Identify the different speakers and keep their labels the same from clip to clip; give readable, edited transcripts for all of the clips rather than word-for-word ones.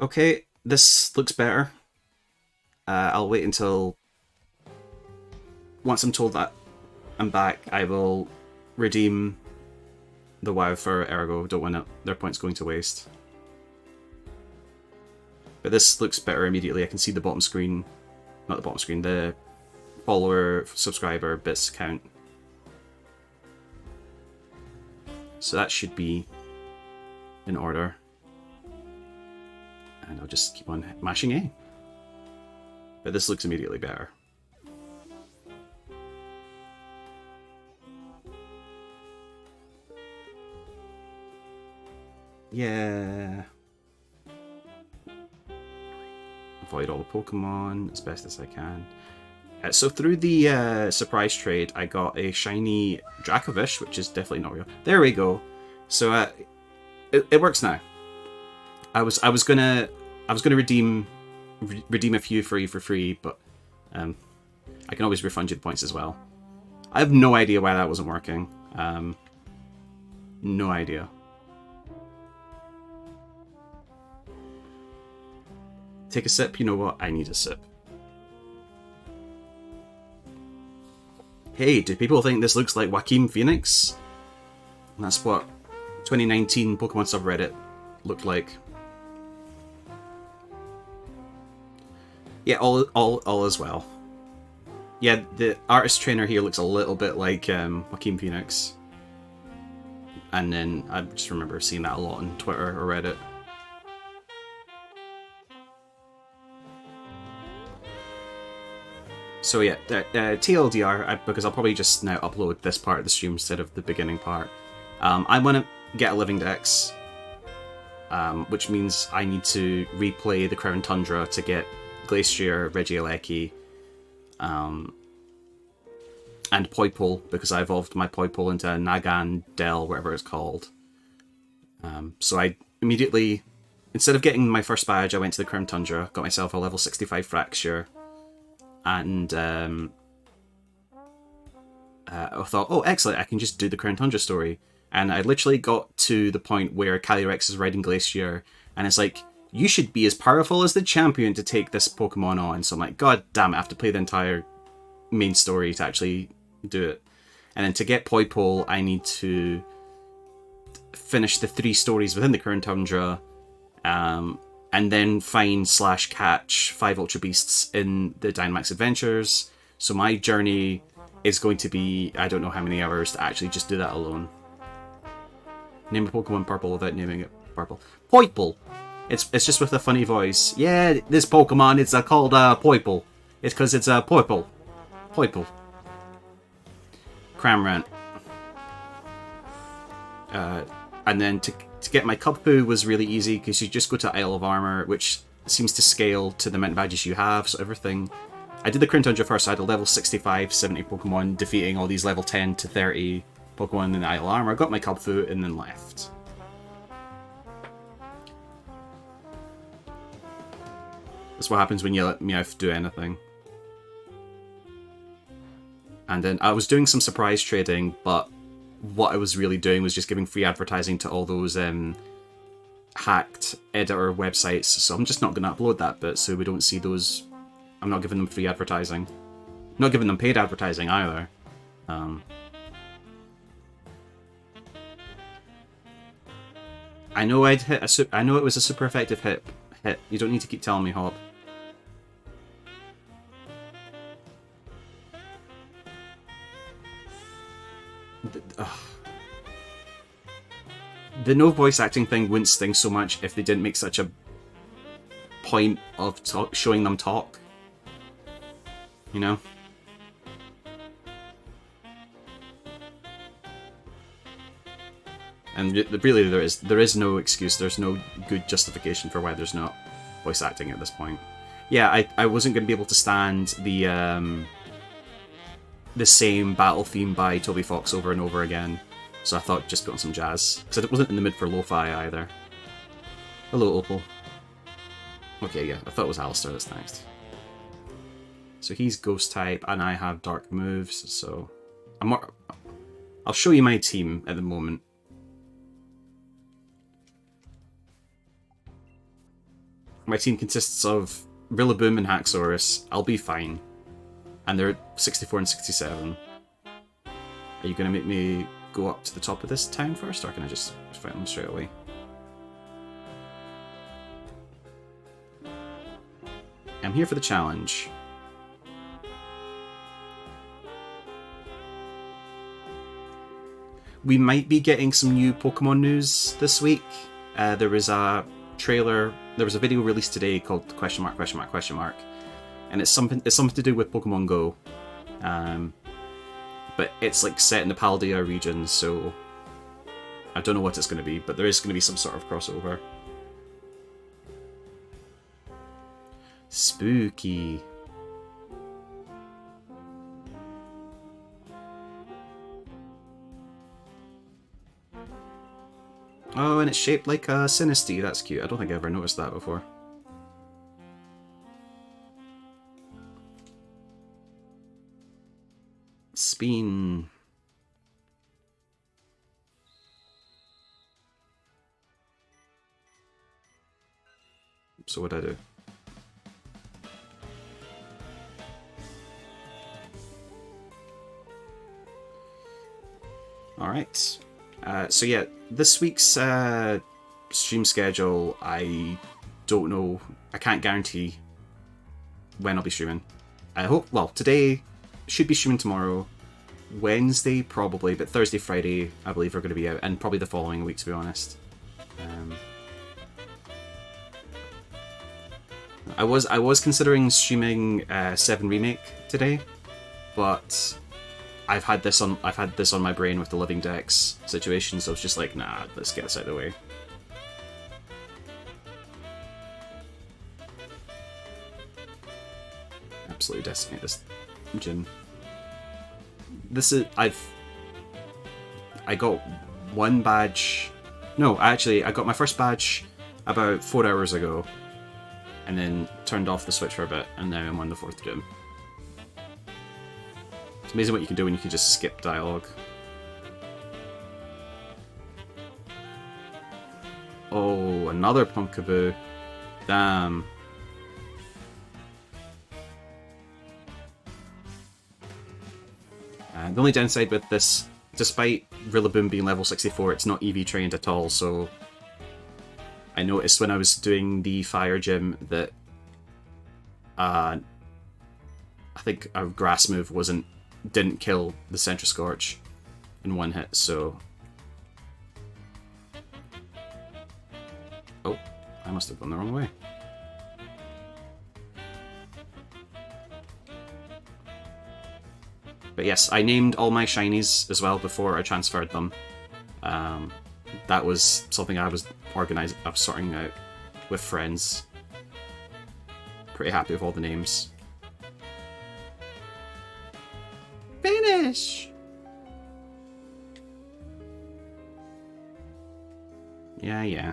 Speaker 1: Okay, this looks better. I'll wait until once I'm told that I'm back, I will redeem the WoW for Ergo. Don't want their points going to waste. But this looks better immediately. I can see the bottom screen, not the bottom screen, the follower, subscriber, bits count. So that should be in order. And I'll just keep on mashing A. But this looks immediately better. Yeah. Avoid all the Pokemon as best as I can. So through the surprise trade, I got a shiny Dracovish, which is definitely not real. There we go. So it works now. I was gonna redeem a few for you for free, but I can always refund you the points as well. I have no idea why that wasn't working. No idea. Take a sip. You know what? I need a sip. Hey, do people think this looks like Joaquin Phoenix? That's what 2019 Pokemon subreddit looked like. Yeah, all as well. Yeah, the artist trainer here looks a little bit like Joaquin Phoenix. And then I just remember seeing that a lot on Twitter or Reddit. So yeah, TLDR, because I'll probably just now upload this part of the stream instead of the beginning part. I want to get a Living Dex, which means I need to replay the Crown Tundra to get Glacier, Regieleki, and Poipole, because I evolved my Poipole into Nagan Del, whatever it's called. So I immediately, instead of getting my first badge, I went to the Crown Tundra, got myself a level 65 Fracture, and I thought, oh, excellent, I can just do the Crown Tundra story. And I literally got to the point where Calyrex is riding Glacier, and it's like, you should be as powerful as the champion to take this Pokemon on. So I'm like, god damn it, I have to play the entire main story to actually do it. And then to get Poipole, I need to finish the 3 stories within the Crown Tundra, and then find/catch 5 Ultra Beasts in the Dynamax Adventures. So my journey is going to be, I don't know how many hours to actually just do that alone. Name a Pokemon purple without naming it purple. Poipole! It's just with a funny voice. Yeah, this Pokemon, it's called Poipole. It's because it's a Poipole. Poipole. Cramorant. And then to get my Cubfu was really easy, because you just go to Isle of Armor, which seems to scale to the amount of badges you have, so everything. I did the Crown Tundra first, so I had a level 65, 70 Pokemon, defeating all these level 10 to 30 Pokemon in the Isle of Armor, got my Cubfu, and then left. That's what happens when you let Meowth do anything. And then I was doing some surprise trading, but what I was really doing was just giving free advertising to all those hacked editor websites, so I'm just not going to upload that bit so we don't see those. I'm not giving them free advertising. Not giving them paid advertising either. I know I'd hit I know it was a super effective hit. You don't need to keep telling me, Hop. The no voice acting thing wouldn't sting so much if they didn't make such a point of showing them talk. You know? And really, there is no excuse. There's no good justification for why there's not voice acting at this point. Yeah, I wasn't going to be able to stand the same battle theme by Toby Fox over and over again, so I thought just put on some jazz, because it wasn't in the mood for lo-fi either. Hello, Opal. Okay, yeah, I thought it was Alistair that's next. So he's Ghost type, and I have Dark moves, so I'll show you my team at the moment. My team consists of Rillaboom and Haxorus. I'll be fine. And they're 64 and 67. Are you going to make me go up to the top of this town first, or can I just fight them straight away? I'm here for the challenge. We might be getting some new Pokemon news this week. There was a trailer, there was a video released today called ? And it's something to do with Pokemon Go. But it's like set in the Paldea region, so I don't know what it's going to be, but there is going to be some sort of crossover. Spooky. Oh, and it's shaped like a Sinistea. That's cute. I don't think I ever noticed that before. Spin. So what'd I do? Alright. So yeah, this week's stream schedule, I don't know. I can't guarantee when I'll be streaming. I hope, well, today should be streaming tomorrow. Wednesday, probably, but Thursday, Friday, I believe are going to be out, and probably the following week, to be honest. I was considering streaming 7 Remake today, but I've had this on my brain with the Living Dex situation, so it's just like, nah, let's get this out of the way. Absolutely decimate this gym. I got one badge. No, actually, I got my first badge about 4 hours ago, and then turned off the Switch for a bit, and now I'm on the 4th gym. It's amazing what you can do when you can just skip dialogue. Oh, another Pumpkaboo. Damn. The only downside with this, despite Rillaboom being level 64, it's not EV trained at all, so I noticed when I was doing the fire gym that I think a grass move didn't kill the Centra Scorch in one hit, so... Oh, I must have gone the wrong way. But yes, I named all my shinies as well before I transferred them. That was something I was sorting out with friends. Pretty happy with all the names. Finish! Yeah.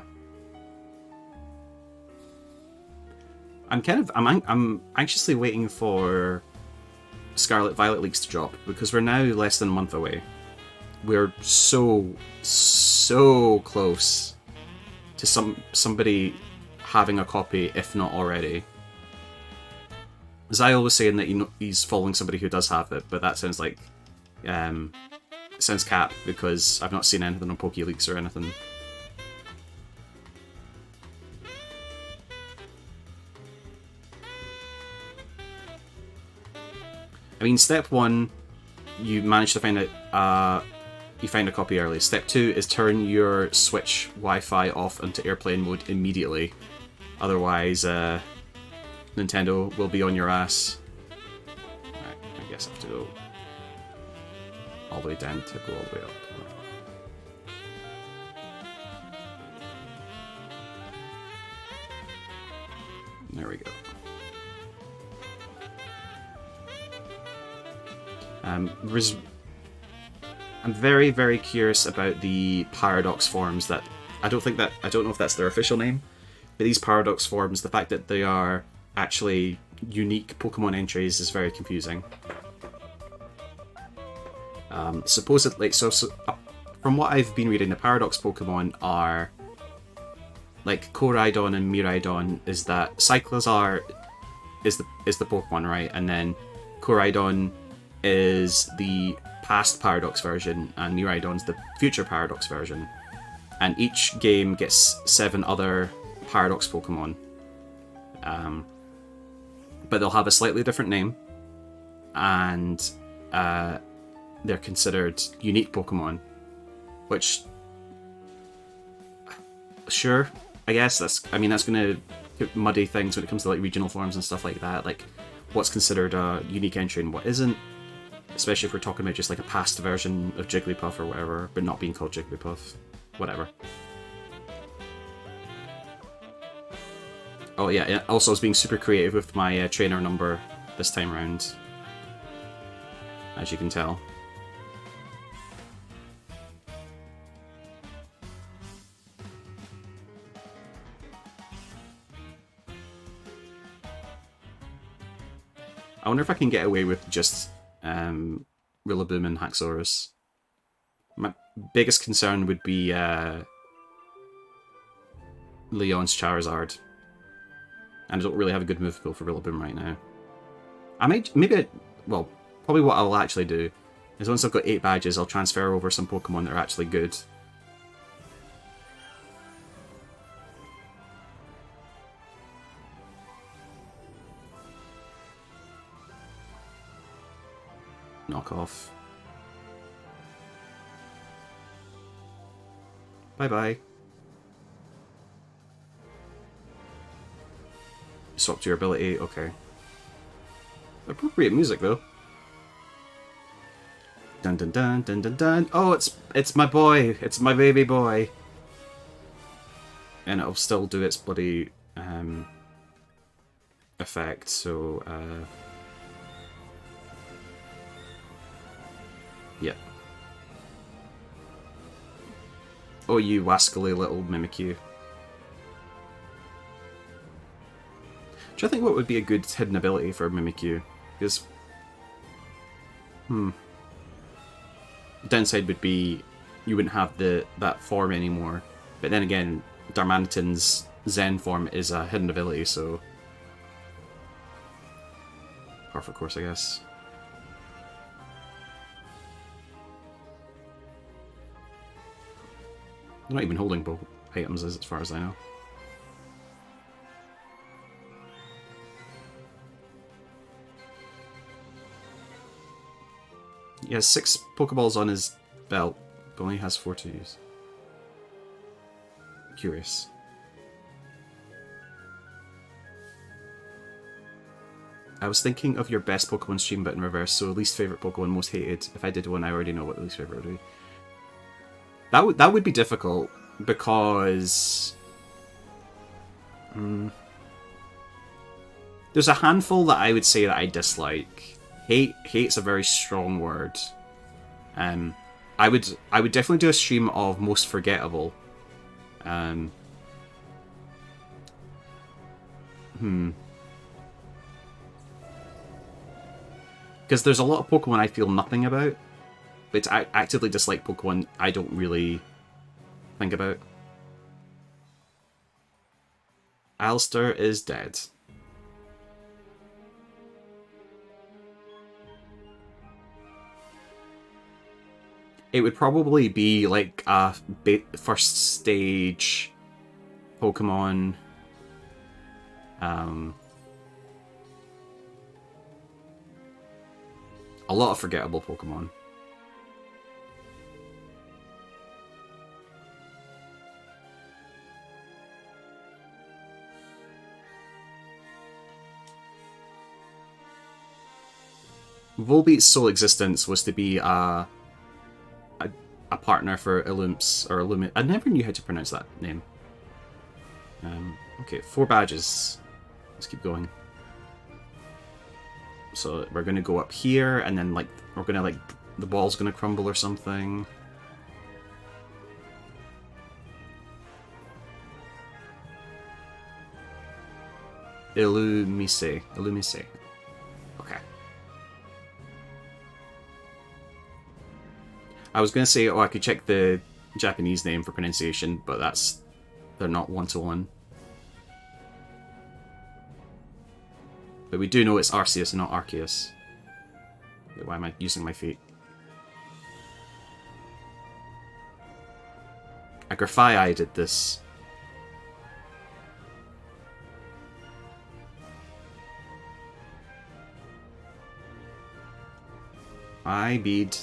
Speaker 1: I'm anxiously waiting for Scarlet Violet leaks to drop, because we're now less than a month away. We're so close to somebody having a copy, if not already. Zyle was saying that he's following somebody who does have it, but that sounds like sounds cap, because I've not seen anything on PokéLeaks or anything. I mean, step 1, you manage to find out, you find a copy early. Step 2 is turn your Switch Wi-Fi off into airplane mode immediately. Otherwise, Nintendo will be on your ass. Right, I guess I have to go all the way down to go all the way up. There we go. I'm very, very curious about the Paradox forms that... I don't know if that's their official name, but these Paradox forms, the fact that they are actually unique Pokemon entries is very confusing. Supposedly, from what I've been reading, the Paradox Pokemon are like Koraidon and Miraidon is that Cyclizar is the Pokemon, right? And then Koraidon is the past Paradox version, and Miraidon's the future Paradox version. And each game gets 7 other Paradox Pokemon. But they'll have a slightly different name, and they're considered unique Pokemon, which, sure, I guess that's going to muddy things when it comes to like regional forms and stuff like that, like what's considered a unique entry and what isn't, especially if we're talking about just like a past version of Jigglypuff or whatever, but not being called Jigglypuff, whatever. Oh yeah, also I was being super creative with my trainer number this time around, as you can tell. I wonder if I can get away with just Rillaboom and Haxorus. My biggest concern would be Leon's Charizard. And I don't really have a good move pool for Rillaboom right now. Well, probably what I'll actually do is once I've got 8 badges, I'll transfer over some Pokemon that are actually good. Knock off. Bye-bye. Swapped your ability, okay. Appropriate music though. Dun dun dun dun dun dun. Oh, it's my boy. It's my baby boy. And it'll still do its bloody effect. So yeah. Oh, you wascally little Mimikyu. Do you think what would be a good hidden ability for Mimikyu? Because downside would be you wouldn't have that form anymore. But then again, Darmanitan's Zen form is a hidden ability, so par for course, I guess. They're not even holding both items as far as I know. He has 6 Pokeballs on his belt, but only has 4 to use. Curious. I was thinking of your best Pokemon stream, but in reverse, so least favourite Pokemon, most hated. If I did one, I already know what the least favourite would be. That would be difficult, because there's a handful that I would say that I dislike. Hate's a very strong word. I would definitely do a stream of most forgettable. Because there's a lot of Pokemon I feel nothing about, but I actively dislike Pokemon I don't really think about. Alistair is dead. It would probably be like a first stage Pokemon. A lot of forgettable Pokemon. Volbeat's sole existence was to be a partner for Illumps, or Illumit. I never knew how to pronounce that name. Okay, 4 badges. Let's keep going. So we're gonna go up here, and then like we're gonna like the wall's gonna crumble or something. Illumise. Okay. I was gonna say, oh, I could check the Japanese name for pronunciation, but that's they're not one-to-one. But we do know it's Arceus and not Arceus. Wait, why am I using my feet? Agrafii did this. Hi, Bead.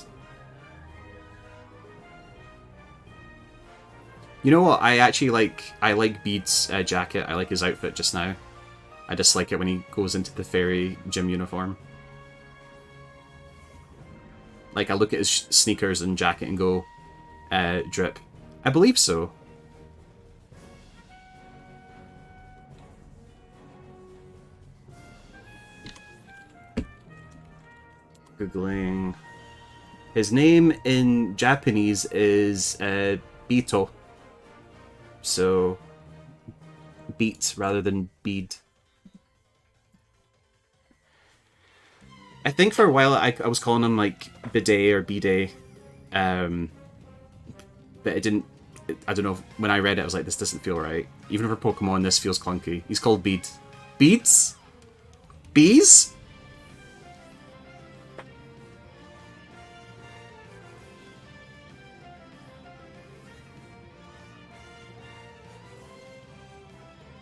Speaker 1: You know what? I like Bead's jacket. I like his outfit just now. I just like it when he goes into the fairy gym uniform. Like, I look at his sneakers and jacket and go, drip. I believe so. Googling. His name in Japanese is Bito. So, beat rather than bead. I think for a while I was calling him like bidet or bidet, but it didn't. I don't know. When I read it, I was like, this doesn't feel right. Even for Pokemon, this feels clunky. He's called Bead. Beads? Bees?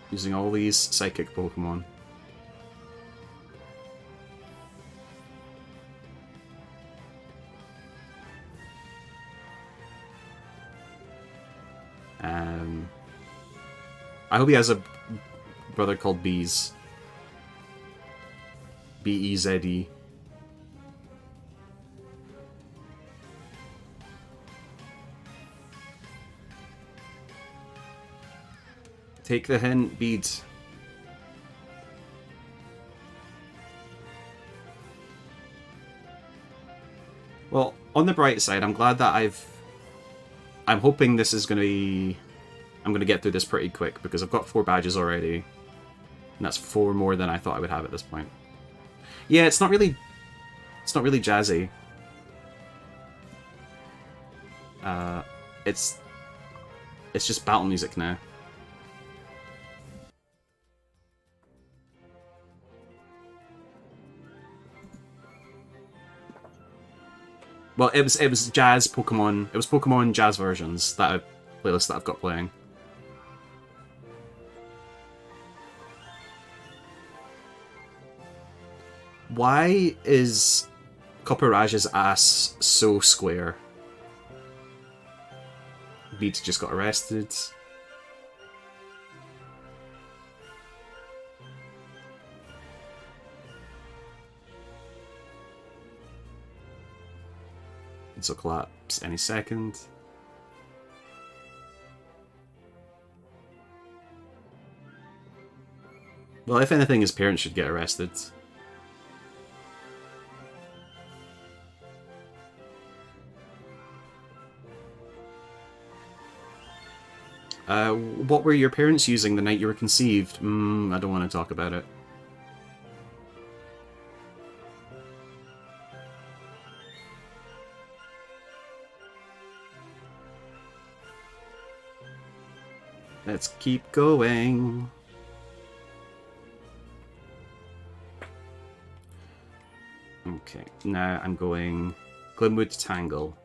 Speaker 1: Using all these psychic Pokemon. I hope he has a brother called Bees. B-E-Z-E. Take the hint, Beads. Well, on the bright side, I'm glad that I'm hoping this is going to be... I'm going to get through this pretty quick, because I've got 4 badges already. And that's 4 more than I thought I would have at this point. Yeah, it's not really jazzy. It's just battle music now. Well, it was jazz Pokemon. It was Pokemon jazz versions playlist that I've got playing. Why is Copperaj's ass so square? Beat just got arrested. This will collapse any second. Well, if anything, his parents should get arrested. What were your parents using the night you were conceived? I don't want to talk about it. Let's keep going. Okay, now I'm going Glimwood Tangle.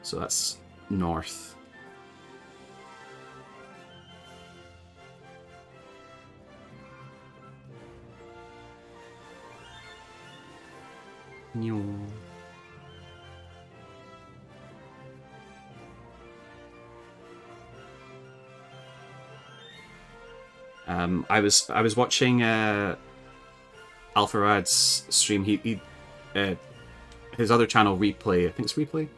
Speaker 1: So that's north. I was watching Alpharad's stream. He his other channel, Replay, I think it's Replay,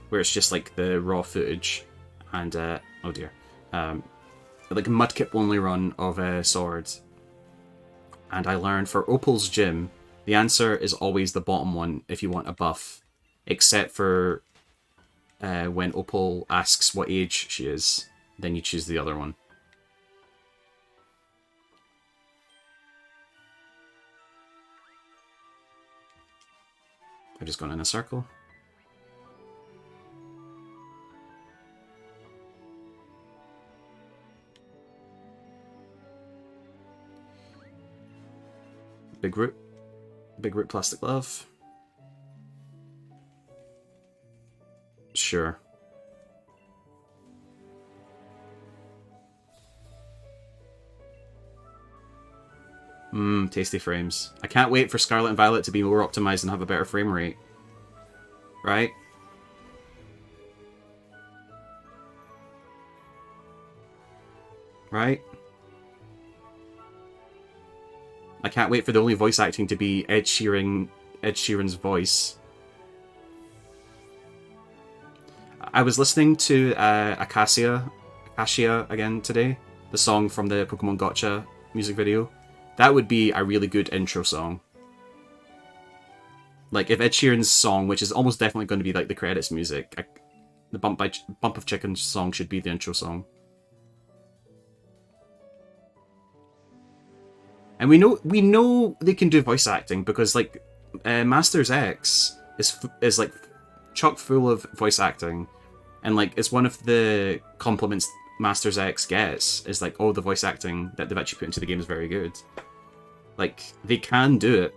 Speaker 1: where it's just like the raw footage and oh dear, like a Mudkip only run of Sword. And I learned for Opal's gym, the answer is always the bottom one if you want a buff, except for when Opal asks what age she is, then you choose the other one. I've just gone in a circle. Big Root. Big Root Plastic Love. Sure. Tasty frames. I can't wait for Scarlet and Violet to be more optimized and have a better frame rate. Right? Right? I can't wait for the only voice acting to be Ed Sheeran's voice. I was listening to Acacia again today, the song from the Pokemon Gotcha music video. That would be a really good intro song. Like, if Ed Sheeran's song, which is almost definitely going to be like the credits music, the Bump of Chicken song should be the intro song. And we know they can do voice acting because like Masters X is like chock full of voice acting, and like it's one of the compliments Masters X gets is like, oh, the voice acting that they've actually put into the game is very good. Like, they can do it.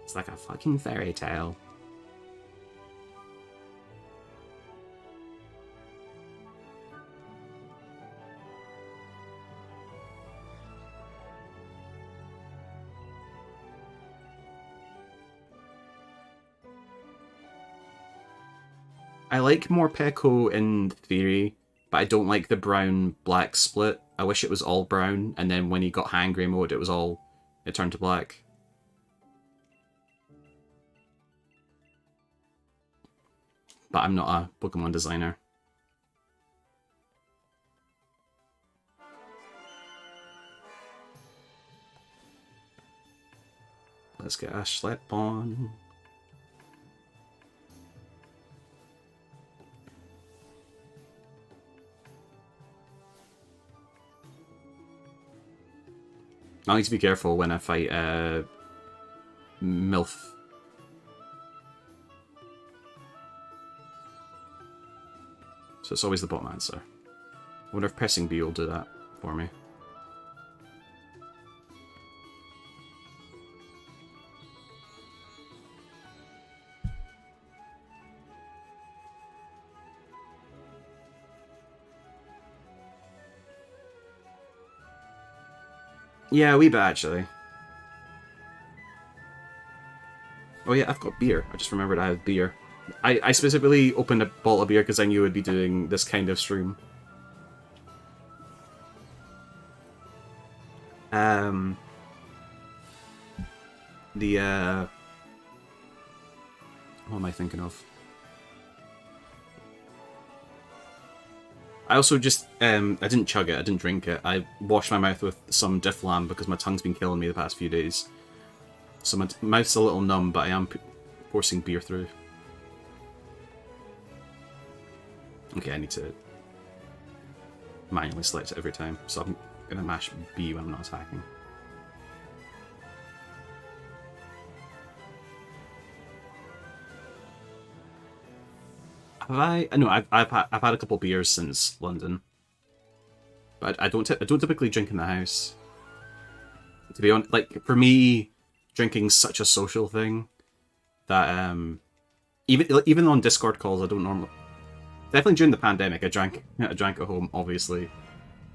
Speaker 1: It's like a fucking fairy tale. I like Morpeko in theory, but I don't like the brown-black split. I wish it was all brown, and then when he got hangry mode, it turned to black. But I'm not a Pokemon designer. Let's get a Schlep on. I need to be careful when I fight MILF. So it's always the bottom answer. I wonder if pressing B will do that for me. Yeah, a wee bit actually. Oh yeah, I've got beer. I just remembered I have beer. I specifically opened a bottle of beer because I knew I'd be doing this kind of stream. What am I thinking of? I also just, I didn't chug it, I didn't drink it. I washed my mouth with some Difflam because my tongue's been killing me the past few days. So my mouth's a little numb, but I am forcing beer through. Okay, I need to manually select it every time, so I'm gonna mash B when I'm not attacking. Have I? No, I've had a couple beers since London, but I don't typically drink in the house. To be honest, like for me, drinking's such a social thing that even on Discord calls, I don't normally. Definitely during the pandemic, I drank at home, obviously,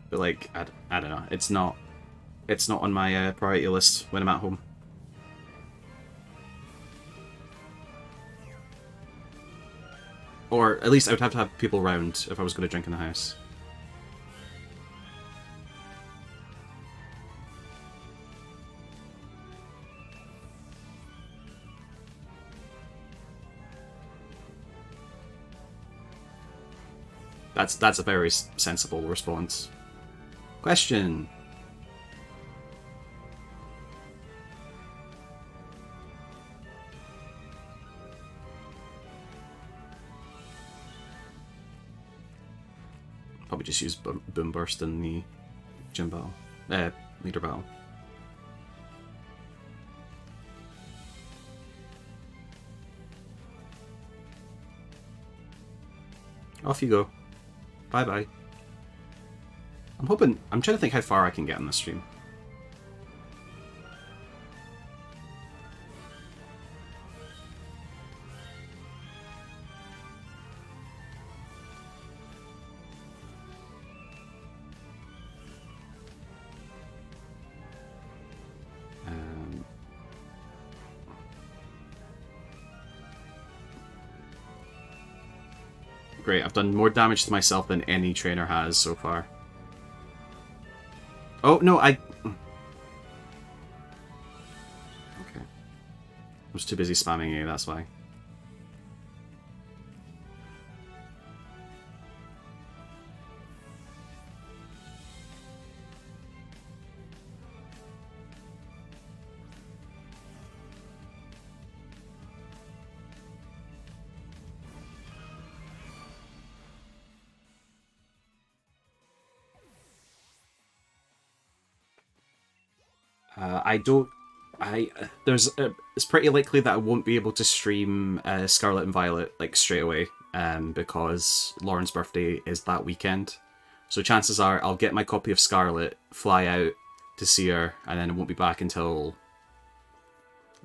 Speaker 1: but like I don't know, it's not on my priority list when I'm at home. Or at least I would have to have people around if I was going to drink in the house. That's a very sensible response. Question. Probably just use Boom Burst in the gym battle. Leader battle. Off you go. Bye bye. I'm trying to think how far I can get on this stream. Great, I've done more damage to myself than any trainer has so far. Oh, no, I was too busy spamming you, that's why. It's pretty likely that I won't be able to stream Scarlet and Violet like straight away, because Lauren's birthday is that weekend. So chances are I'll get my copy of Scarlet, fly out to see her, and then it won't be back until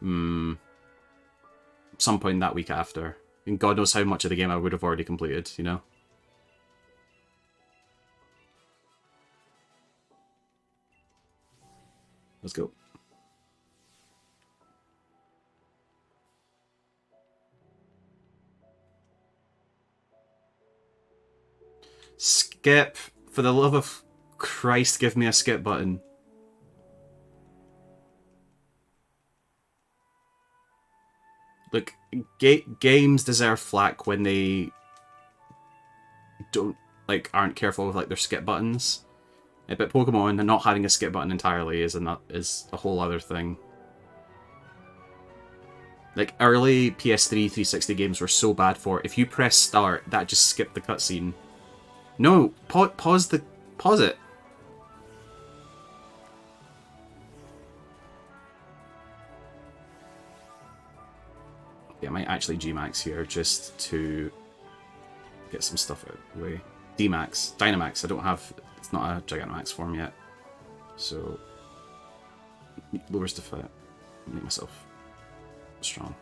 Speaker 1: some point that week after. And God knows how much of the game I would have already completed, you know? Let's go. Skip! For the love of Christ, give me a skip button. Look, games deserve flack when they aren't careful with their skip buttons. But Pokemon not having a skip button entirely is a whole other thing. Like, early PS3 360 games were so bad for, if you press start, that just skipped the cutscene. No, pause it. Yeah, I might actually G-Max here just to get some stuff out of the way. D-Max, Dynamax, I don't have, it's not a Gigantamax form yet. So, lowers defense, make myself strong.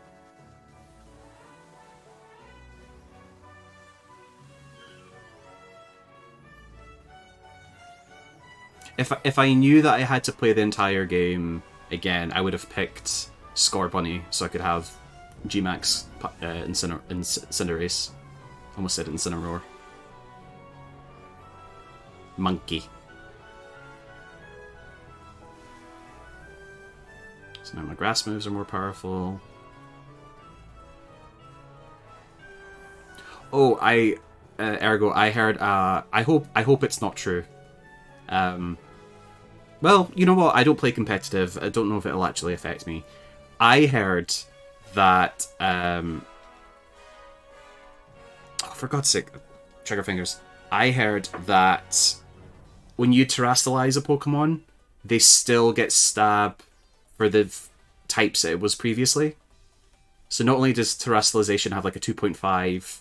Speaker 1: If I knew that I had to play the entire game again, I would have picked Scorbunny so I could have G-Max Cinderace. Almost said Incineroar. Monkey. So now my grass moves are more powerful. Oh, ergo, I heard, I hope it's not true. Well, you know what? I don't play competitive. I don't know if it'll actually affect me. I heard that, oh, for God's sake, trigger fingers. I heard that when you terrestrialize a Pokemon, they still get stab for the types it was previously. So not only does terrestrialization have like a 2.5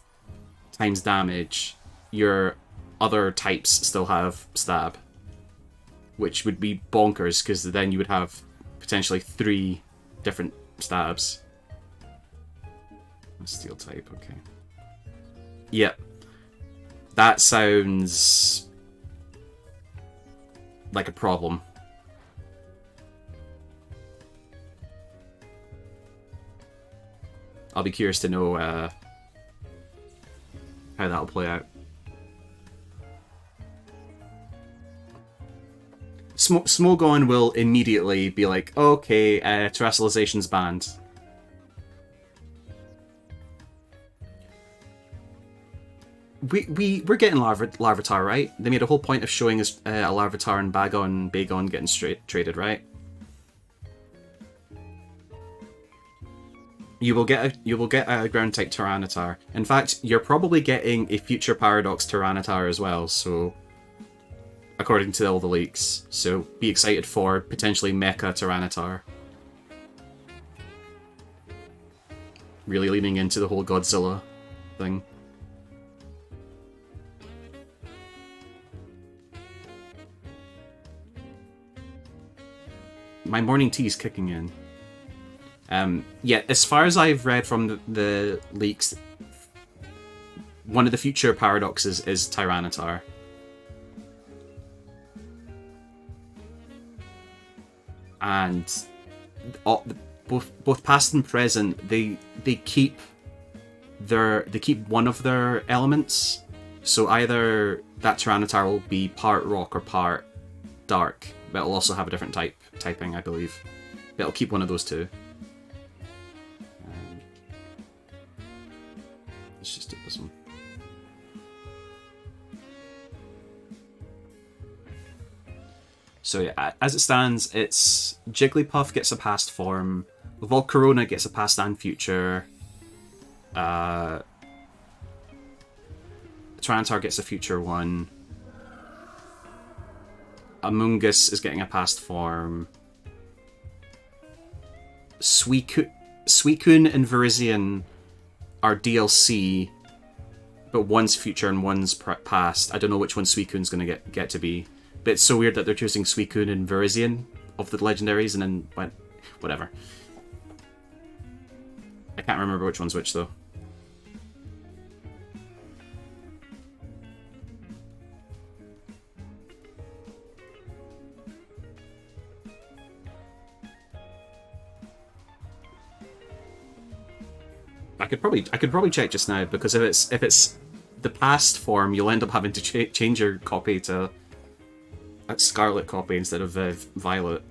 Speaker 1: times damage, your other types still have stab. Which would be bonkers, because then you would have potentially 3 different stabs. Steel type, okay. Yep. That sounds like a problem. I'll be curious to know how that'll play out. Smogon will immediately be like, okay, terrestrialization's banned. We're getting Larvitar, right? They made a whole point of showing us a Larvitar and Bagon getting traded, right? You will get a ground type Tyranitar. In fact, you're probably getting a future Paradox Tyranitar as well, so according to all the leaks. So be excited for potentially Mecha Tyranitar. Really leaning into the whole Godzilla thing. My morning tea's kicking in. Yeah, as far as I've read from the leaks, one of the future paradoxes is Tyranitar. And both past and present, they keep they keep one of their elements. So either that Tyranitar will be part rock or part dark, but it'll also have a different typing, I believe. But it'll keep one of those two. Let's just do this one. So yeah, as it stands, it's Jigglypuff gets a past form, Volcarona gets a past and future, Tyranitar gets a future one, Amoonguss is getting a past form, Suicune and Virizion are DLC, but one's future and one's past. I don't know which one Suicune's going to get to be. But it's so weird that they're choosing Suicune and Virizion of the legendaries, and then whatever. I can't remember which one's which though. I could probably check just now, because if it's the past form, you'll end up having to change your copy to a Scarlet copy instead of Violet.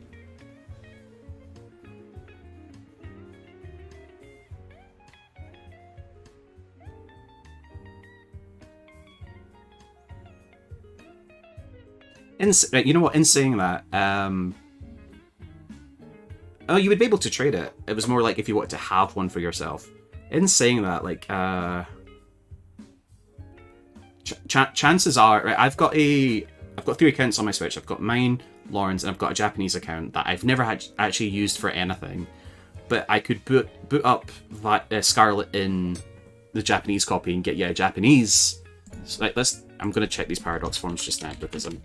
Speaker 1: You know what? In saying that, oh, you would be able to trade it. It was more like if you wanted to have one for yourself. In saying that, like, chances are, right, I've got 3 accounts on my Switch. I've got mine, Lauren's, and I've got a Japanese account that I've never actually used for anything. But I could boot up Scarlet in the Japanese copy and get a Japanese. So, like, I'm gonna check these Paradox forms just now, because I'm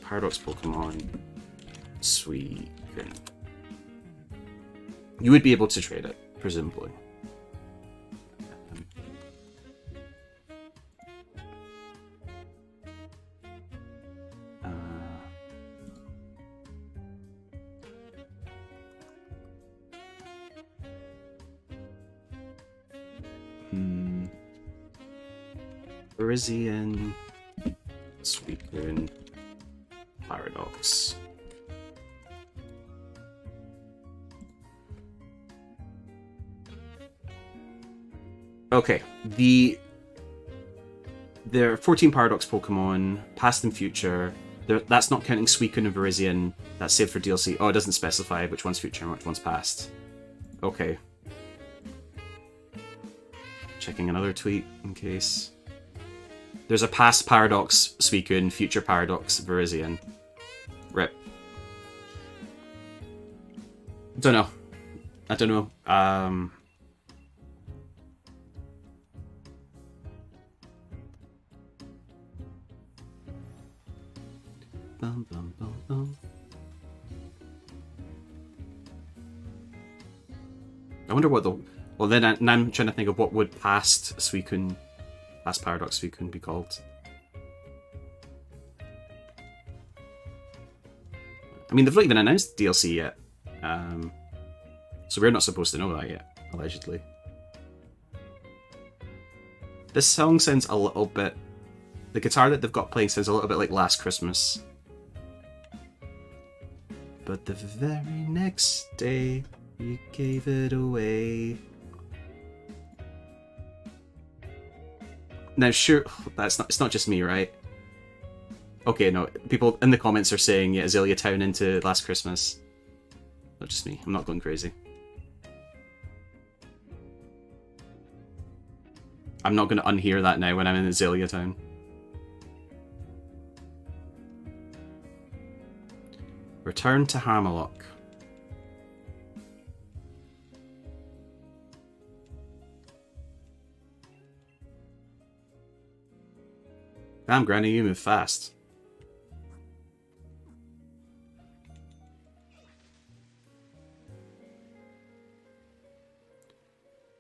Speaker 1: Paradox Pokemon Sweet. You would be able to trade it, presumably. Virizion, Suicune, Paradox. Okay, there are 14 Paradox Pokemon, past and future. That's not counting Suicune and Virizion. That's saved for DLC. Oh, it doesn't specify which one's future and which one's past. Okay. Checking another tweet in case. There's a past Paradox Suicune, future Paradox Virizion. Rip. Don't know. I don't know. Bum, bum, bum, bum. I wonder what the... Well, then I'm trying to think of what would past Paradox Suicune be called. I mean, they've not even announced DLC yet. So we're not supposed to know that yet, allegedly. This song sounds a little bit... The guitar that they've got playing sounds a little bit like Last Christmas. But the very next day, you gave it away. Now, sure, it's not just me, right? Okay, no, people in the comments are saying, yeah, Azalea Town into Last Christmas. Not just me, I'm not going crazy. I'm not going to unhear that now when I'm in Azalea Town. Return to Hammerlock. Damn, Granny, you move fast.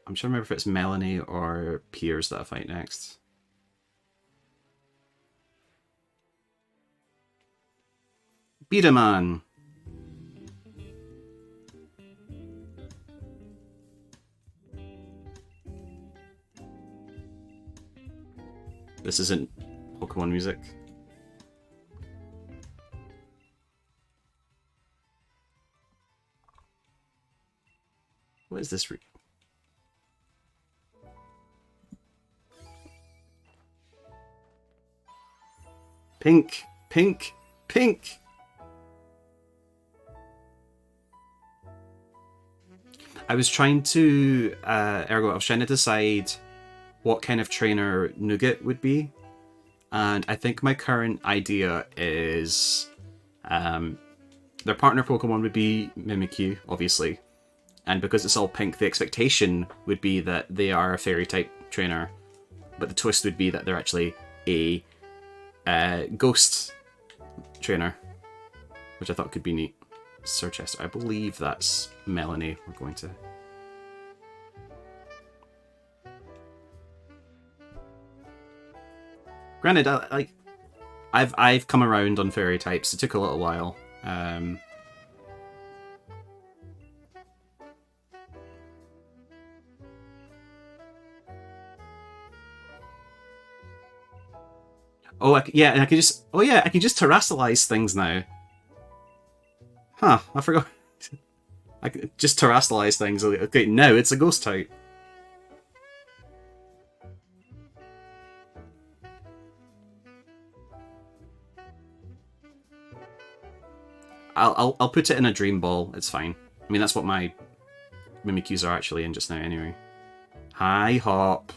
Speaker 1: I'm trying to remember if it's Melanie or Piers that I fight next. Beat-a-man. This isn't Pokemon music. What is this? Pink, pink, pink. I was trying to, Ergo, I was trying to decide what kind of trainer Nougat would be. And I think my current idea is their partner Pokemon would be Mimikyu, obviously. And because it's all pink, the expectation would be that they are a fairy-type trainer. But the twist would be that they're actually a ghost trainer, which I thought could be neat. Sir Chester, I believe that's Melanie we're going to. Granted, I've come around on fairy types. It took a little while. Oh, yeah, and I can just. Oh, yeah, I can just terrestrialize things now. Huh, I forgot. I can just terrestrialize things. Okay, now it's a ghost type. I'll put it in a dream ball. It's fine. I mean, that's what my Mimikyus are actually in just now, anyway. Hi, Hop.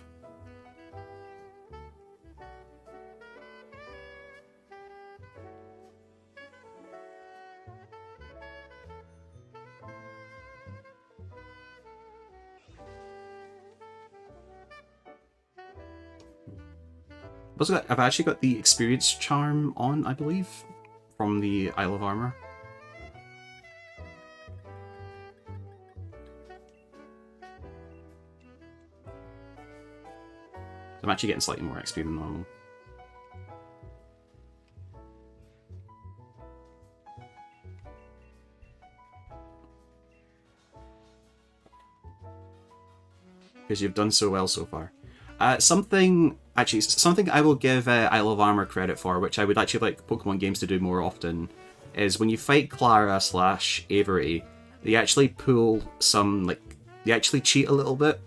Speaker 1: I've actually got the experience charm on, I believe, from the Isle of Armor. I'm actually getting slightly more XP than normal. Because you've done so well so far. Something I will give Isle of Armor credit for, which I would actually like Pokemon games to do more often, is when you fight Clara / Avery, they actually pull some, they actually cheat a little bit.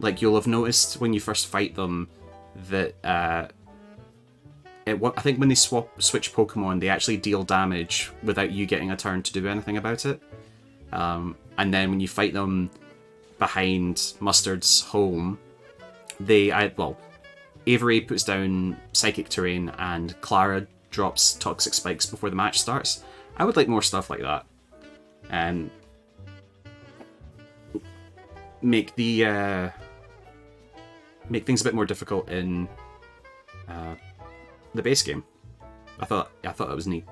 Speaker 1: Like, you'll have noticed when you first fight them that, I think when they switch Pokemon, they actually deal damage without you getting a turn to do anything about it. And then when you fight them behind Mustard's home, Avery puts down Psychic Terrain and Clara drops Toxic Spikes before the match starts. I would like more stuff like that. And make things a bit more difficult in the base game. I thought that was neat.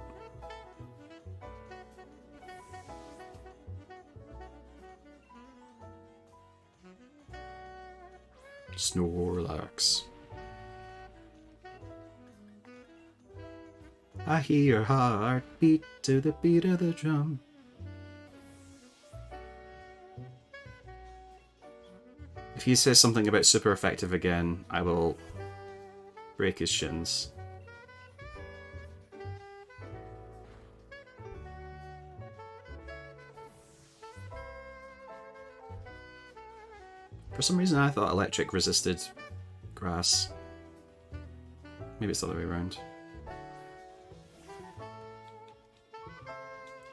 Speaker 1: Snorlax. I hear your heart beat to the beat of the drum. If he says something about super effective again, I will break his shins. For some reason I thought electric resisted grass. Maybe it's the other way around.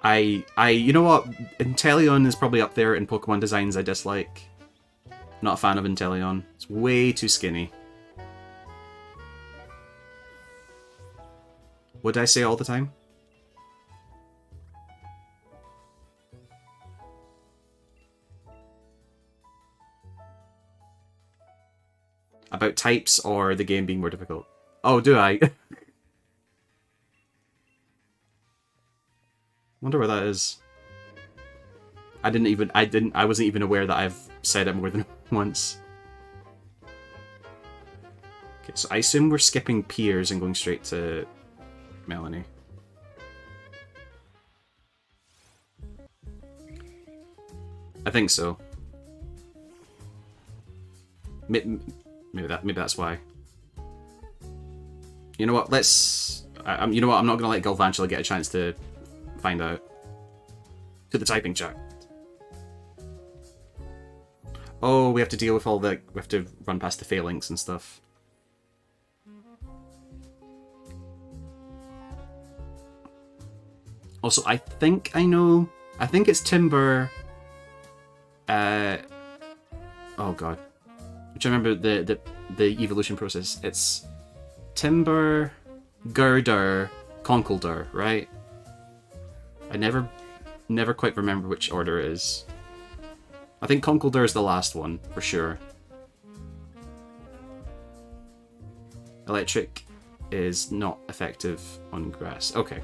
Speaker 1: You know what? Inteleon is probably up there in Pokemon designs I dislike. Not a fan of Inteleon. It's way too skinny. What did I say all the time? About types or the game being more difficult? Oh, do I? Wonder where that is. I wasn't even aware that I've said it more than once. Okay, so I assume we're skipping Piers and going straight to Melanie. I think so. Maybe that's why. You know what? Let's. You know what? I'm not gonna let Galvantula get a chance to find out. To the typing chat. Oh, we have to deal with all the. We have to run past the phalanx and stuff. Also, I think I know. I think it's Timber. Oh god. Which I remember the evolution process. It's Timber, Girder, Conkeldurr, right? I never quite remember which order it is. I think Conkeldurr is the last one, for sure. Electric is not effective on grass. Okay.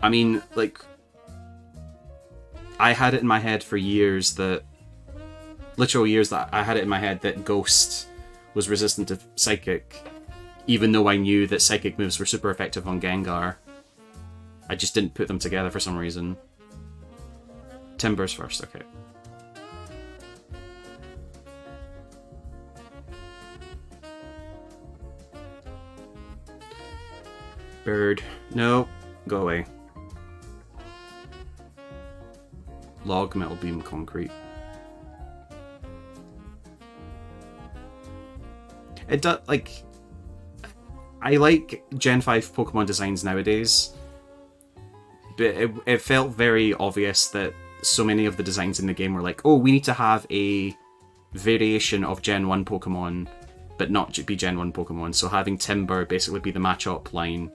Speaker 1: I mean, like, I had it in my head for years that, literal years that I had it in my head that Ghost was resistant to Psychic, even though I knew that Psychic moves were super effective on Gengar. I just didn't put them together for some reason. Timber's first, okay. Bird. No. Go away. Log, metal beam, concrete. It does, like... I like Gen 5 Pokemon designs nowadays, but it felt very obvious that so many of the designs in the game were like, oh, we need to have a variation of Gen 1 Pokemon, but not be Gen 1 Pokemon, so having Timber basically be the match-up line.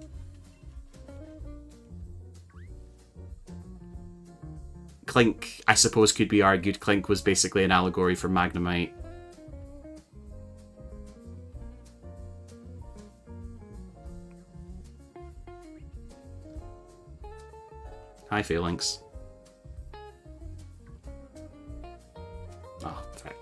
Speaker 1: Clink, I suppose, could be argued Clink was basically an allegory for Magnemite. Hi, Phalanx. Oh, fuck.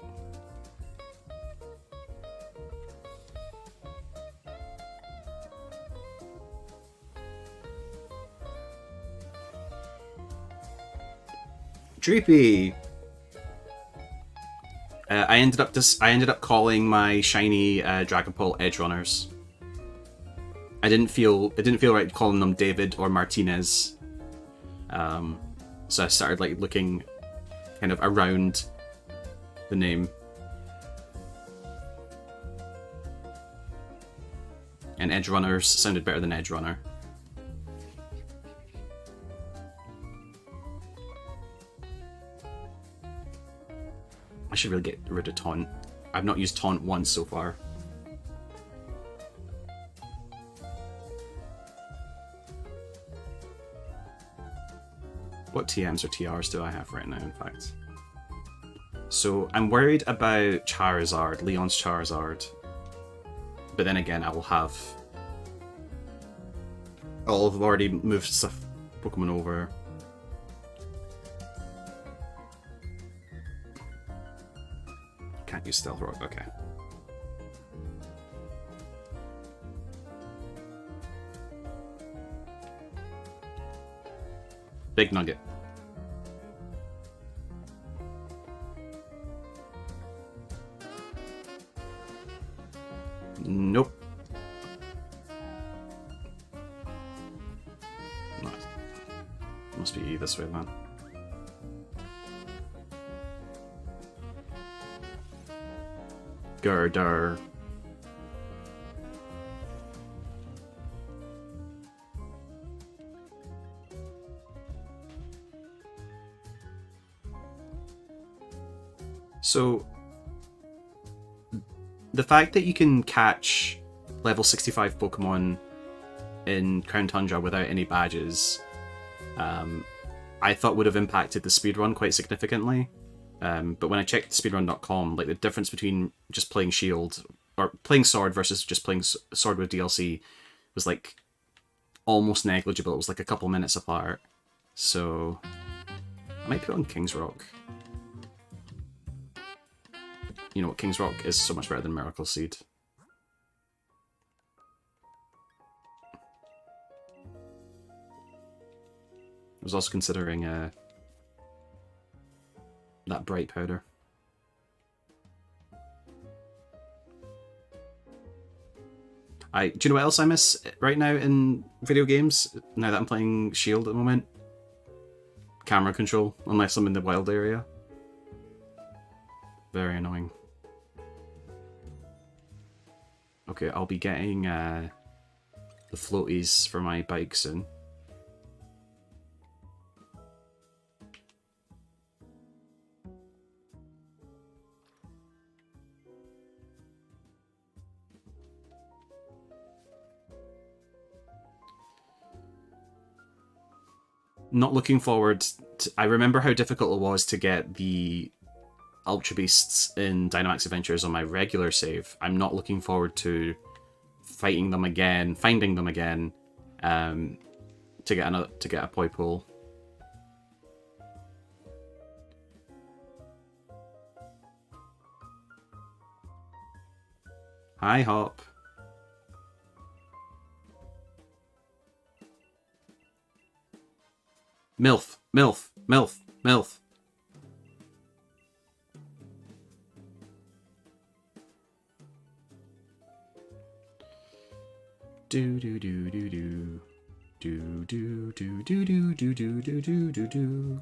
Speaker 1: Dreepy! I ended up calling my shiny Dragapult Edge Runners. It didn't feel right calling them David or Martinez. So I started like looking kind of around the name. And Edge Runners sounded better than Edge Runner. I should really get rid of Taunt. I've not used Taunt once so far. What TMs or TRs do I have right now, in fact? So I'm worried about Charizard, Leon's Charizard. But then again, I'll have already moved stuff Pokemon over. Can't use Stealth Rock, okay. Big Nugget. Nope. No. Must be this way, man. Girder. So, the fact that you can catch level 65 Pokemon in Crown Tundra without any badges, I thought would have impacted the speedrun quite significantly. But when I checked speedrun.com, like the difference between just playing Shield or playing Sword versus just playing Sword with DLC was like almost negligible. It was like a couple minutes apart. So I might put on King's Rock. You know what, King's Rock is so much better than Miracle Seed. I was also considering that bright powder. Do you know what else I miss right now in video games? Now that I'm playing Shield at the moment, camera control. Unless I'm in the wild area. Very annoying. Okay, I'll be getting the floaties for my bike soon. Not looking forward to... I remember how difficult it was to get the Ultra Beasts in Dynamax Adventures on my regular save. I'm not looking forward to fighting them again, finding them again, to get a Poipole. Hi, Hop. MILF, MILF, MILF, MILF. Do do do do do. Do do do do do do do do do do do.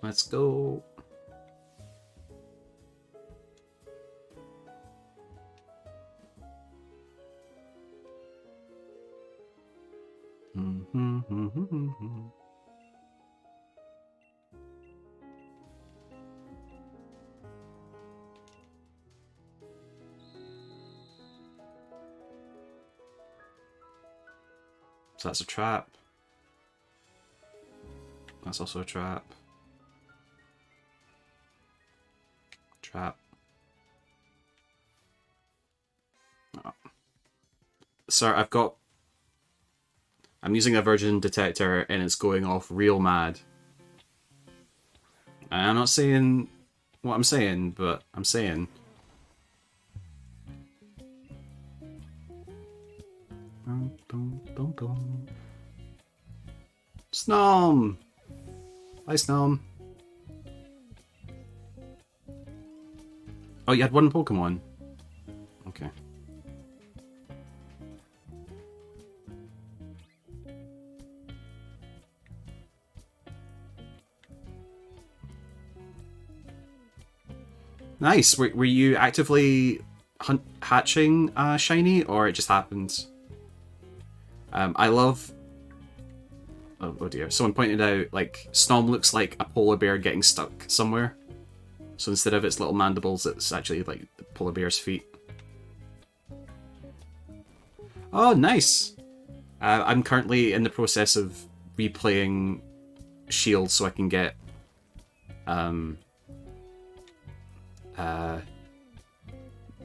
Speaker 1: Let's go. So that's a trap. That's also a trap. Trap. Oh. Sir, I'm using a virgin detector and it's going off real mad. And I'm not saying what I'm saying, but I'm saying. Snom! Hi, Snom. Oh, you had one Pokemon? Okay. Nice. Were you actively hatching shiny, or it just happened? I love... Oh dear. Someone pointed out, like, Snom looks like a polar bear getting stuck somewhere. So instead of its little mandibles, it's actually like the polar bear's feet. Oh, nice! I'm currently in the process of replaying Shield so I can get...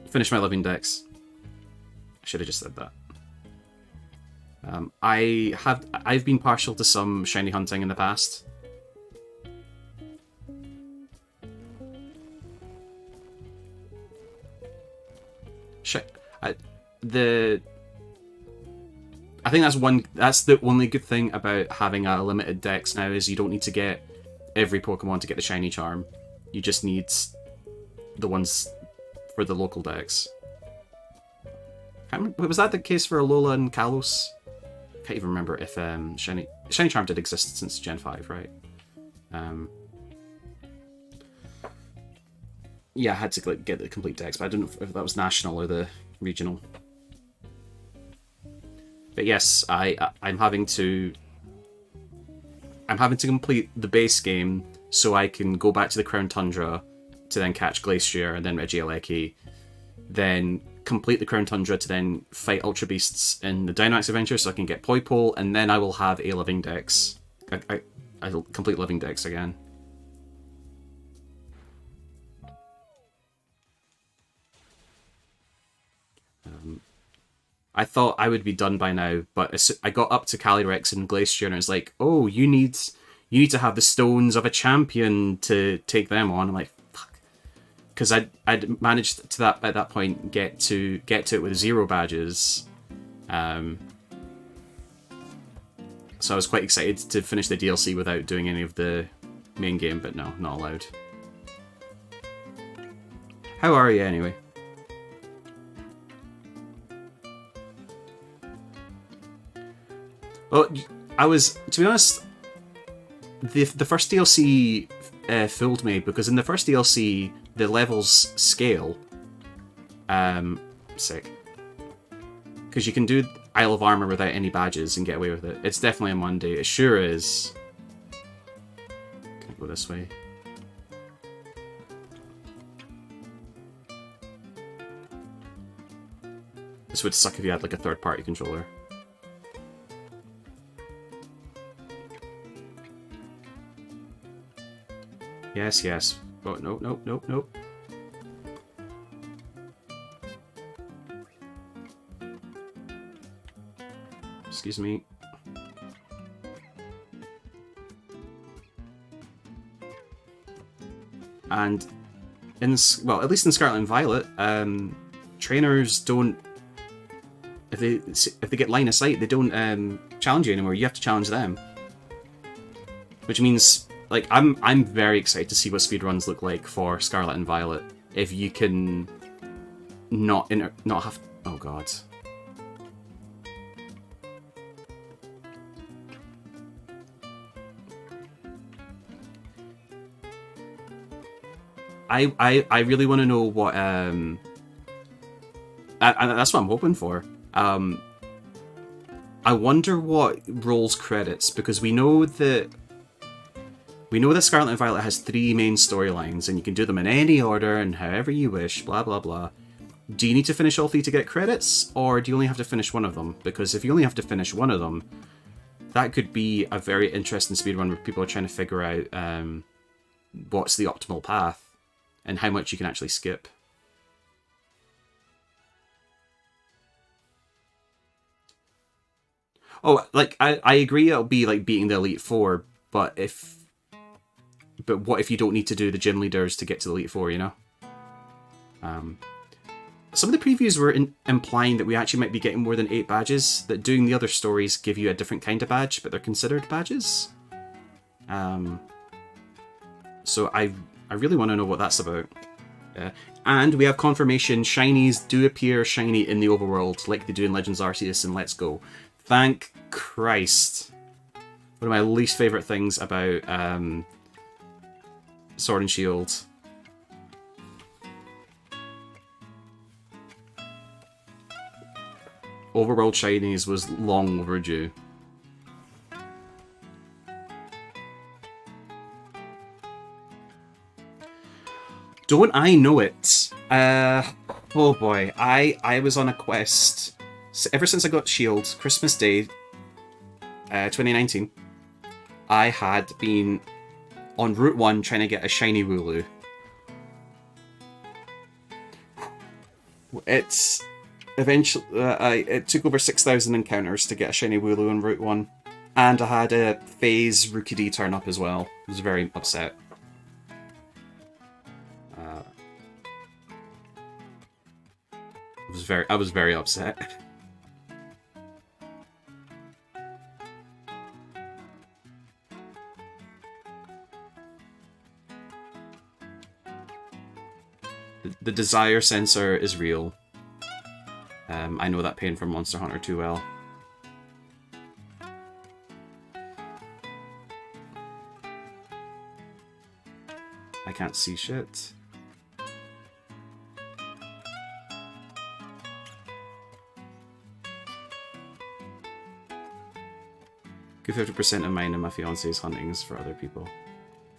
Speaker 1: finish my Living Dex. I should have just said that. I've been partial to some shiny hunting in the past. I think that's the only good thing about having a limited dex now, is you don't need to get every Pokemon to get the shiny charm. You just need the ones for the local dex. Was that the case for Alola and Kalos? Can't even remember if shiny charm did exist since Gen 5, right? Yeah, I had to get the complete dex, but I don't know if that was national or the regional. But yes, I'm having to complete the base game so I can go back to the Crown Tundra to then catch Glacier and then Regieleki, then complete the Crown Tundra to then fight Ultra Beasts in the Dynamax Adventure so I can get Poipole, and then I will have a Living Dex. I'll complete Living Dex again. I thought I would be done by now, but I got up to Calyrex and Glacier and it was like, oh, you need you need to have the stones of a champion to take them on. I'm like, fuck. Because I'd managed to that at that point get to it with 0 badges. So I was quite excited to finish the DLC without doing any of the main game, but no, not allowed. How are you anyway? Well, to be honest, the first DLC fooled me, because in the first DLC the levels scale. Sick. Because you can do Isle of Armor without any badges and get away with it. It's definitely a Monday. It sure is. Can I go this way? This would suck if you had like a third-party controller. Yes, yes. Oh, no, no, no, no. Excuse me. And well, at least in Scarlet and Violet, trainers don't. If they get line of sight, they don't challenge you anymore. You have to challenge them, which means like I'm very excited to see what speedruns look like for Scarlet and Violet. If you can not have. Oh god. I really want to know what and that's what I'm hoping for. I wonder what rolls credits, because we know that Scarlet and Violet has 3 main storylines, and you can do them in any order and however you wish. Blah blah blah. Do you need to finish all 3 to get credits, or do you only have to finish one of them? Because if you only have to finish one of them, that could be a very interesting speedrun where people are trying to figure out what's the optimal path and how much you can actually skip. Oh, like I agree it'll be like beating the Elite Four, but what if you don't need to do the gym leaders to get to the Elite Four, you know? Some of the previews were implying that we actually might be getting more than 8 badges, that doing the other stories give you a different kind of badge, but they're considered badges. So I really want to know what that's about. And we have confirmation shinies do appear shiny in the overworld, like they do in Legends Arceus and Let's Go. Thank Christ. One of my least favourite things about Sword and Shield. Overworld shinies was long overdue. Don't I know it? Oh boy, I was on a quest ever since I got Shield, Christmas Day, 2019. I had been on Route 1 trying to get a shiny Wooloo. It's eventually it took over 6,000 encounters to get a shiny Wooloo on Route 1, and I had a phase Rookidee turn up as well. I was very upset. I was very upset. The desire sensor is real. I know that pain from Monster Hunter too well. I can't see shit. Good 50% of mine and my fiance's huntings for other people.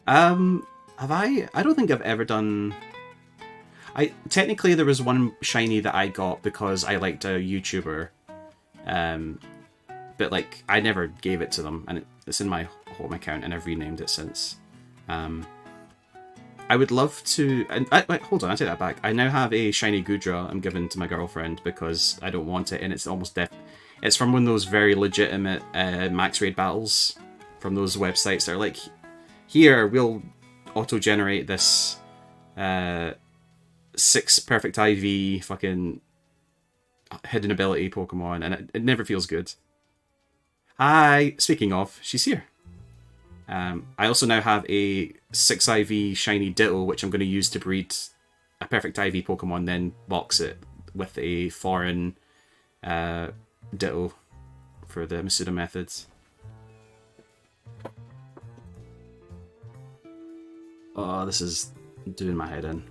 Speaker 1: Have I? I don't think I've ever done... Technically there was one shiny that I got because I liked a YouTuber. But like, I never gave it to them, and it's in my home account and I've renamed it since. I would love to... wait, hold on, I take that back. I now have a shiny Goodra I'm giving to my girlfriend because I don't want it, and it's almost death. It's from one of those very legitimate max raid battles from those websites that are like, here, we'll auto-generate this 6 perfect IV fucking hidden ability Pokemon, and it never feels good. Hi, speaking of, she's here. I also now have a 6 IV shiny Ditto, which I'm going to use to breed a perfect IV Pokemon, then box it with a foreign Ditto for the Masuda methods. Oh, this is doing my head in.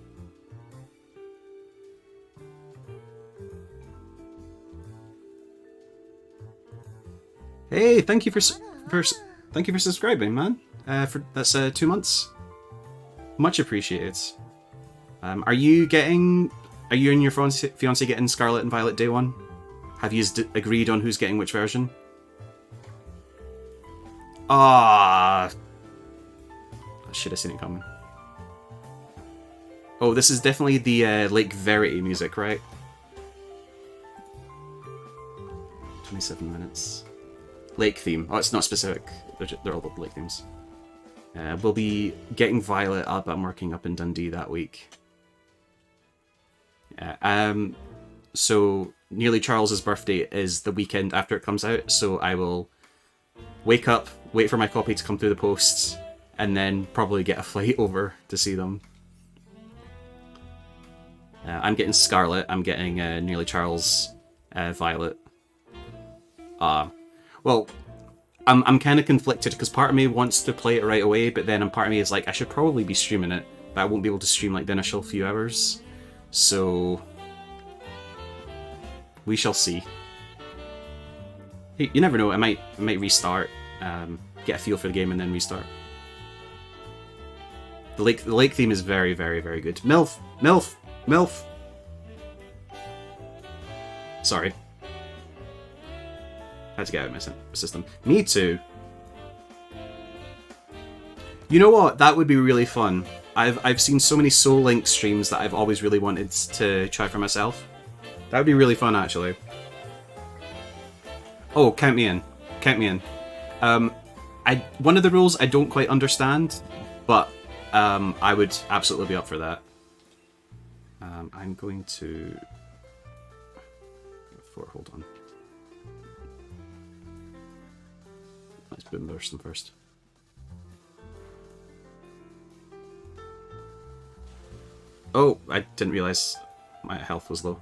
Speaker 1: Hey, thank you for subscribing, man. That's 2 months. Much appreciated. Are you and your fiance getting Scarlet and Violet day one? Have you agreed on who's getting which version? Ah, I should have seen it coming. Oh, this is definitely the Lake Verity music, right? 27 minutes. Lake theme. Oh, it's not specific. They're all lake themes. We'll be getting Violet up. I'm working up in Dundee that week. So Nearly Charles's birthday is the weekend after it comes out, so I will wake up, wait for my copy to come through the post, and then probably get a flight over to see them. I'm getting Scarlet. I'm getting Nearly Charles Violet. Well, I'm kind of conflicted because part of me wants to play it right away, but then part of me is like, I should probably be streaming it, but I won't be able to stream like the initial few hours. So we shall see. Hey, you never know. I might restart, get a feel for the game, and then restart. The lake theme is very, very, very good. MILF, MILF, MILF. Sorry. Had to get out of my system. Me too. You know what? That would be really fun. I've seen so many Soul Link streams that I've always really wanted to try for myself. That would be really fun, actually. Oh, count me in. Count me in. One of the rules I don't quite understand, but I would absolutely be up for that. I'm going to... Hold on. Let's boom burst them first. Oh, I didn't realise my health was low.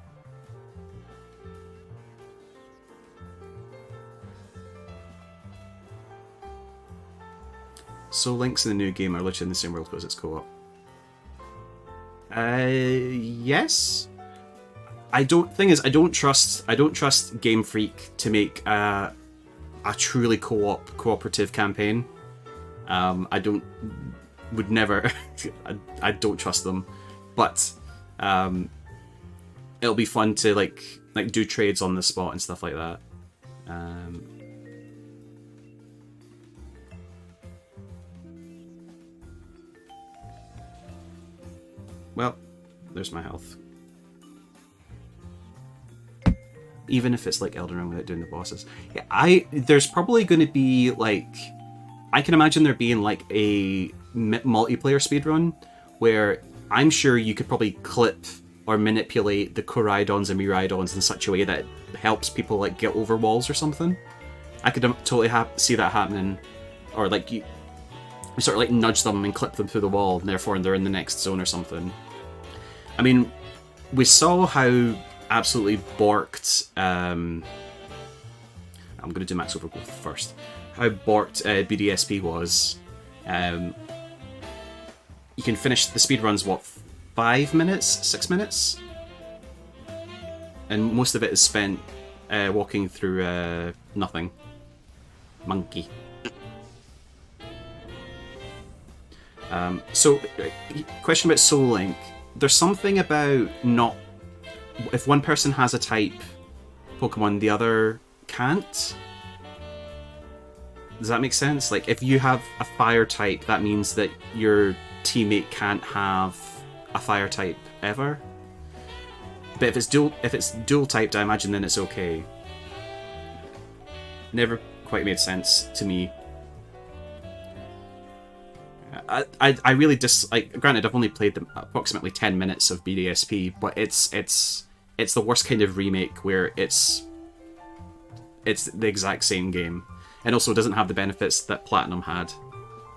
Speaker 1: So links in the new game are literally in the same world because it's co-op. Yes. I don't trust Game Freak to make a truly cooperative campaign. I don't trust them, but it'll be fun to like do trades on the spot and stuff like that. Well, there's my health. Even if it's like Elden Ring without doing the bosses. Yeah, there's probably going to be like... I can imagine there being like a multiplayer speedrun where I'm sure you could probably clip or manipulate the Koraidons and Miraidons in such a way that it helps people like get over walls or something. I could totally see that happening. Or like you sort of like nudge them and clip them through the wall, and therefore they're in the next zone or something. I mean, we saw how absolutely borked... I'm going to do max overgrowth first. How borked BDSP was. You can finish the speedruns, what, 5 minutes? 6 minutes? And most of it is spent walking through nothing. Monkey. So, question about Soul Link. There's something about not... If one person has a type Pokemon, the other can't? Does that make sense? Like, if you have a fire type, that means that your teammate can't have a fire type ever? But if it's dual typed, I imagine then it's okay. Never quite made sense to me. I really like. Granted, I've only played approximately 10 minutes of BDSP, but it's the worst kind of remake where it's the exact same game, and also doesn't have the benefits that Platinum had.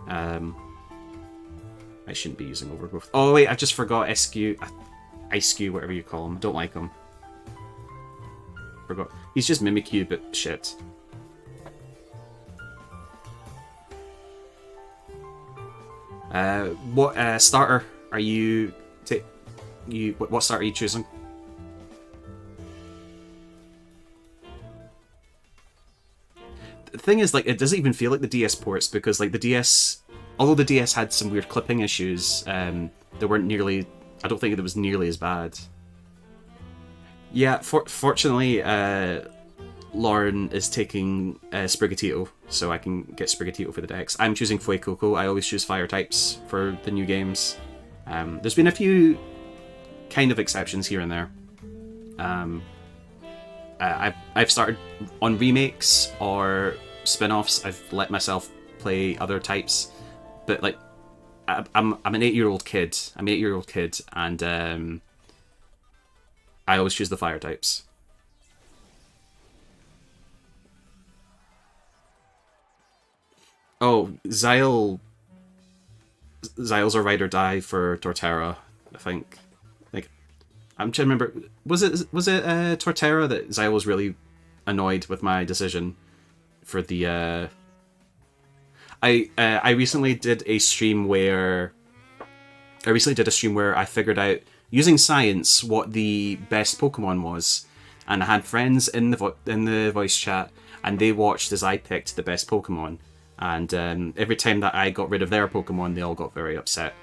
Speaker 1: I shouldn't be using Overgrowth. Oh wait, I just forgot SQ, IceQ, whatever you call him. Don't like him. Forgot. He's just Mimikyu, but shit. What starter are you? What starter are you choosing? The thing is, like, it doesn't even feel like the DS ports because, like, the DS, although the DS had some weird clipping issues, they weren't nearly. I don't think it was nearly as bad. Yeah, fortunately, Lauren is taking Sprigatito, so I can get Sprigatito for the Dex. I'm choosing Fuecoco. I always choose fire types for the new games. There's been a few kind of exceptions here and there. I've started on remakes or spin-offs. I've let myself play other types, but like I'm an 8-year-old kid. I'm an 8-year-old kid, and I always choose the fire types. Oh, Zyle's a ride or die for Torterra, I think. Like, I'm trying to remember. Was it Torterra that Zyle was really annoyed with my decision for the? I recently did a stream where I figured out using science what the best Pokemon was, and I had friends in the voice chat, and they watched as I picked the best Pokemon. And every time that I got rid of their Pokemon, they all got very upset.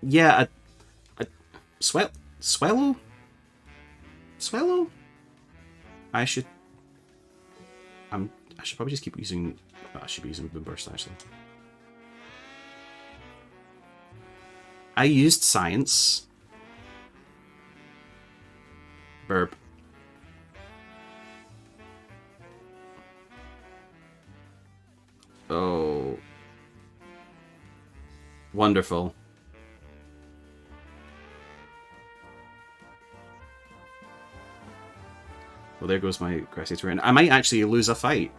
Speaker 1: Yeah, Swellow? Swellow? I should. I should probably just keep using. I should be using Boomburst actually. I used science. Burp. Oh. Wonderful. Well, there goes my grassy terrain. I might actually lose a fight.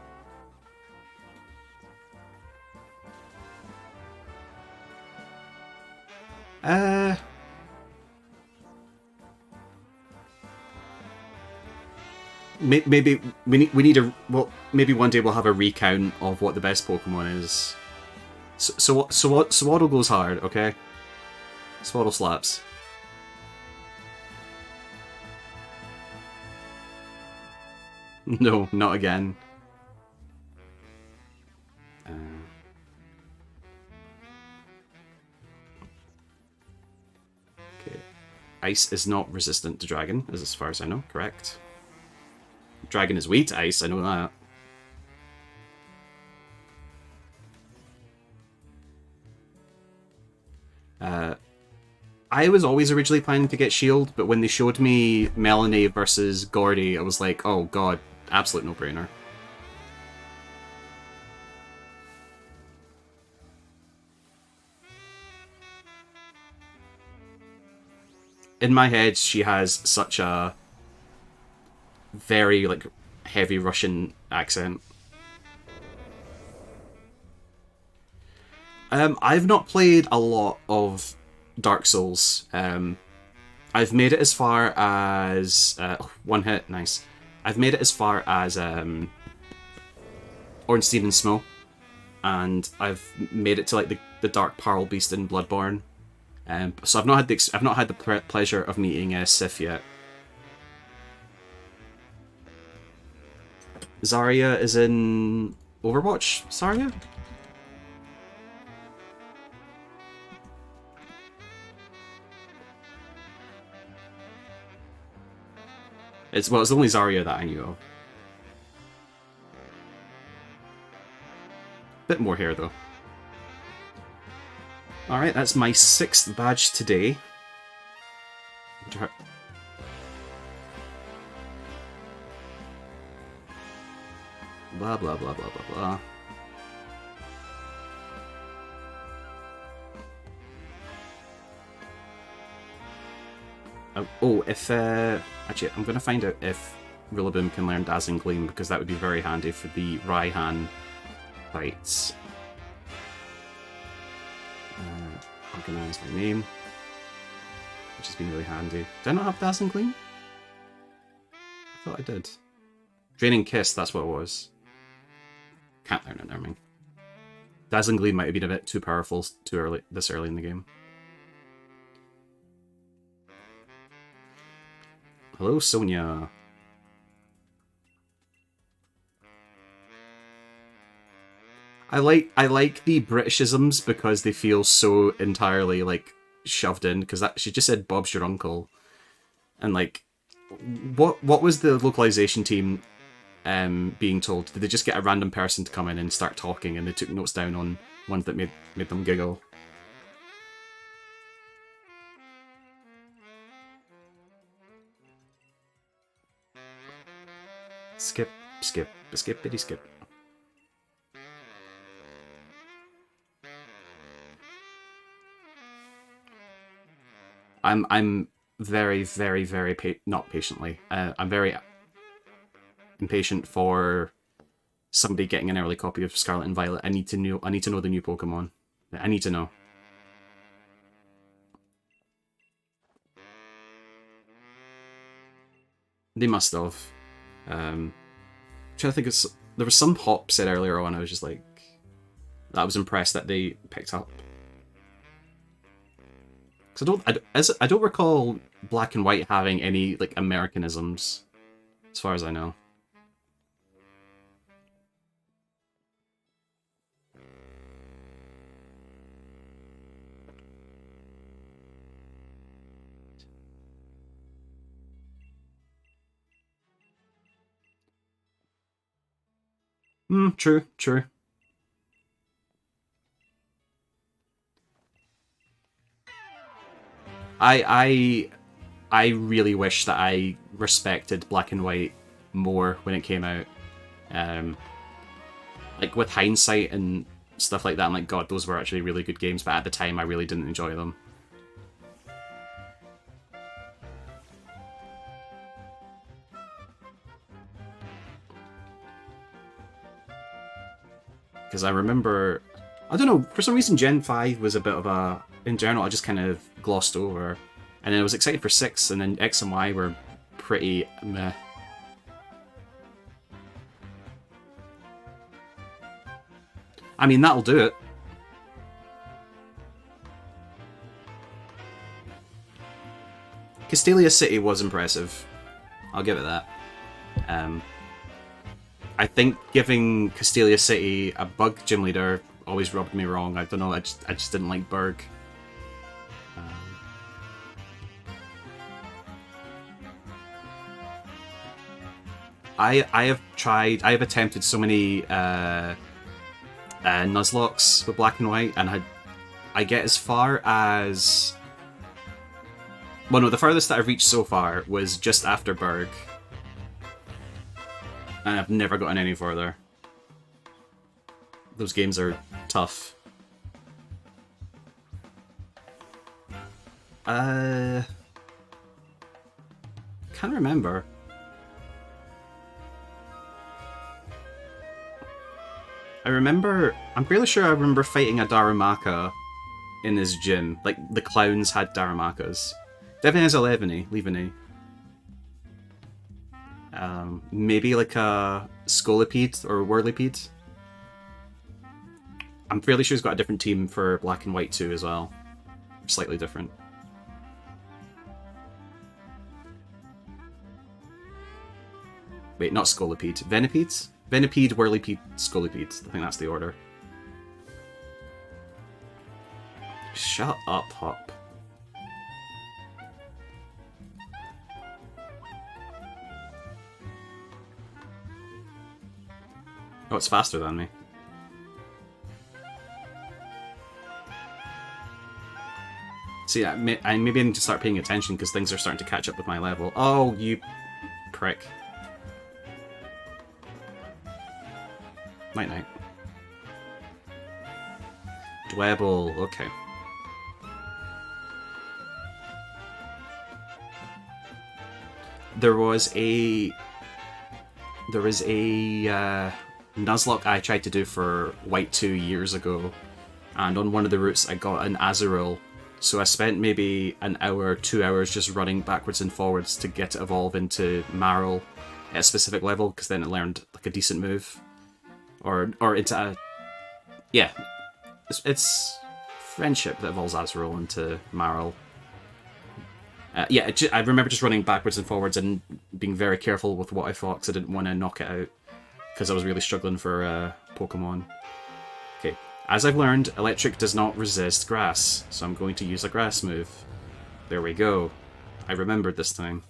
Speaker 1: Maybe we need a well. Maybe one day we'll have a recount of what the best Pokemon is. Swaddle goes hard, okay? Swaddle slaps. No, not again. Okay. Ice is not resistant to Dragon, as far as I know. Correct. Dragon is weak to ice, I know that. I was always originally planning to get Shield, but when they showed me Melanie versus Gordy, I was like, oh god, absolute no-brainer. In my head, she has such a very, like, heavy Russian accent. I've not played a lot of Dark Souls. I've made it as far as one hit, nice. I've made it as far as Ornstein and Smough, and I've made it to like the Dark Pearl Beast in Bloodborne. So I've not had the pleasure of meeting Sif yet. Zarya is in Overwatch. Zarya. It's only Zarya that I knew of. Bit more hair though. Alright, that's my 6th badge today. Blah blah blah blah blah blah. Oh, if actually, I'm gonna find out if Rillaboom can learn Dazzling Gleam, because that would be very handy for the Raihan fights. Organize my name, which has been really handy. Did I not have Dazzling Gleam? I thought I did. Draining Kiss, that's what it was. Can't learn it, never mind. Dazzling Gleam might have been a bit too powerful too early, this early in the game. Hello, Sonia. I like the Britishisms because they feel so entirely like shoved in. Because she just said Bob's your uncle, and like, what was the localization team being told? Did they just get a random person to come in and start talking, and they took notes down on ones that made them giggle? Skip, skip, skippity skip. I'm very, very, very not patiently. I'm very impatient for somebody getting an early copy of Scarlet and Violet. I need to know the new Pokemon. I need to know. They must have. I'm trying to think of, there was some hop said earlier on. I was just like, I was impressed that they picked up. Because I don't recall Black and White having any like Americanisms, as far as I know. True, true. I really wish that I respected Black and White more when it came out. Like with hindsight and stuff like that, I'm like, God, those were actually really good games, but at the time I really didn't enjoy them. Because I remember, I don't know, for some reason Gen 5 was a bit of a, in general, I just kind of glossed over. And then I was excited for 6, and then X and Y were pretty meh. I mean, that'll do it. Castelia City was impressive. I'll give it that. I think giving Castelia City a bug gym leader always rubbed me wrong. I don't know, I just didn't like Berg. I have attempted so many Nuzlockes with Black and White, and I get as far as, well, no, the furthest that I've reached so far was just after Berg, and I've never gotten any further. Those games are tough. Can't remember. I'm fairly sure I remember fighting a Darumaka in his gym. Like, the clowns had Darumakas. Definitely has a Leaveney. Maybe like a Scolipede or Whirlipede. I'm fairly sure he's got a different team for Black and White too as well. Slightly different. Wait, not Scolipede. Venipede? Venipede, Whirlipede, Scolipede. I think that's the order. Shut up, Hop. Oh, it's faster than me. See, maybe I need to start paying attention because things are starting to catch up with my level. Oh, you prick. Night-night. Dwebble, okay. there was a Nuzlocke I tried to do for White 2 years ago, and on one of the routes I got an Azurill, so I spent maybe an hour, 2 hours just running backwards and forwards to get it evolve into Marill at a specific level, because then it learned like a decent move, or into a, yeah, it's Friendship that evolves Azurill into Marill. I remember just running backwards and forwards and being very careful with what I fought because I didn't want to knock it out, because I was really struggling for Pokemon. Okay, as I've learned, Electric does not resist Grass, so I'm going to use a Grass move. There we go. I remembered this time.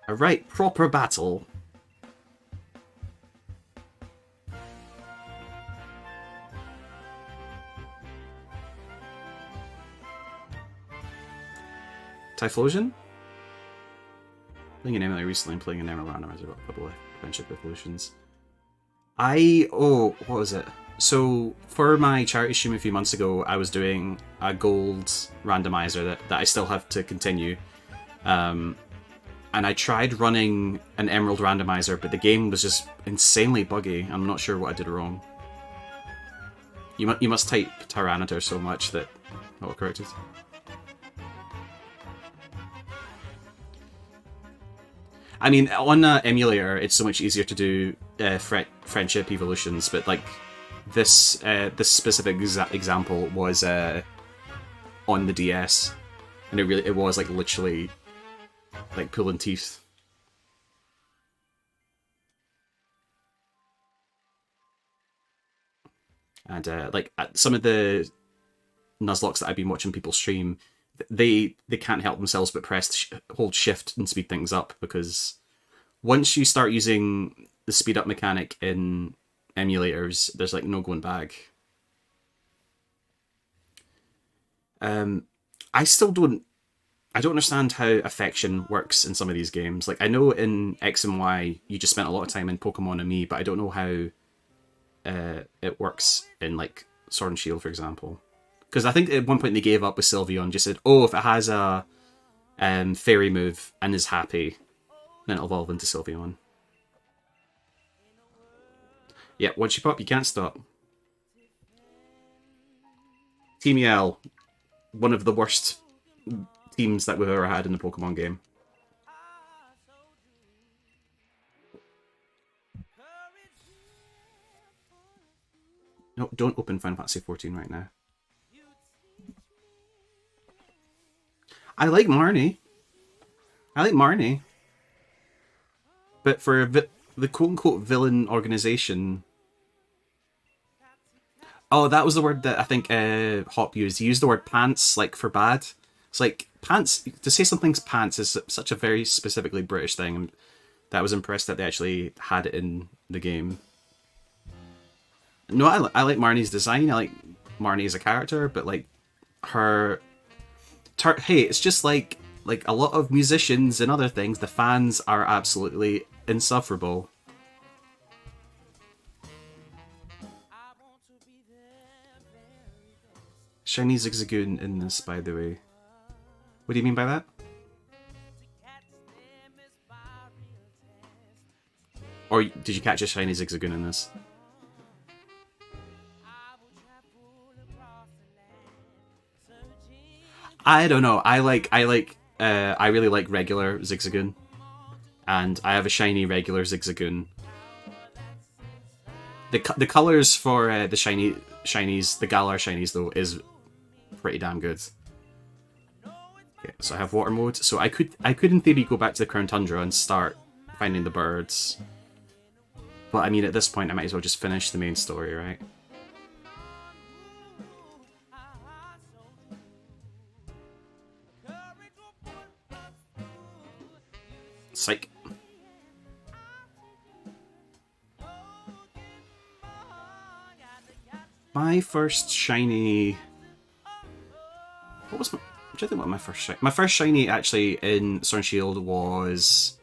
Speaker 1: Alright, proper battle. Typhlosion? Playing an Emily recently and playing an Emerald Randomizer. Got a couple of Friendship Evolutions. What was it? So, for my charity stream a few months ago, I was doing a gold randomizer that I still have to continue. And I tried running an Emerald randomizer, but the game was just insanely buggy. I'm not sure what I did wrong. You must type Tyranitar so much that autocorrected. I mean, on an emulator, it's so much easier to do friendship evolutions, but like this specific example was on the DS, and it was like literally like pulling teeth. And like some of the Nuzlocks that I've been watching people stream, they can't help themselves but hold shift and speed things up, because once you start using the speed up mechanic in emulators, there's like no going back. I don't understand how affection works in some of these games. Like, I know in X and Y you just spent a lot of time in Pokemon and Me, but I don't know how it works in like Sword and Shield, for example. Because I think at one point they gave up with Sylveon and just said, oh, if it has a fairy move and is happy, then it'll evolve into Sylveon. Yeah, once you pop, you can't stop. Team Yell, one of the worst teams that we've ever had in the Pokemon game. No, don't open Final Fantasy XIV right now. I like Marnie. But for the quote-unquote villain organization... Oh, that was the word that I think Hop used. He used the word pants, like, for bad. It's like, pants... To say something's pants is such a very specifically British thing. And I was impressed that they actually had it in the game. No, I like Marnie's design. I like Marnie as a character, but, like, her... Hey, it's just like a lot of musicians and other things, the fans are absolutely insufferable. Shiny Zigzagoon in this, by the way. What do you mean by that? Or did you catch a Shiny Zigzagoon in this? I don't know. I really like regular Zigzagoon, and I have a shiny regular Zigzagoon. The colors for the shinies, the Galar shinies though, is pretty damn good. Okay, so I have water mode. So I could in theory go back to the Crown Tundra and start finding the birds, but I mean at this point I might as well just finish the main story, right? Psych. My first shiny... What was my... I'm trying to think what my first shiny... My first shiny, actually, in Sword and Shield was...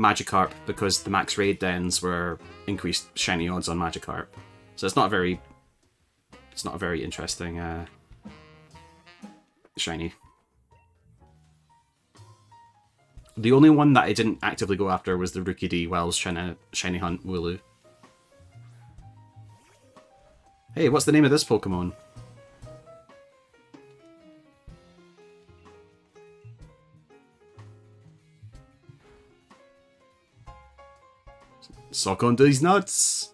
Speaker 1: Magikarp because the max raid dens were increased shiny odds on Magikarp. So it's not a very interesting shiny. The only one that I didn't actively go after was the Rookie D while I was trying to shiny hunt Wooloo. Hey, what's the name of this Pokemon? Suck on these nuts!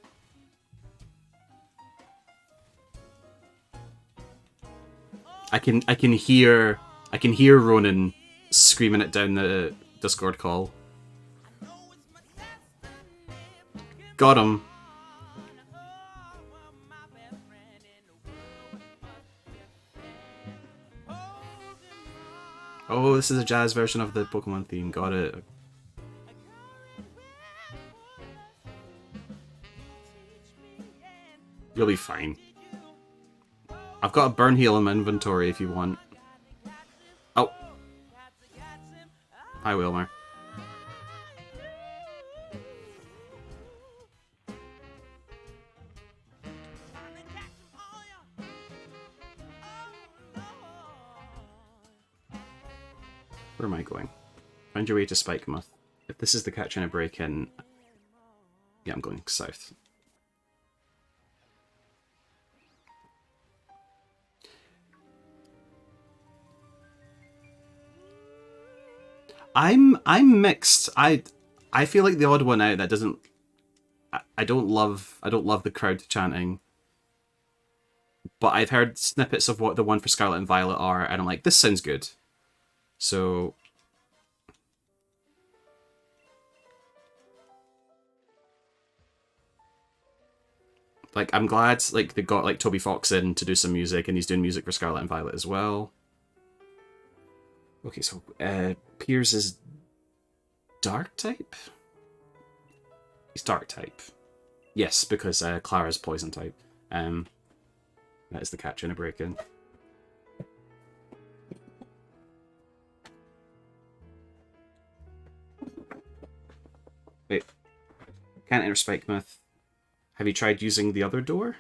Speaker 1: I can hear Ronan screaming it down the Discord call. Got him. Oh, this is a jazz version of the Pokemon theme. Got it. You'll be fine. I've got a burn heal in my inventory if you want. Oh. Hi, Wilmer. Where am I going? Find your way to Spikemuth. If this is the catch and a break in... Yeah, I'm going south. I'm mixed. I feel like the odd one out that doesn't... I don't love the crowd chanting. But I've heard snippets of what the one for Scarlet and Violet are, and I'm like, this sounds good. So... Like, I'm glad, like, they got, like, Toby Fox in to do some music, and he's doing music for Scarlet and Violet as well. Okay, so, Piers is Dark type? He's Dark type. Yes, because Clara's Poison type. That is the catch in a break-in. Wait. Can't enter Spikemuth. Have you tried using the other door?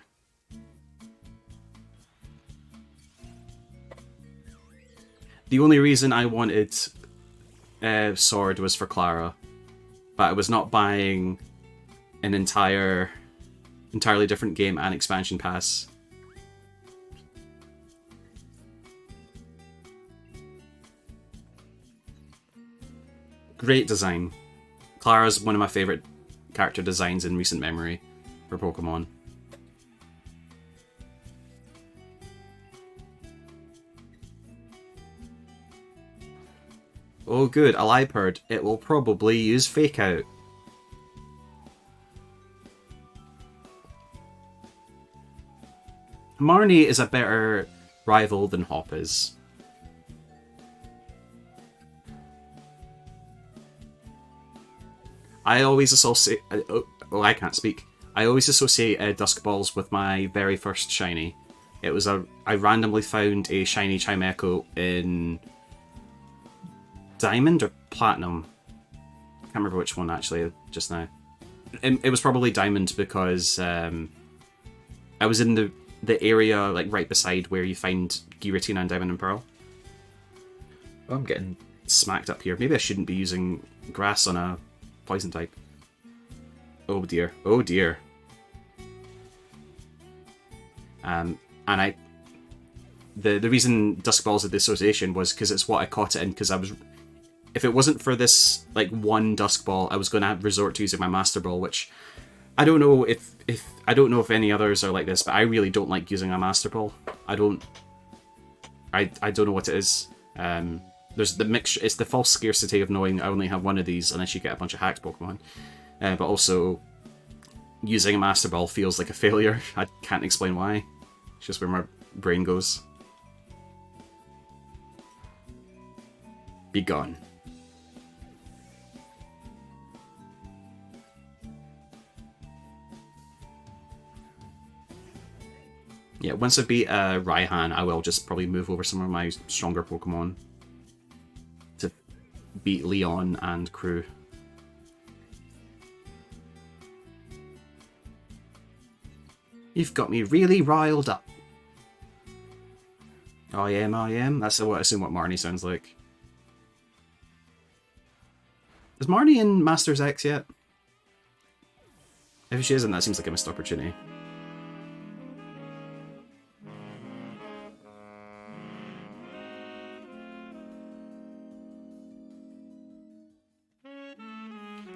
Speaker 1: The only reason I wanted Sword was for Clara, but I was not buying an entirely different game and expansion pass. Great design. Clara's one of my favourite character designs in recent memory for Pokemon. Oh good, a Liepard. It will probably use Fake Out. Marnie is a better rival than Hop is. I always associate... I can't speak. I always associate Dusk Balls with my very first shiny. It was I randomly found a shiny Chimecho in Diamond or Platinum. I can't remember which one actually just now. It was probably Diamond because I was in the area like right beside where you find Giratina and Diamond and Pearl. Oh, I'm getting smacked up here. Maybe I shouldn't be using grass on a poison type. Oh dear. Oh dear. And the reason Dusk Balls had the association was because it's what I caught it in, because if it wasn't for this like one Dusk Ball, I was going to resort to using my Master Ball, which I don't know if any others are like this, but I really don't like using a Master Ball. I don't know what it is. There's the mixture. It's the false scarcity of knowing I only have one of these unless you get a bunch of hacked Pokemon. But also, using a Master Ball feels like a failure. I can't explain why. It's just where my brain goes. Be gone. Yeah, once I beat Raihan, I will just probably move over some of my stronger Pokemon to beat Leon and crew. You've got me really riled up. I am. That's what I assume what Marnie sounds like. Is Marnie in Masters X yet? If she isn't, that seems like a missed opportunity.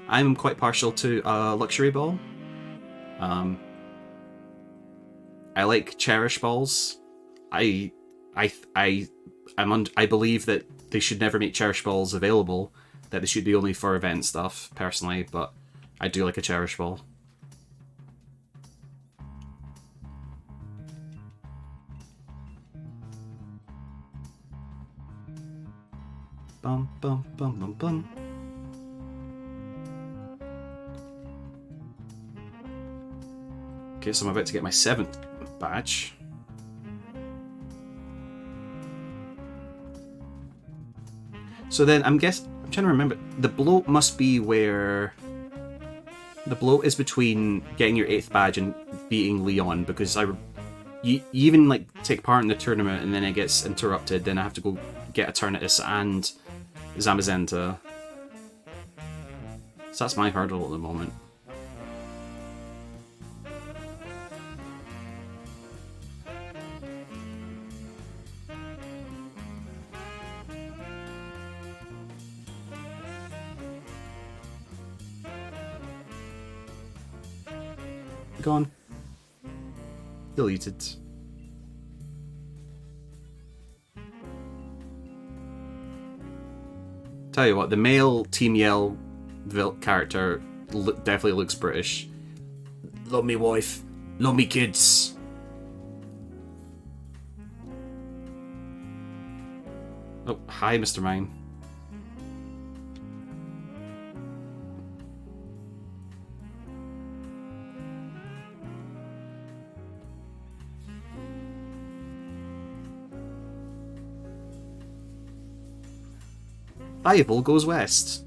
Speaker 1: I'm quite partial to a luxury ball. I like cherish balls. I believe that they should never make cherish balls available. That they should be only for event stuff, personally. But I do like a cherish ball. Bum bum bum bum bum. Okay, so I'm about to get my 7th badge. So then I'm trying to remember. The bloat must be where the bloat is between getting your 8th badge and beating Leon, because you even like take part in the tournament and then it gets interrupted. Then I have to go get Eternatus and Zamazenta. So that's my hurdle at the moment. Gone. Deleted. Tell you what, the male Team Yell character definitely looks British. Love me wife, love me kids. Oh, hi, Mr. Mime. Thibault goes west.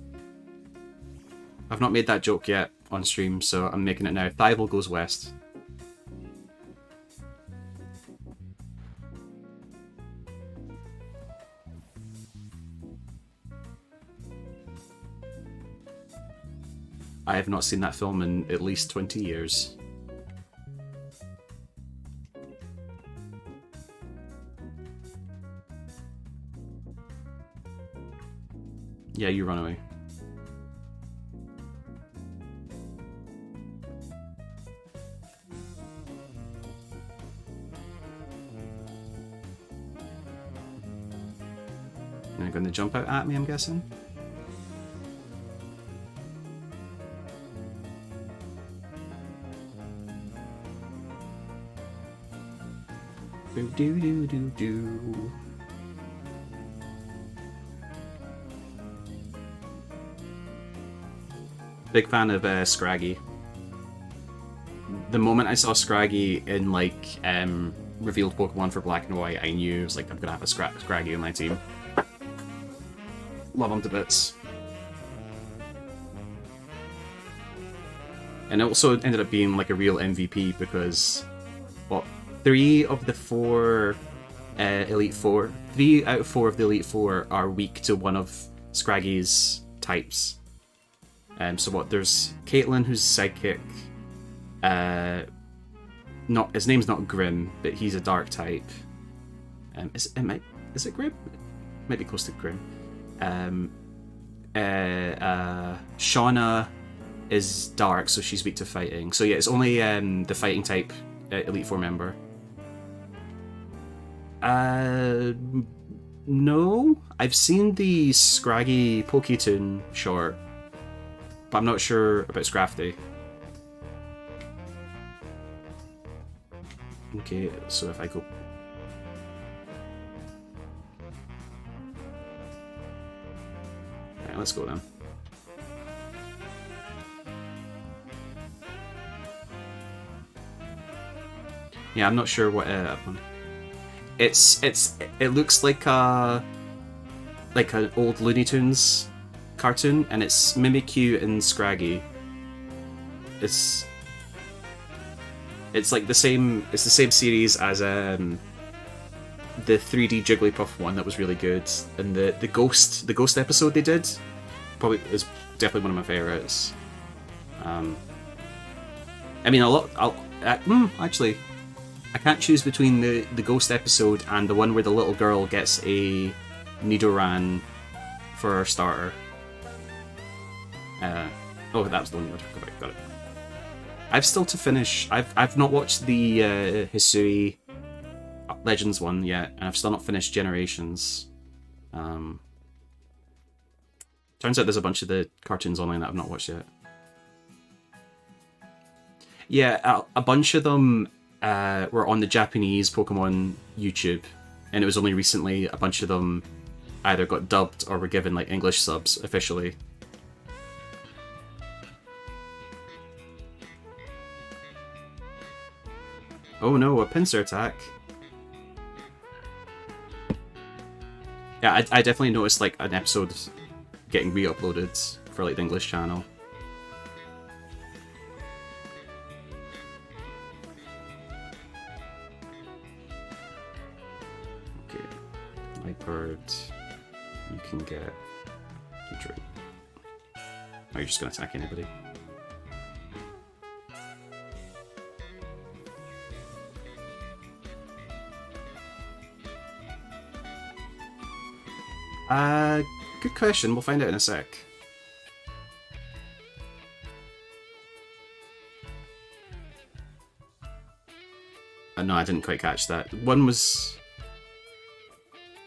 Speaker 1: I've not made that joke yet on stream, so I'm making it now. Thibault goes west. I have not seen that film in at least 20 years. Yeah, you run away. You're going to jump out at me, I'm guessing? Do do do do do. Big fan of Scraggy. The moment I saw Scraggy in like revealed Pokemon for Black and White, I knew it was like I'm gonna have a Scraggy on my team. Love him to bits. And it also ended up being like a real MVP because, what, 3 out of 4 of the Elite Four are weak to one of Scraggy's types. So what? There's Caitlyn, who's psychic. His name's not Grim, but he's a dark type. Is it Grim? Might be close to Grim. Shauna is dark, so she's weak to fighting. So yeah, it's only the fighting type Elite Four member. No, I've seen the Scraggy Poketoon short, but I'm not sure about Scrafty. Okay, so if I go... Alright, let's go then. Yeah, I'm not sure what one. It looks like an old Looney Tunes cartoon, and it's Mimikyu and Scraggy. It's like the same. It's the same series as the 3D Jigglypuff one that was really good, and the ghost episode they did probably is definitely one of my favorites. I mean, actually, I can't choose between the ghost episode and the one where the little girl gets a Nidoran for her starter. Oh, that was the one you were talking about. Got it. I've still to finish. I've not watched the Hisui Legends one yet, and I've still not finished Generations. Turns out there's a bunch of the cartoons online that I've not watched yet. Yeah, a bunch of them were on the Japanese Pokemon YouTube, and it was only recently a bunch of them either got dubbed or were given like English subs officially. Oh no, a pincer attack. Yeah, I definitely noticed like an episode getting re-uploaded for like the English channel. Okay, Nightbird, you can get a drink. Oh, you're just gonna attack anybody. Good question. We'll find out in a sec. No, I didn't quite catch that. One was...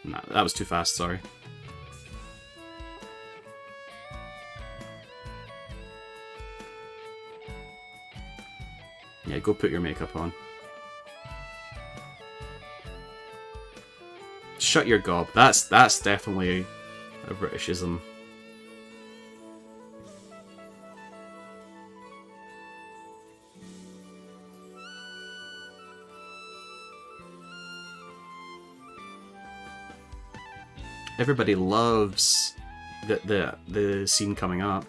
Speaker 1: No, that was too fast, sorry. Yeah, go put your makeup on. Shut your gob. That's definitely a Britishism. Everybody loves the scene coming up.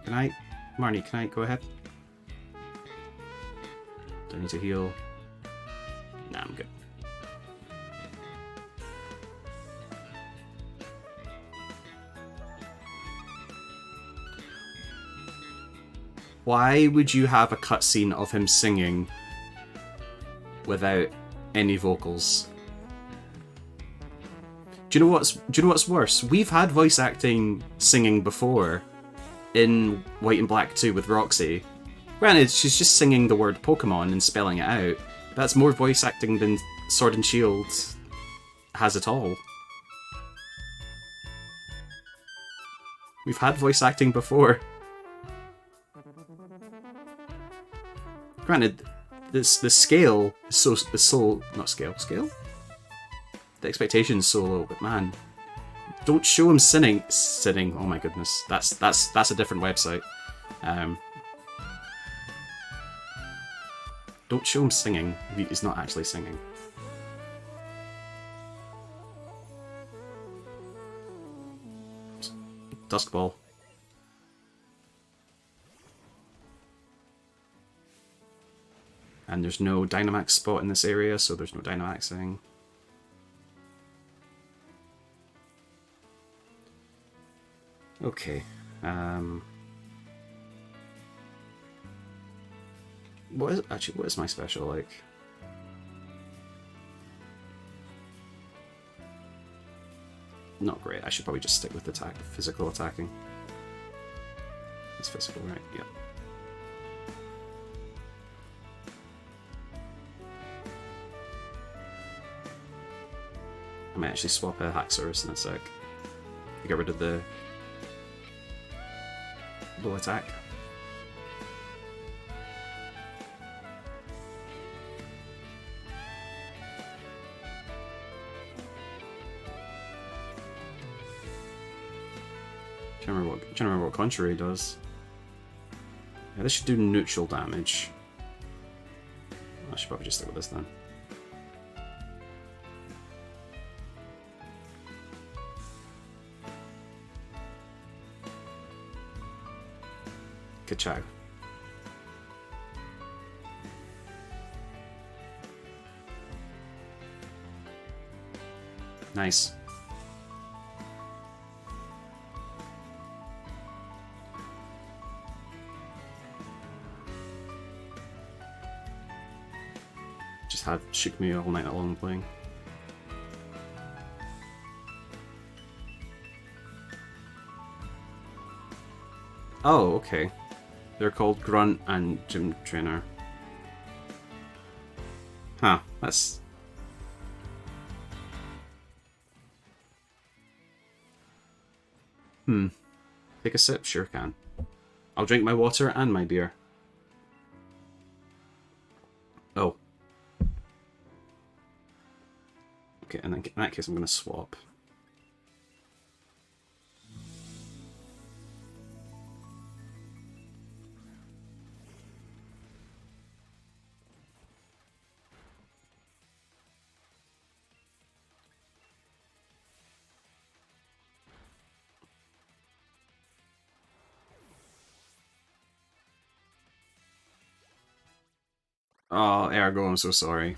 Speaker 1: Can I, Marnie? Can I go ahead? Do I need to heal? Nah, I'm good. Why would you have a cutscene of him singing without any vocals? Do you know what's worse? We've had voice acting singing before in White and Black 2 with Roxy. Granted, she's just singing the word Pokemon and spelling it out. That's more voice acting than Sword and Shield has at all. We've had voice acting before. Granted, the scale is so not scale. The expectation's so low, but man, don't show him singing. Oh my goodness, that's a different website. Don't show him singing if he's not actually singing. Dusk Ball. And there's no Dynamax spot in this area, so there's no Dynamaxing. Okay. What is my special like? Not great. I should probably just stick with physical attacking. It's physical, right? Yep. I might actually swap a Haxorus in a sec. Get rid of the low attack. Trying to remember what Contrary does. Yeah, this should do neutral damage. I should probably just stick with this then. Ka-chow. Nice. Just had shook me all night long playing. Oh, okay. They're called Grunt and Gym Trainer. Huh, that's... Take a sip? Sure can. I'll drink my water and my beer. Oh. Okay, and then in that case I'm going to swap. Oh, Ergo, I'm so sorry.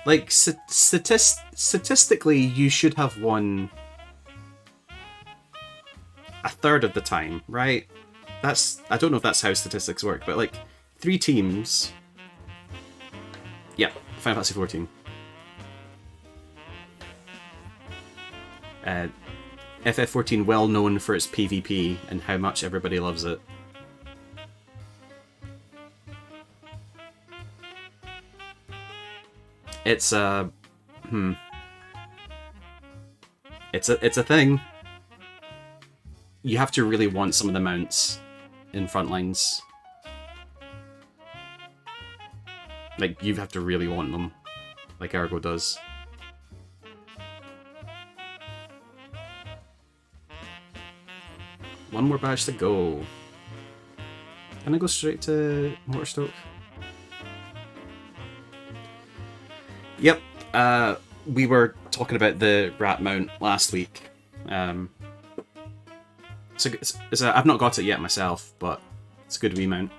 Speaker 1: Like, statistically, you should have won a third of the time, right? That's... I don't know if that's how statistics work, but like, 3 teams... Yep, Final Fantasy 14. FF14 well known for its PvP and how much everybody loves it. It's it's a thing. You have to really want some of the mounts in Frontlines. Like, you have to really want them, like Ergo does. One more badge to go. Can I go straight to Motorstoke? Yep. We were talking about the rat mount last week. I've not got it yet myself, but it's a good wee mount.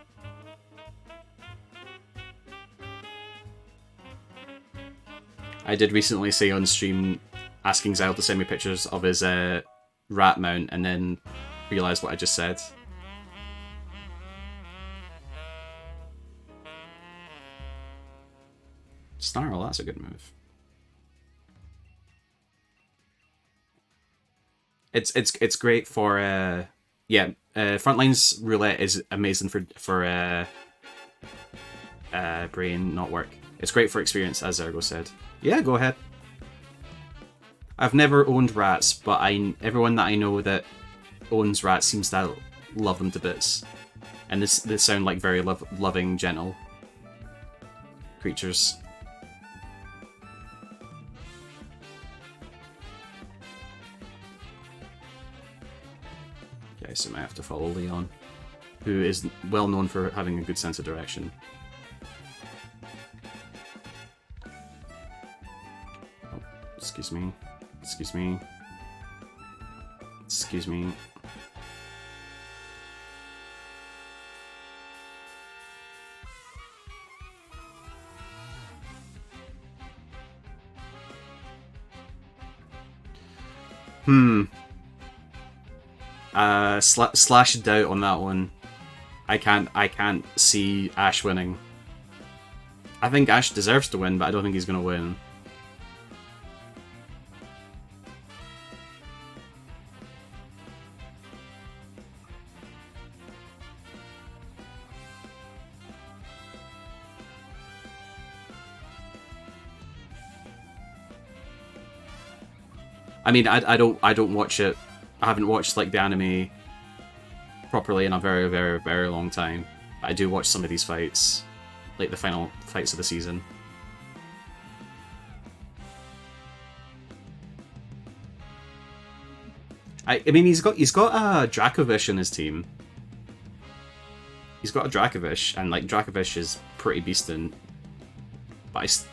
Speaker 1: I did recently say on stream, asking Zyle to send me pictures of his rat mount, and then realised what I just said. Snarl, that's a good move. It's great for Frontlines roulette is amazing for brain not work. It's great for experience, as Ergo said. Yeah, go ahead. I've never owned rats, but everyone that I know that owns rats seems to love them to bits. And they sound like very loving, gentle creatures. Okay, so I have to follow Leon, who is well known for having a good sense of direction. Excuse me. Excuse me. Excuse me. Slash doubt on that one. I can't see Ash winning. I think Ash deserves to win, but I don't think he's gonna win. I mean, I don't watch it. I haven't watched like the anime properly in a very, very, very long time. But I do watch some of these fights, like the final fights of the season. I mean, he's got a Dracovish in his team. He's got a Dracovish, and like Dracovish is pretty beastin'. But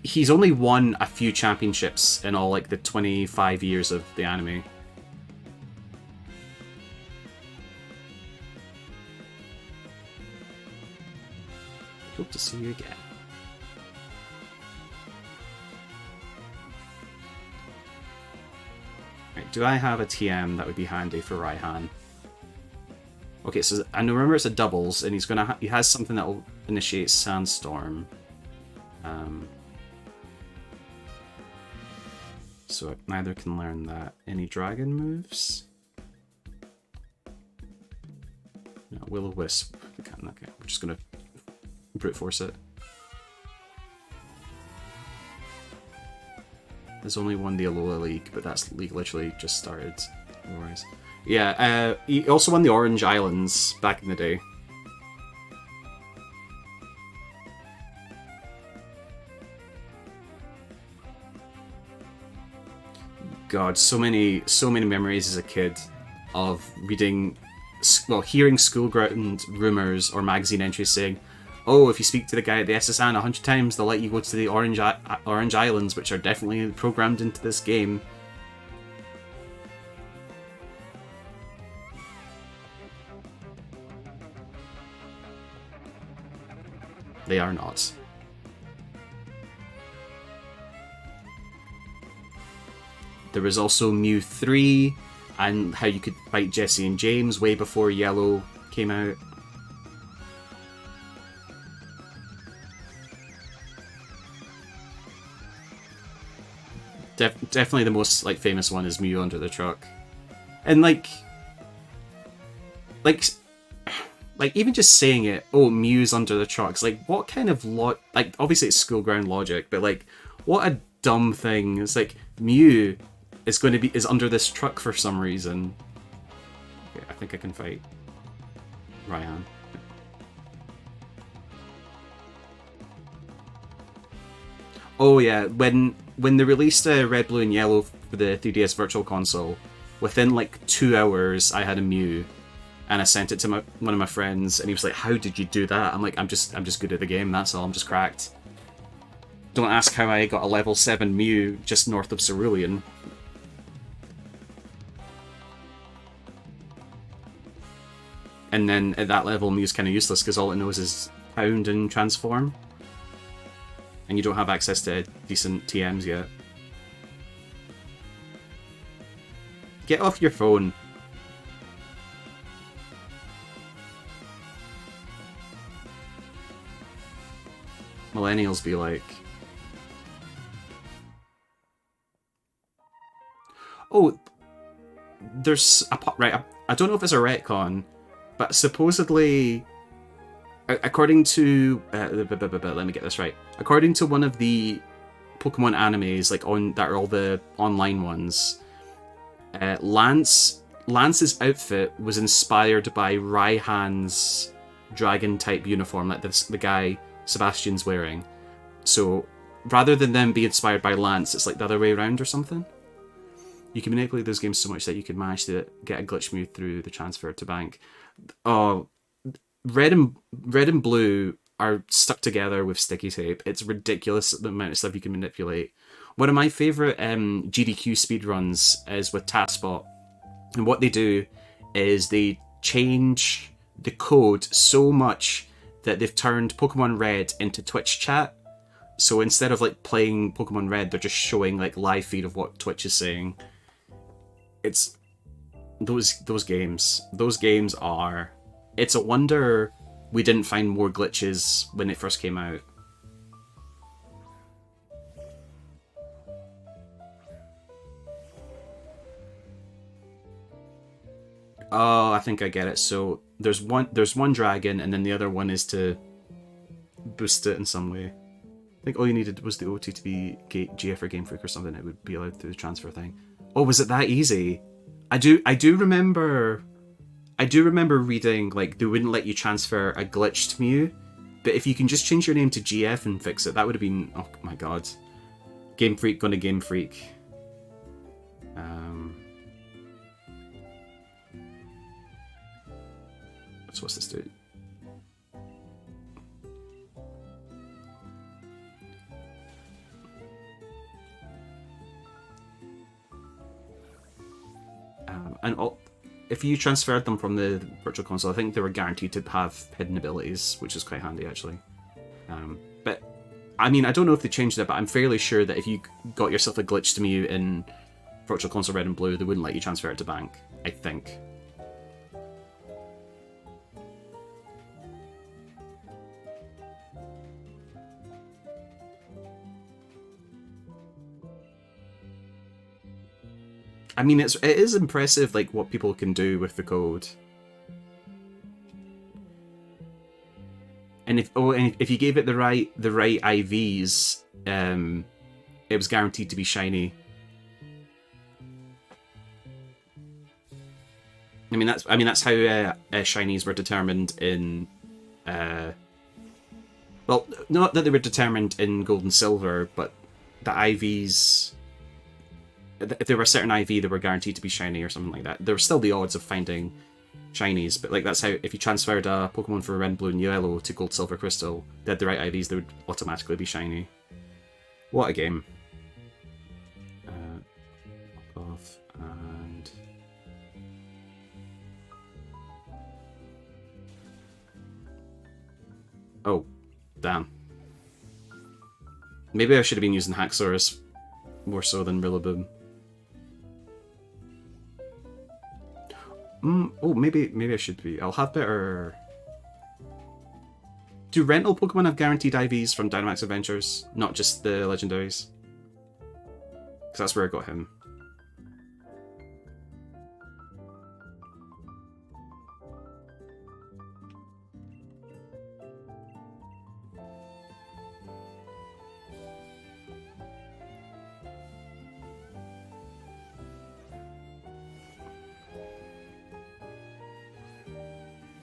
Speaker 1: he's only won a few championships in all like the 25 years of the anime. Hope to see you again. Right, do I have a TM that would be handy for Raihan? Okay, so I remember it's a doubles, and he has something that will initiate Sandstorm. So neither can learn that. Any dragon moves? No, Will-O-Wisp. Okay, we're just gonna brute force it. There's only won the Alola League, but that's league literally just started. No worries. Yeah, he also won the Orange Islands back in the day. God, so many memories as a kid of reading, well, hearing schoolground rumors or magazine entries saying, "Oh, if you speak to the guy at the SSN 100 times, they'll let you go to the Orange Islands, which are definitely programmed into this game." They are not. There was also Mew 3, and how you could fight Jesse and James way before Yellow came out. Definitely the most like famous one is Mew under the truck, and like even just saying it, oh, Mew's under the trucks, like what kind of like obviously it's school ground logic, but like what a dumb thing. It's like Mew is under this truck for some reason. Okay, I think I can fight Ryan. Oh yeah, when they released Red, Blue, and Yellow for the 3DS Virtual Console, within like 2 hours I had a Mew, and I sent it to one of my friends, and he was like, "How did you do that?" I'm like, "I'm just good at the game. That's all. I'm just cracked." Don't ask how I got a level 7 Mew just north of Cerulean. And then at that level, Mew's kind of useless because all it knows is Pound and Transform. And you don't have access to decent TMs yet. Get off your phone. Millennials be like... Oh, there's a... Right, I don't know if it's a retcon, but supposedly, according to let me get this right. According to one of the Pokemon animes, like that are all the online ones, Lance's outfit was inspired by Raihan's dragon type uniform, like the guy Sebastian's wearing. So rather than them be inspired by Lance, it's like the other way around or something. You can manipulate those games so much that you can manage to get a glitch Mew through the transfer to bank. Oh, red and blue are stuck together with sticky tape. It's ridiculous the amount of stuff you can manipulate. One of my favourite GDQ speedruns is with Tatspot. And what they do is they change the code so much that they've turned Pokemon Red into Twitch chat. So instead of like playing Pokemon Red, they're just showing like live feed of what Twitch is saying. It's those games. Those games are... It's a wonder we didn't find more glitches when it first came out. Oh, I think I get it. So there's one dragon, and then the other one is to boost it in some way. I think all you needed was the OT to be GF or Game Freak or something. It would be allowed through the transfer thing. Oh, was it that easy? I do remember reading like they wouldn't let you transfer a glitched Mew, but if you can just change your name to GF and fix it, that would have been, oh my god. Game Freak gonna Game Freak. So what's this do? if you transferred them from the Virtual Console, I think they were guaranteed to have hidden abilities, which is quite handy actually. But I mean, I don't know if they changed it, but I'm fairly sure that if you got yourself a glitch to Mew in Virtual Console Red and Blue, they wouldn't let you transfer it to Bank, I think. I mean, it is impressive, like, what people can do with the code. And if you gave it the right IVs, it was guaranteed to be shiny. I mean that's how shinies were determined in. Well, not that they were determined in Gold and Silver, but the IVs. If there were a certain IV, they were guaranteed to be shiny or something like that. There were still the odds of finding shinies, but like that's how if you transferred a Pokemon from Red, Blue, and Yellow to Gold, Silver, Crystal, they had the right IVs, they would automatically be shiny. What a game! Off and oh, damn. Maybe I should have been using Haxorus more so than Rillaboom. Oh, maybe I should be. I'll have better... Do rental Pokemon have guaranteed IVs from Dynamax Adventures? Not just the legendaries? Because that's where I got him.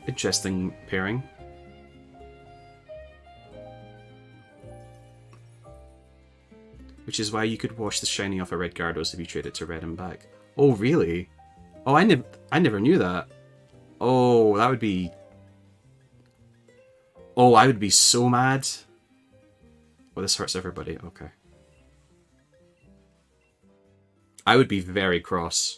Speaker 1: Interesting pairing. Which is why you could wash the shiny off a red Gyarados if you trade it to red and back. Oh, really? Oh, I never knew that. Oh, that would be... Oh, I would be so mad. Oh, this hurts everybody. Okay. I would be very cross.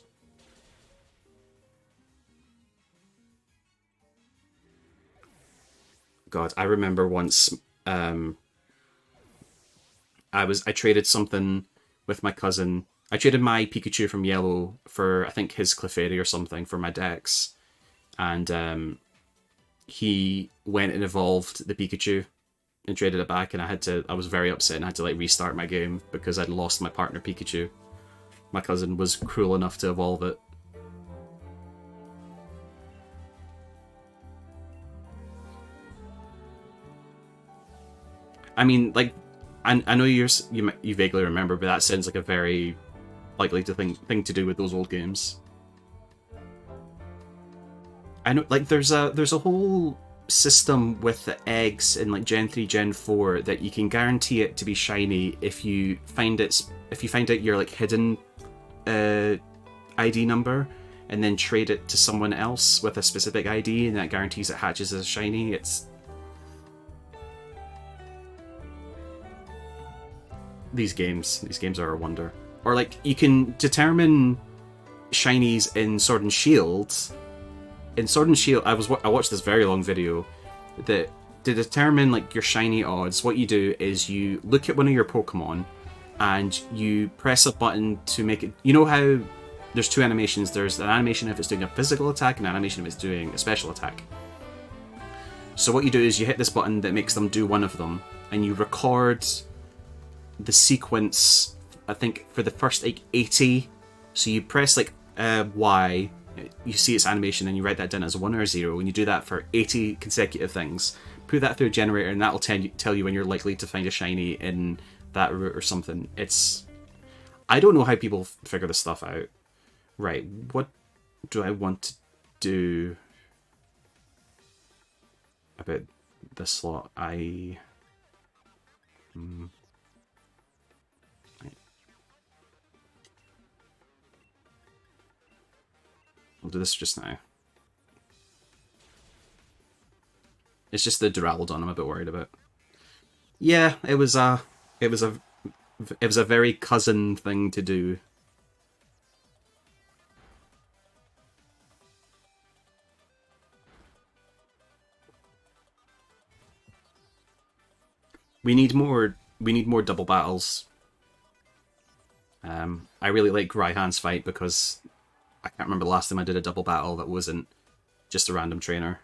Speaker 1: God, I remember once I traded something with my cousin. I traded my Pikachu from Yellow for I think his Clefairy or something for my Dex, and he went and evolved the Pikachu and traded it back, and I was very upset and I had to like restart my game because I'd lost my partner Pikachu. My cousin was cruel enough to evolve it. I mean, like, I know you vaguely remember, but that sounds like a very likely thing to do with those old games. I know, like, there's a whole system with the eggs in like Gen 3, Gen 4 that you can guarantee it to be shiny if you find out your like hidden ID number and then trade it to someone else with a specific ID, and that guarantees it hatches as shiny. These games are a wonder. Or like you can determine shinies in Sword and Shield. In Sword and Shield, I watched this very long video that to determine like your shiny odds, what you do is you look at one of your Pokemon and you press a button to make it. You know how there's two animations. There's an animation if it's doing a physical attack and an animation if it's doing a special attack. So what you do is you hit this button that makes them do one of them, and you record the sequence, I think, for the first like 80. So you press like Y, you see its animation, and you write that down as a 1 or a 0, and you do that for 80 consecutive things. Put that through a generator, and that'll tell you when you're likely to find a shiny in that route or something. I don't know how people figure this stuff out. Right, what do I want to do about this slot? We'll do this just now. It's just the Duraludon I'm a bit worried about. Yeah, it was a very cousin thing to do. We need more. We need more double battles. I really like Raihan's fight because I can't remember the last time I did a double battle that wasn't just a random trainer.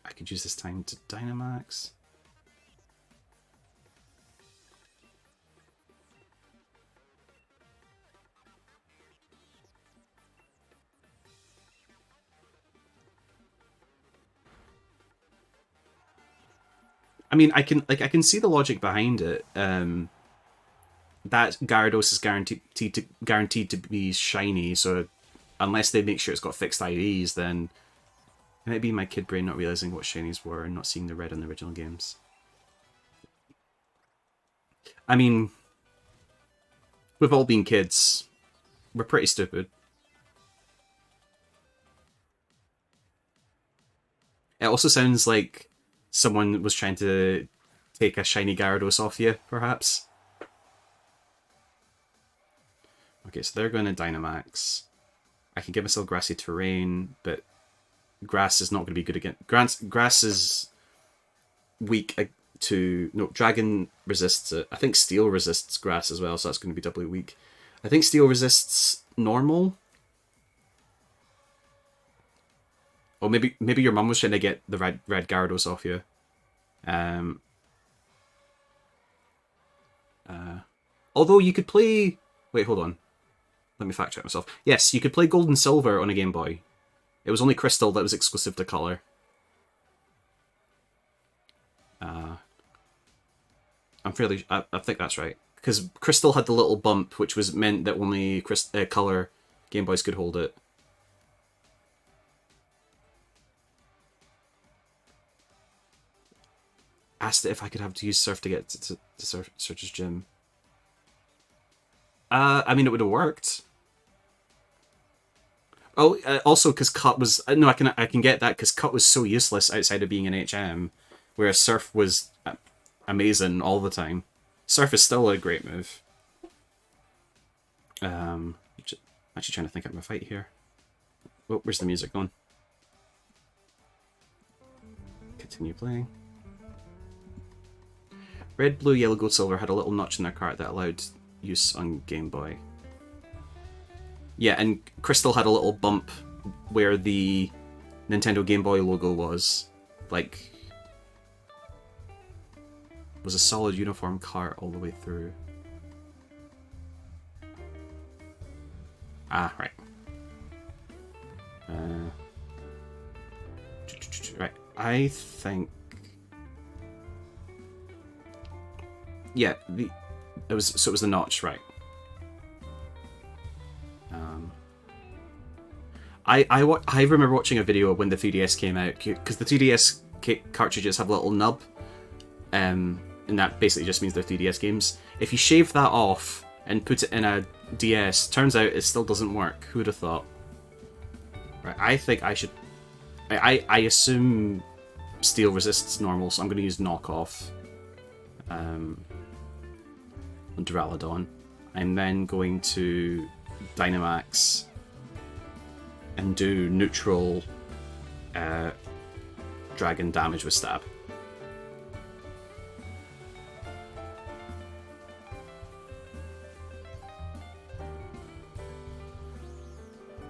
Speaker 1: I could use this time to Dynamax. I mean, I can see the logic behind it. That Gyarados is guaranteed to be shiny, so unless they make sure it's got fixed IVs, then it might be my kid brain not realizing what shinies were and not seeing the red in the original games. I mean, we've all been kids. We're pretty stupid. It also sounds like someone was trying to take a shiny Gyarados off you, perhaps. Okay, so they're going to Dynamax. I can give myself Grassy Terrain, but Grass is not going to be good again. Grass is weak to... No, Dragon resists it. I think Steel resists Grass as well, so that's going to be doubly weak. I think Steel resists normal. Oh, maybe your mum was trying to get the red Gyarados off you. Although you could play... Wait, hold on. Let me fact check myself. Yes, you could play Gold and Silver on a Game Boy. It was only Crystal that was exclusive to Color. I'm fairly... I think that's right. Because Crystal had the little bump, which was meant that only Color Game Boys could hold it. Asked it if I could have to use Surf to get to Surge's gym. I mean, it would have worked. Oh, also because Cut was... No, I can get that because Cut was so useless outside of being an HM, whereas Surf was amazing all the time. Surf is still a great move. Actually trying to think of my fight here. Oh, where's the music going? Continue playing. Red, Blue, Yellow, Gold, Silver had a little notch in their cart that allowed use on Game Boy. Yeah, and Crystal had a little bump where the Nintendo Game Boy logo was. Like, was a solid uniform cart all the way through. Ah, right. Right, I think... Yeah, it was the notch, right? I remember watching a video when the 3DS came out because the 3DS cartridges have a little nub, and that basically just means they're 3DS games. If you shave that off and put it in a DS, turns out it still doesn't work. Who would have thought? Right, I think I should. I assume Steel resists normal, so I'm going to use knockoff. On Duraludon. I'm then going to Dynamax and do neutral dragon damage with stab.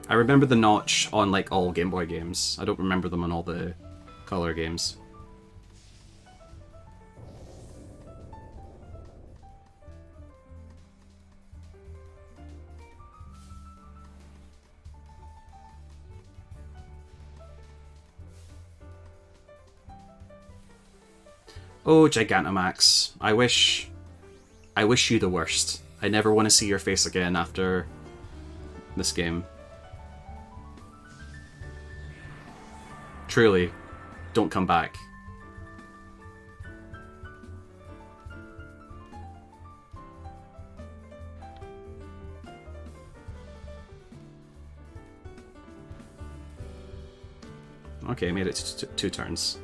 Speaker 1: I remember the notch on like all Game Boy games. I don't remember them on all the Color games. Oh, Gigantamax. I wish you the worst. I never want to see your face again after this game. Truly, don't come back. Okay, made it to 2 turns.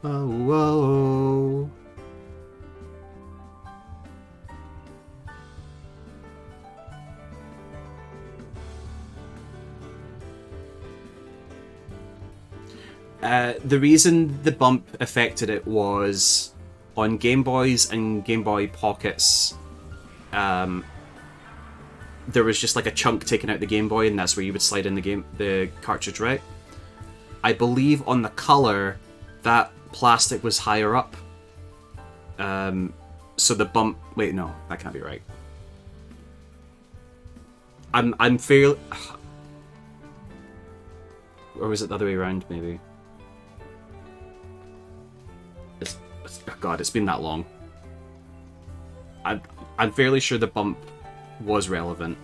Speaker 1: Oh, whoa. The reason the bump affected it was on Game Boys and Game Boy Pockets. There was just like a chunk taken out the Game Boy, and that's where you would slide in the cartridge, right? I believe on the Color, that plastic was higher up. So the bump. Wait, no, that can't be right. I'm fairly. Or was it the other way around? Maybe. God, it's been that long. I'm fairly sure the bump was relevant.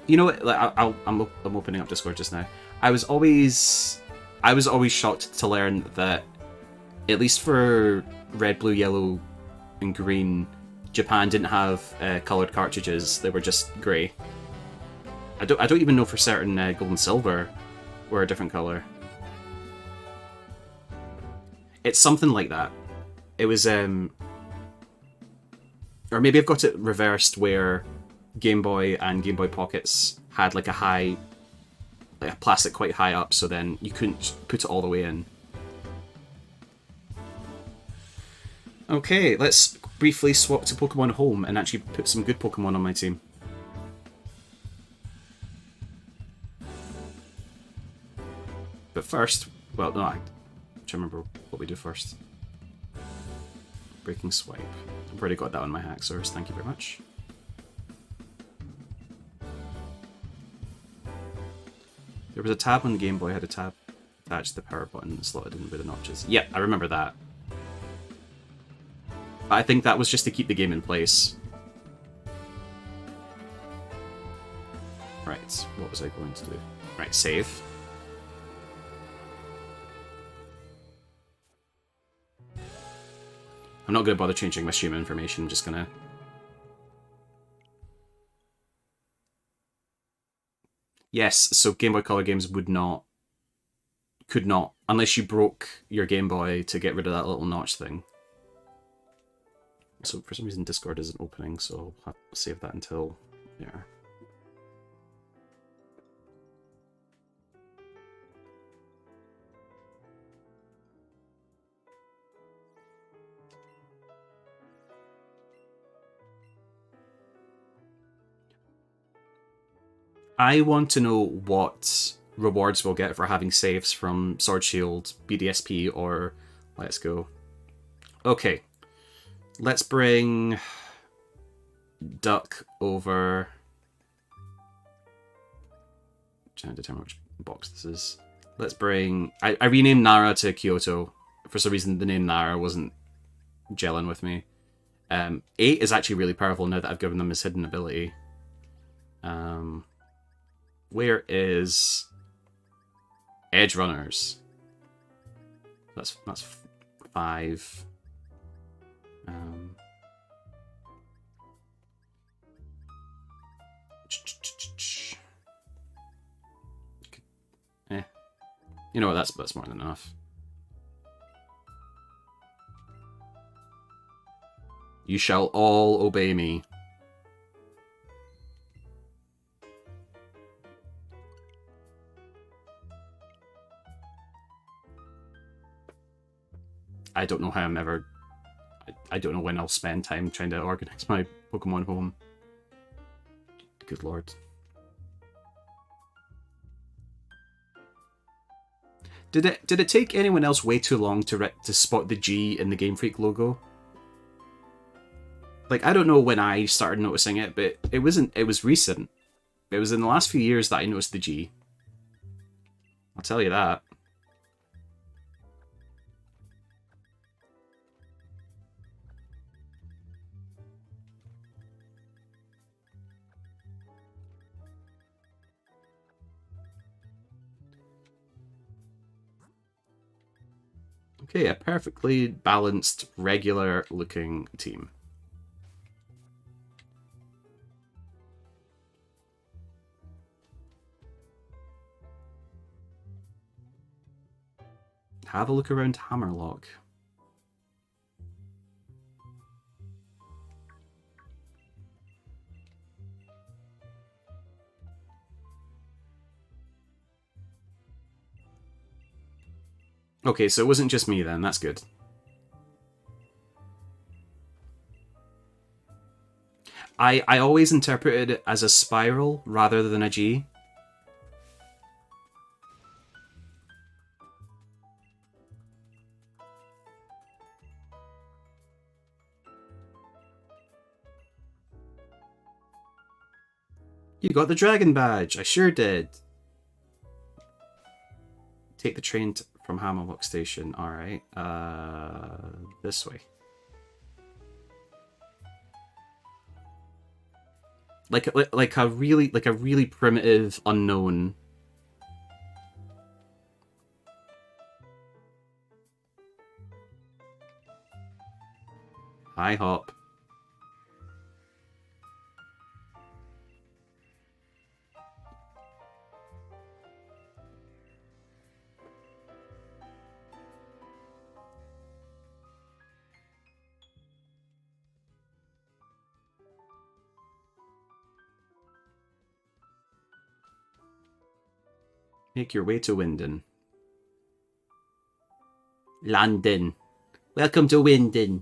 Speaker 1: You know what? Like, I'm opening up Discord just now. I was always shocked to learn that, at least for red, blue, yellow, and green, Japan didn't have colored cartridges. They were just grey. I don't even know for certain gold and silver were a different color. It's something like that. It was or maybe I've got it reversed where Game Boy and Game Boy Pockets had like a plastic quite high up, so then you couldn't put it all the way in. Okay, let's briefly swap to Pokemon Home and actually put some good Pokemon on my team. But first, well, no, I can't remember what we do first. Breaking Swipe. I've already got that on my Haxorus, thank you very much. There was a tab on the Game Boy, had a tab attached to the power button slotted in with the notches. Yeah, I remember that. But I think that was just to keep the game in place. Right, what was I going to do? Right, save. I'm not going to bother changing my stream information, I'm just going to... Yes, so Game Boy Color games could not, unless you broke your Game Boy to get rid of that little notch thing. So for some reason Discord isn't opening, so I'll have to save that until there. I want to know what rewards we'll get for having saves from Sword Shield, BDSP, or Let's Go. Okay. Let's bring Duck over. Trying to determine which box this is. Let's bring. I renamed Nara to Kyoto. For some reason, the name Nara wasn't gelling with me. 8 is actually really powerful now that I've given them his hidden ability. Where is Edge Runners? That's 5. You know what? That's more than enough. You shall all obey me. I don't know how I'm ever... I don't know when I'll spend time trying to organise my Pokemon Home. Good lord. Did it take anyone else way too long to spot the G in the Game Freak logo? Like, I don't know when I started noticing it, but it was recent. It was in the last few years that I noticed the G. I'll tell you that. Okay, a perfectly balanced, regular-looking team. Have a look around Hammerlock. Okay, so it wasn't just me then. That's good. I always interpreted it as a spiral rather than a G. You got the dragon badge. I sure did. Take the train from Hammerlock Station. All right. This way. Like a really primitive unknown. Hi, Hop. Make your way to Winden. London. Welcome to Winden.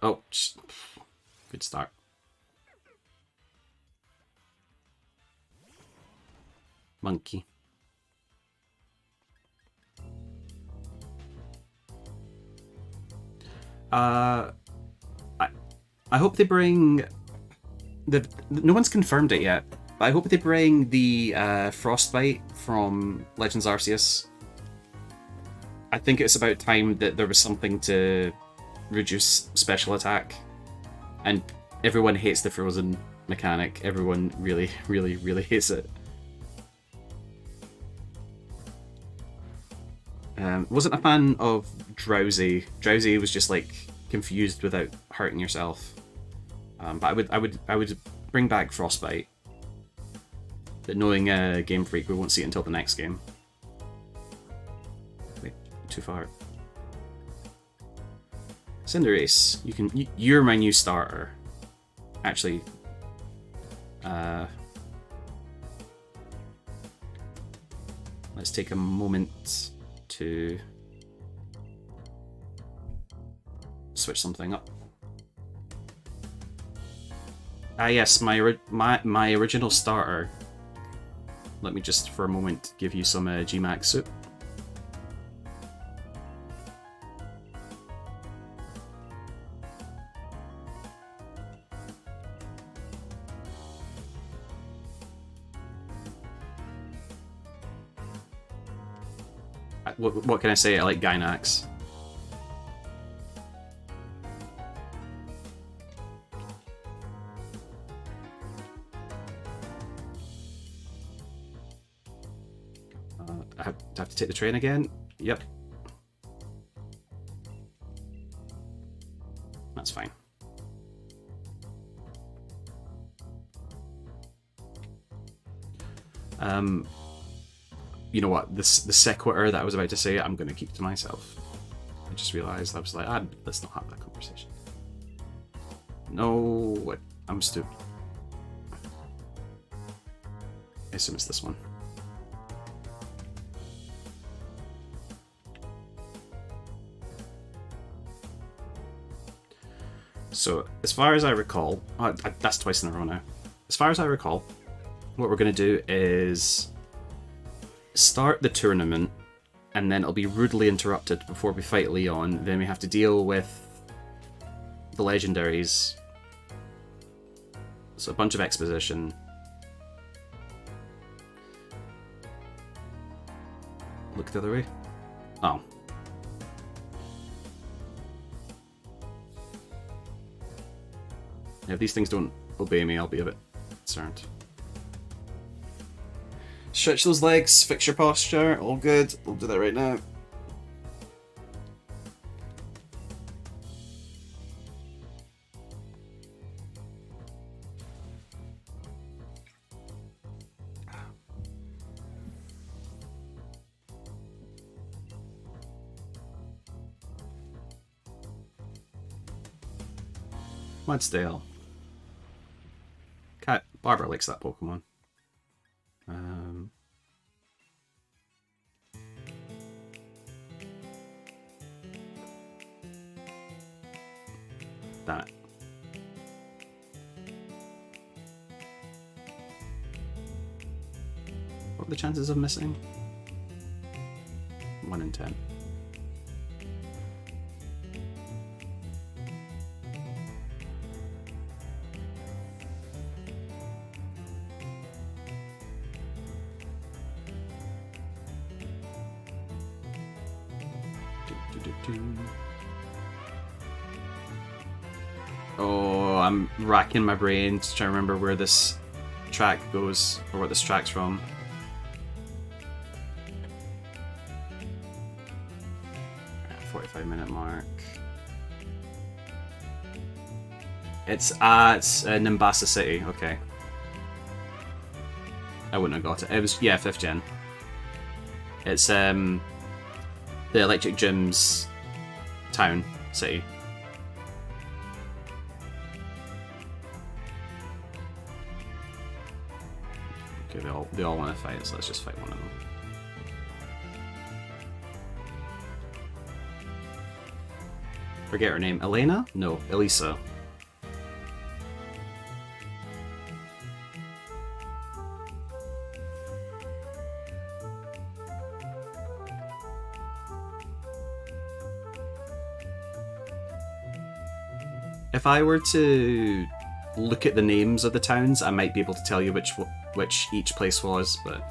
Speaker 1: Oh, good start. Monkey. I hope they bring no one's confirmed it yet, but I hope they bring the Frostbite from Legends Arceus. I think it's about time that there was something to reduce special attack, and everyone hates the frozen mechanic. Everyone really, really, really hates it. Wasn't a fan of Drowsy. Drowsy was just like confused without hurting yourself. But I would bring back Frostbite. But knowing Game Freak, we won't see it until the next game. Wait, too far. Cinderace, you're my new starter. Actually, let's take a moment to switch something up. Ah yes, my original starter. Let me just for a moment give you some Gmax soup. What can I say? I like Gynax. I have to take the train again. Yep. That's fine. You know what? The sequitur that I was about to say, I'm going to keep to myself. I just realised I was like, let's not have that conversation. No, what? I'm stupid. I assume it's this one. So, as far as I recall, that's twice in a row now. As far as I recall, what we're going to do is start the tournament, and then it'll be rudely interrupted before we fight Leon. Then we have to deal with the legendaries. So a bunch of exposition. Look the other way. Oh. If these things don't obey me, I'll be a bit concerned. Stretch those legs, fix your posture, all good. We'll do that right now. Mudsdale. Cat Barbara likes that Pokemon. That. What are the chances of missing? 1 in 10. Oh, I'm racking my brain to try to remember where this track goes, or what this track's from. At 45-minute mark. It's at Nimbasa City, okay. I wouldn't have got it. It was, yeah, 5th gen. It's the Electric Gym's town, city. Okay, they all want to fight, so let's just fight one of them. Forget her name. Elena? No, Elisa. If I were to look at the names of the towns, I might be able to tell you which each place was, but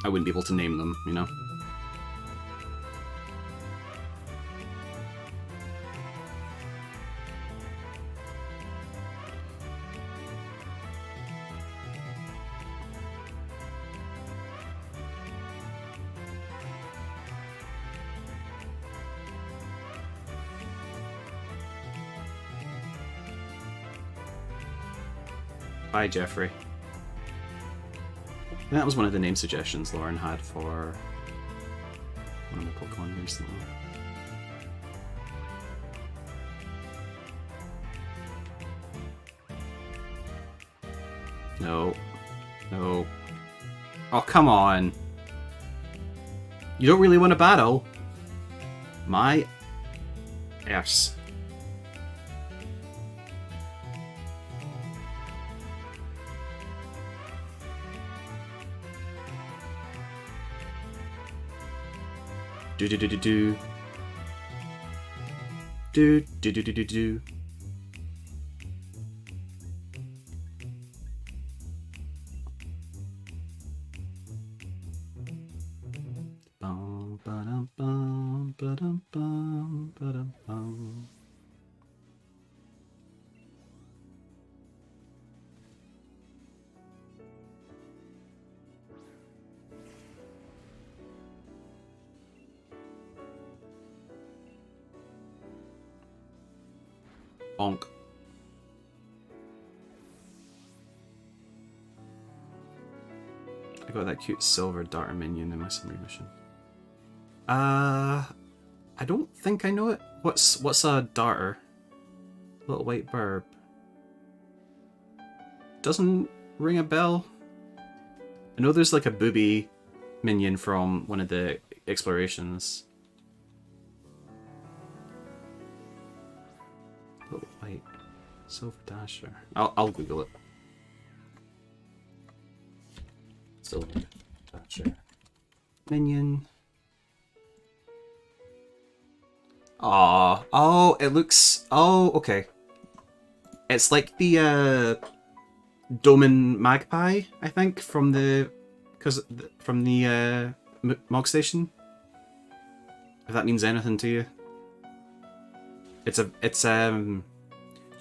Speaker 1: I wouldn't be able to name them, you know? Bye, Jeffrey. And that was one of the name suggestions Lauren had for one of the Pokemon recently. No. No. Oh, come on. You don't really want to battle? My F's. Do do do do do. Do do do do do do. Bum ba-dum bum ba-dum bum ba-dum bum. Bonk. I got that cute silver darter minion in my summary mission. I don't think I know it. What's a darter? Little white burb. Doesn't ring a bell. I know there's like a booby minion from one of the explorations. Little white silver dasher. I'll Google it. Silver dasher minion. Oh, it looks. Oh, okay. It's like the Doman Magpie, I think, from the Mog Station. If that means anything to you.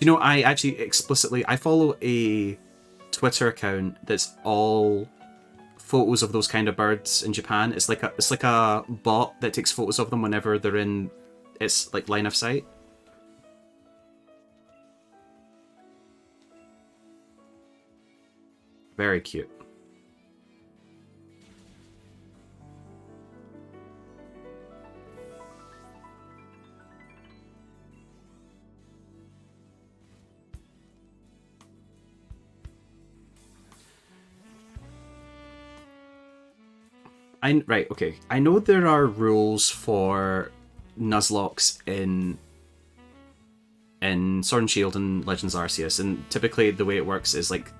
Speaker 1: You know, I actually explicitly I follow a Twitter account that's all photos of those kind of birds in Japan. It's like a bot that takes photos of them whenever they're in its like line of sight. Very cute. Right, okay. I know there are rules for Nuzlockes in Sword and Shield and Legends Arceus, and typically the way it works is like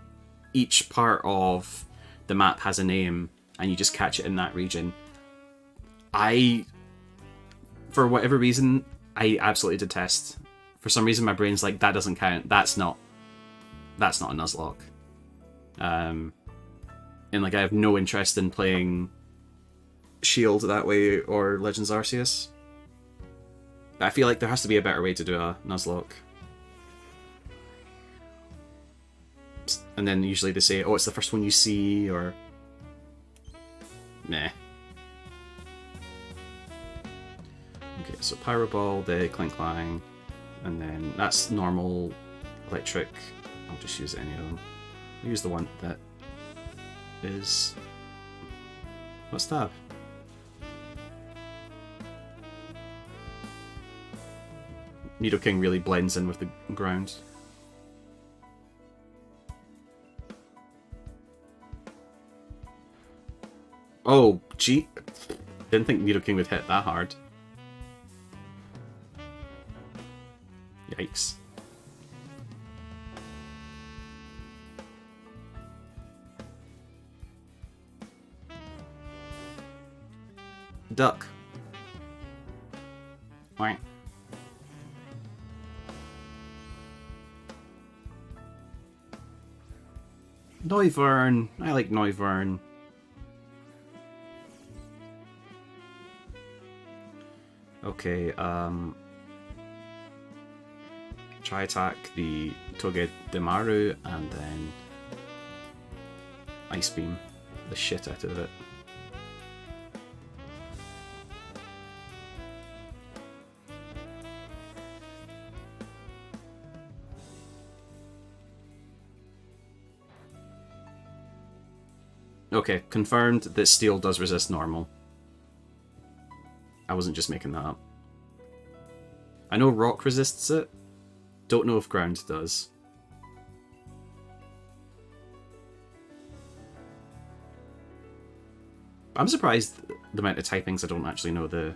Speaker 1: each part of the map has a name, and you just catch it in that region. For whatever reason, I absolutely detest. For some reason, my brain's like, that doesn't count. That's not a Nuzlocke. And like, I have no interest in playing Shield that way or Legends Arceus. I feel like there has to be a better way to do a Nuzlocke. And then usually they say, oh, it's the first one you see, or... Meh. Okay, so Pyro Ball, the Clink Clang, and then that's normal electric. I'll just use any of them. I'll use the one that is... What's that? Nidoking really blends in with the ground. Oh, gee. Didn't think Nidoking would hit that hard. Yikes. Duck. Right. Noivern. I like Noivern. Okay, try attack the Togedemaru and then Ice Beam the shit out of it. Okay, confirmed that steel does resist normal. I wasn't just making that up. I know rock resists it. Don't know if ground does. I'm surprised the amount of typings I don't actually know the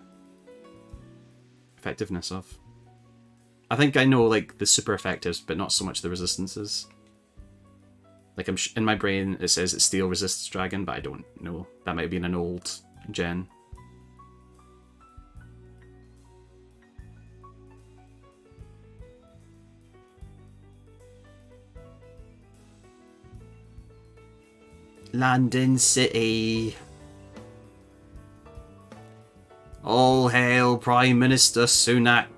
Speaker 1: effectiveness of. I think I know like the super effectives, but not so much the resistances. Like in my brain it says it steel resists dragon, but I don't know. That might be in an old gen. London City. All hail Prime Minister Sunak.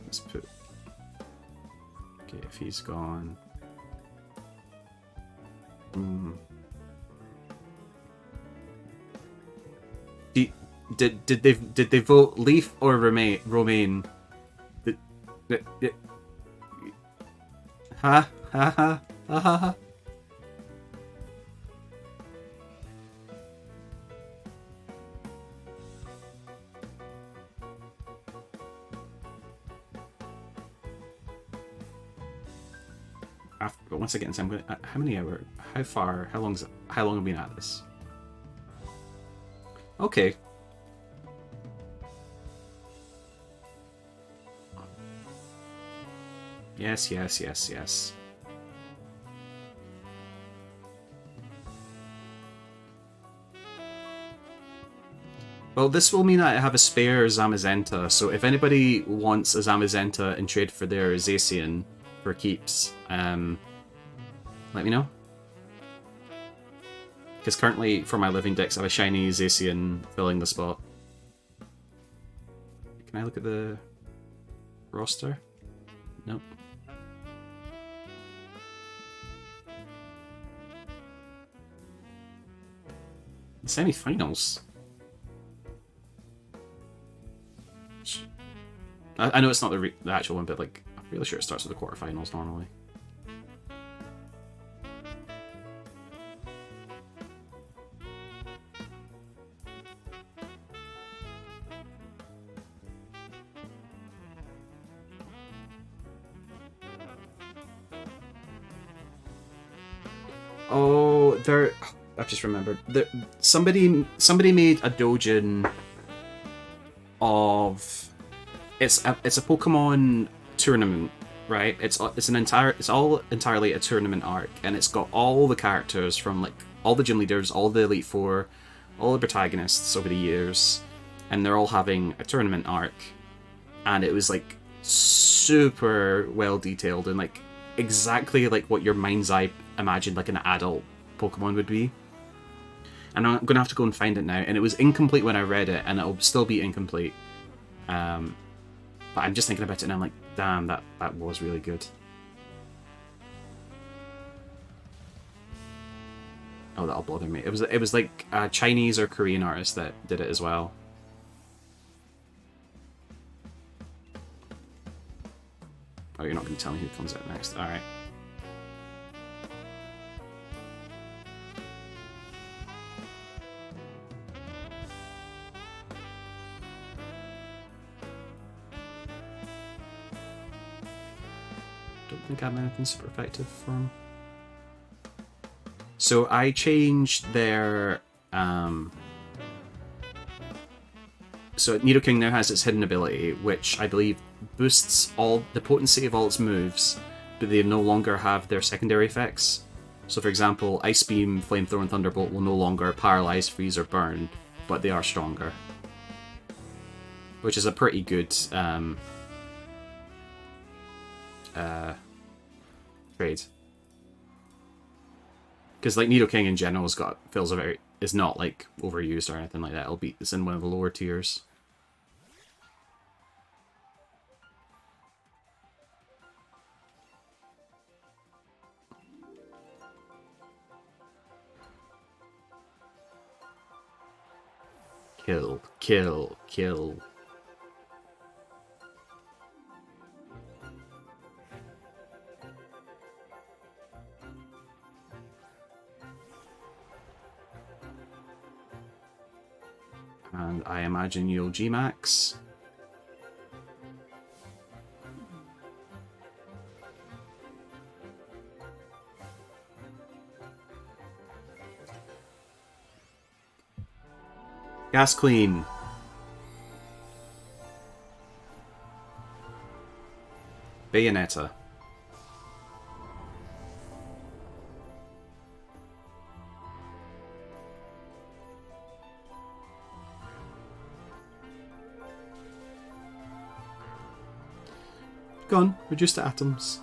Speaker 1: Let's put... Okay, if he's gone... Did they vote Leaf or Romaine? Ha ha ha ha ha. But once I get into, I'm going. How many hours? How far? How long have we been at this? Okay. Yes, yes, yes, yes. Well, this will mean I have a spare Zamazenta, so if anybody wants a Zamazenta in trade for their Zacian for keeps, let me know. Because currently, for my Living Dex, I have a shiny Zacian filling the spot. Can I look at the roster? Nope. Semi-finals. I know it's not the actual one, but like I'm really sure it starts with the quarterfinals normally. Oh, there. I've just remembered. Somebody made a dojin of. It's a Pokemon tournament, right? It's all entirely a tournament arc, and it's got all the characters from like all the gym leaders, all the Elite Four, all the protagonists over the years, and they're all having a tournament arc, and it was like super well detailed and like exactly like what your mind's eye imagined like an adult Pokemon would be. And I'm gonna have to go and find it now. And it was incomplete when I read it, and it'll still be incomplete. But I'm just thinking about it, and I'm like, damn, that was really good. Oh, that'll bother me. It was like a Chinese or Korean artist that did it as well. Oh, you're not going to tell me who comes out next. All right. Don't think I have anything super effective for him. So I changed their... So Nidoking now has its hidden ability, which I believe boosts all the potency of all its moves, but they no longer have their secondary effects. So for example, Ice Beam, Flamethrower, and Thunderbolt will no longer paralyze, freeze, or burn, but they are stronger. Which is a pretty good trade. Because like Nidoking in general is not like overused or anything like that. It's in one of the lower tiers. Kill, kill, kill. And I imagine you'll G-Max. Gas Queen. Bayonetta. Gone. Reduced to atoms.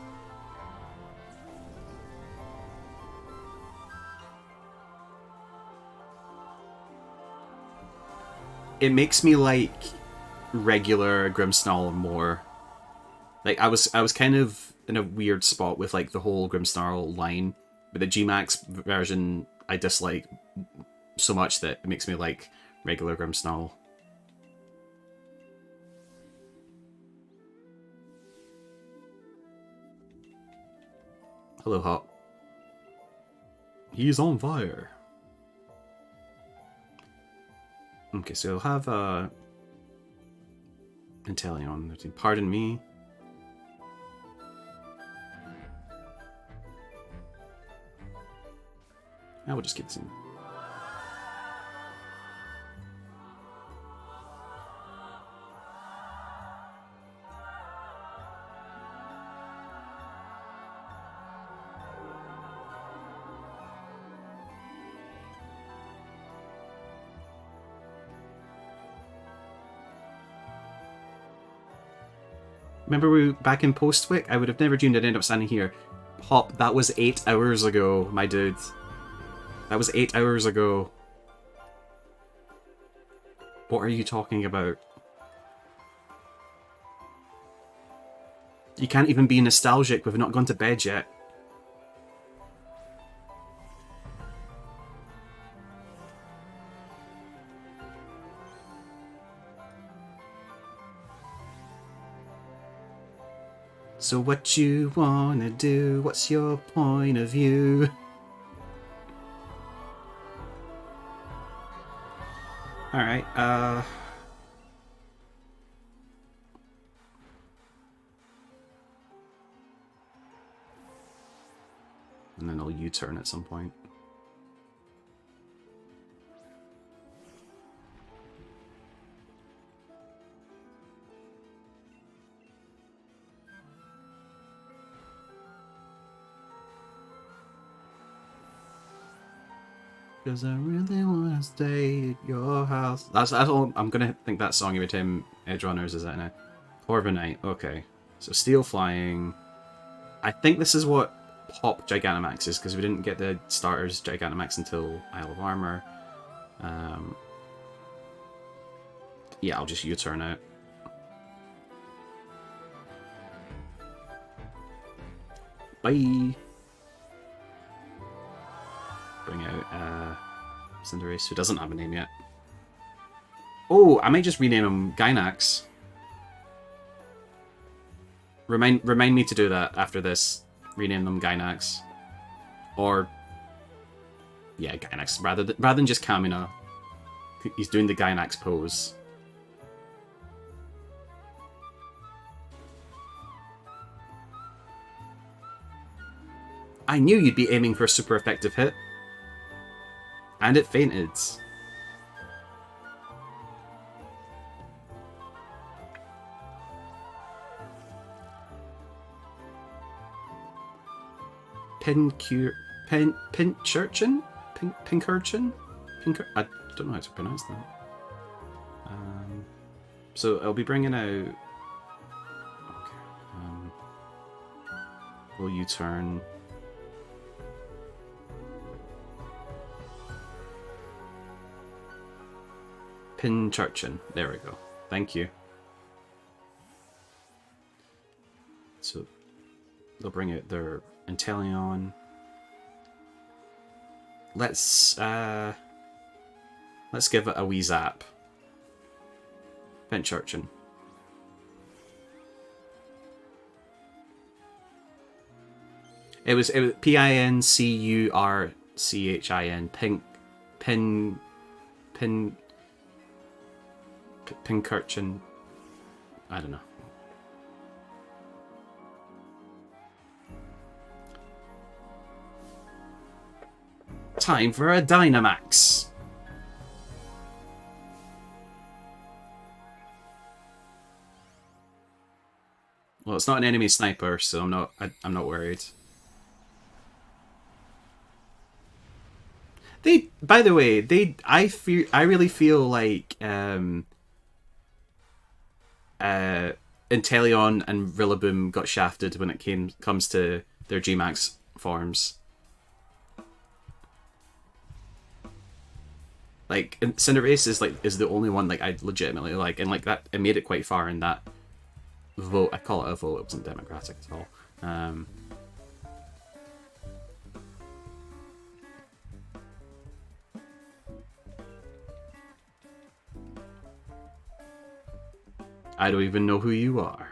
Speaker 1: It makes me like regular Grimmsnarl more. Like I was kind of in a weird spot with like the whole Grimmsnarl line, but the G-Max version I dislike so much that it makes me like regular Grimmsnarl. Hello, Hop. He's on fire. Okay, so I'll have Inteleon. Pardon me. Now we'll just get this in. Remember we back in Postwick? I would have never dreamed I'd end up standing here. Hop, that was 8 hours ago, my dude. That was 8 hours ago. What are you talking about? You can't even be nostalgic, we've not gone to bed yet. So what you wanna do? What's your point of view? Alright, and then I'll I'll U-turn at some point. Cause I really wanna stay at your house. That's all. I'm gonna think that song every time Edge Runners is that now. Corviknight. Okay. So Steel Flying. I think this is what Pop Gigantamax is, because we didn't get the starters Gigantamax until Isle of Armor. Yeah, I'll just U-turn out. Bye! Bring out Cinderace, who doesn't have a name yet. Oh, I might just rename him Gynax. Remind me to do that after this. Rename them Gynax. Or... yeah, Gynax. Rather than just Kamina. He's doing the Gynax pose. I knew you'd be aiming for a super effective hit. And it fainted. Pinchurchin? Pinkerchin? I don't know how to pronounce that. So I'll be bringing out... okay. Will you turn... Pinchurchin. There we go. Thank you. So they'll bring out their Inteleon. Let's give it a wee zap. Pinchurchin. It was Pincurchin. Pinkerchin. I don't know. Time for a Dynamax. Well, it's not an enemy sniper, so I'm not worried. By the way, I really feel like Inteleon and Rillaboom got shafted when it comes to their Gmax forms. Like, Cinderace is the only one I legitimately like, and that it made it quite far in that vote. I call it a vote. It wasn't democratic at all. I don't even know who you are.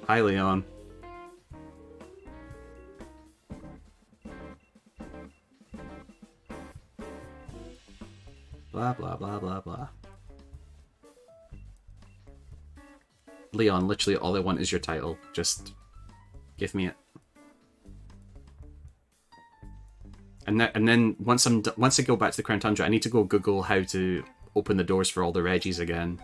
Speaker 1: Hi, Leon. Blah, blah, blah, blah, blah. Leon, literally all I want is your title. Just give me it. And then once I go back to the Crown Tundra, I need to go Google how to open the doors for all the Reggies again.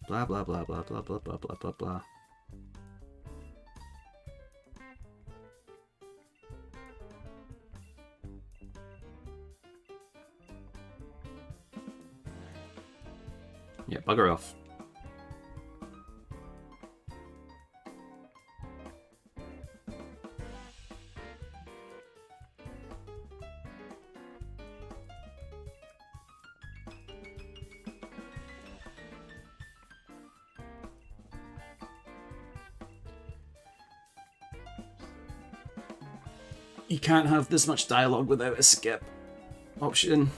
Speaker 1: Blah blah blah blah blah blah blah blah blah blah. Yeah, bugger off. You can't have this much dialogue without a skip option.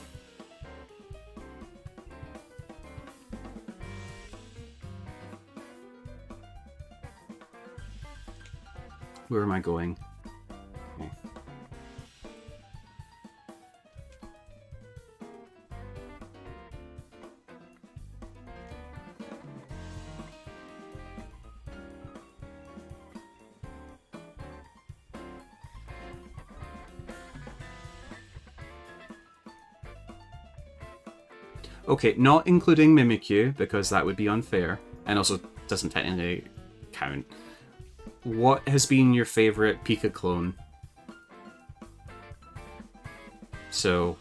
Speaker 1: Where am I going? Okay. Okay, not including Mimikyu, because that would be unfair, and also doesn't technically count. What has been your favourite Pika clone? So,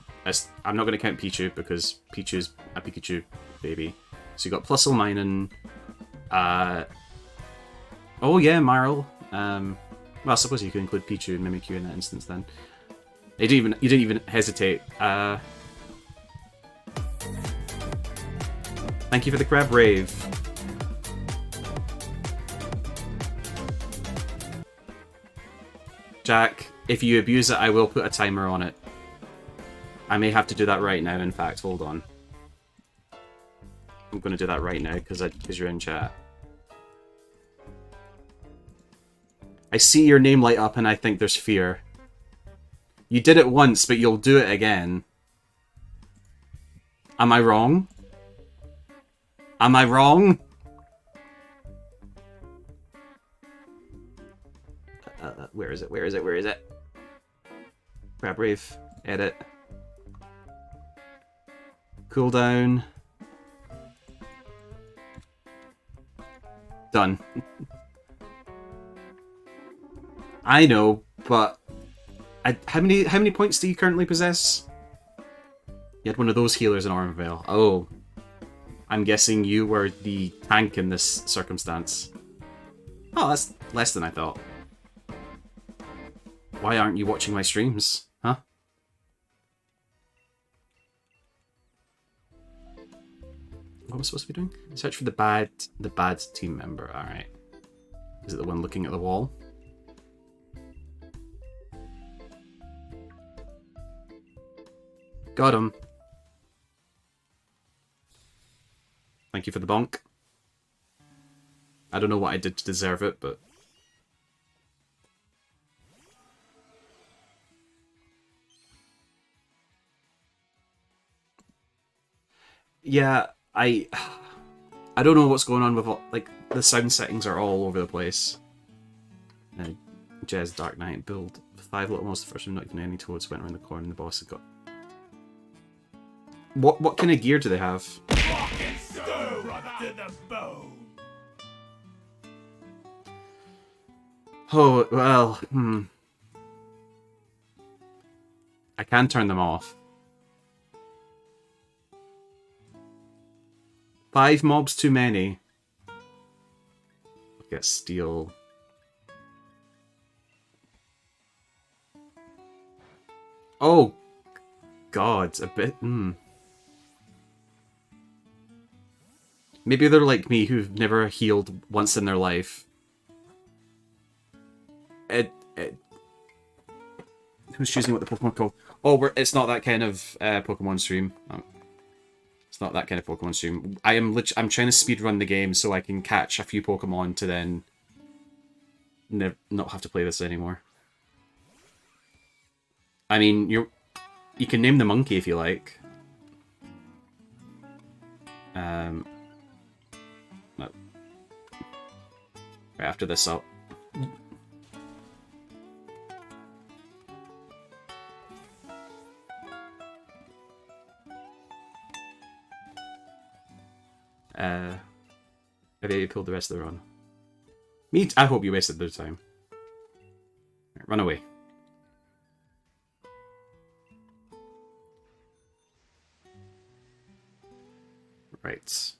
Speaker 1: I'm not going to count Pichu, because Pichu's a Pikachu baby. So you got Plusle, oh yeah, Marl. Well, I suppose you could include Pichu and Mimikyu in that instance then. You didn't even hesitate. Thank you for the crab rave. Jack, if you abuse it, I will put a timer on it. I may have to do that right now, in fact. Hold on. I'm going to do that right now, because you're in chat. I see your name light up, and I think there's fear. You did it once, but you'll do it again. Am I wrong? Am I wrong? Where is it? Where is it? Where is it? Grab Rave. Edit. Cooldown. Done. I know, but how many points do you currently possess? You had one of those healers in Armorvale. Oh. I'm guessing you were the tank in this circumstance. Oh, that's less than I thought. Why aren't you watching my streams? Huh? What am I supposed to be doing? Search for the bad team member. Alright. Is it the one looking at the wall? Got him. Thank you for the bonk. I don't know what I did to deserve it, but... Yeah, I don't know what's going on with all, like, the sound settings are all over the place. Jez Dark Knight build 5 little monsters. The first one, not even any toads went around the corner and the boss had got... What kind of gear do they have? Oh, well, I can turn them off. 5 mobs too many. Get steel. Oh, God, a bit, Maybe they're like me, who've never healed once in their life. Who's choosing what the Pokemon called? Oh, it's not that kind of Pokemon stream. Oh. It's not that kind of Pokemon stream. I'm trying to speedrun the game so I can catch a few Pokemon to then not have to play this anymore. I mean, you can name the monkey if you like. No. Right after this up. Maybe pulled the rest of the run. I hope you wasted their time. Right, run away. Right.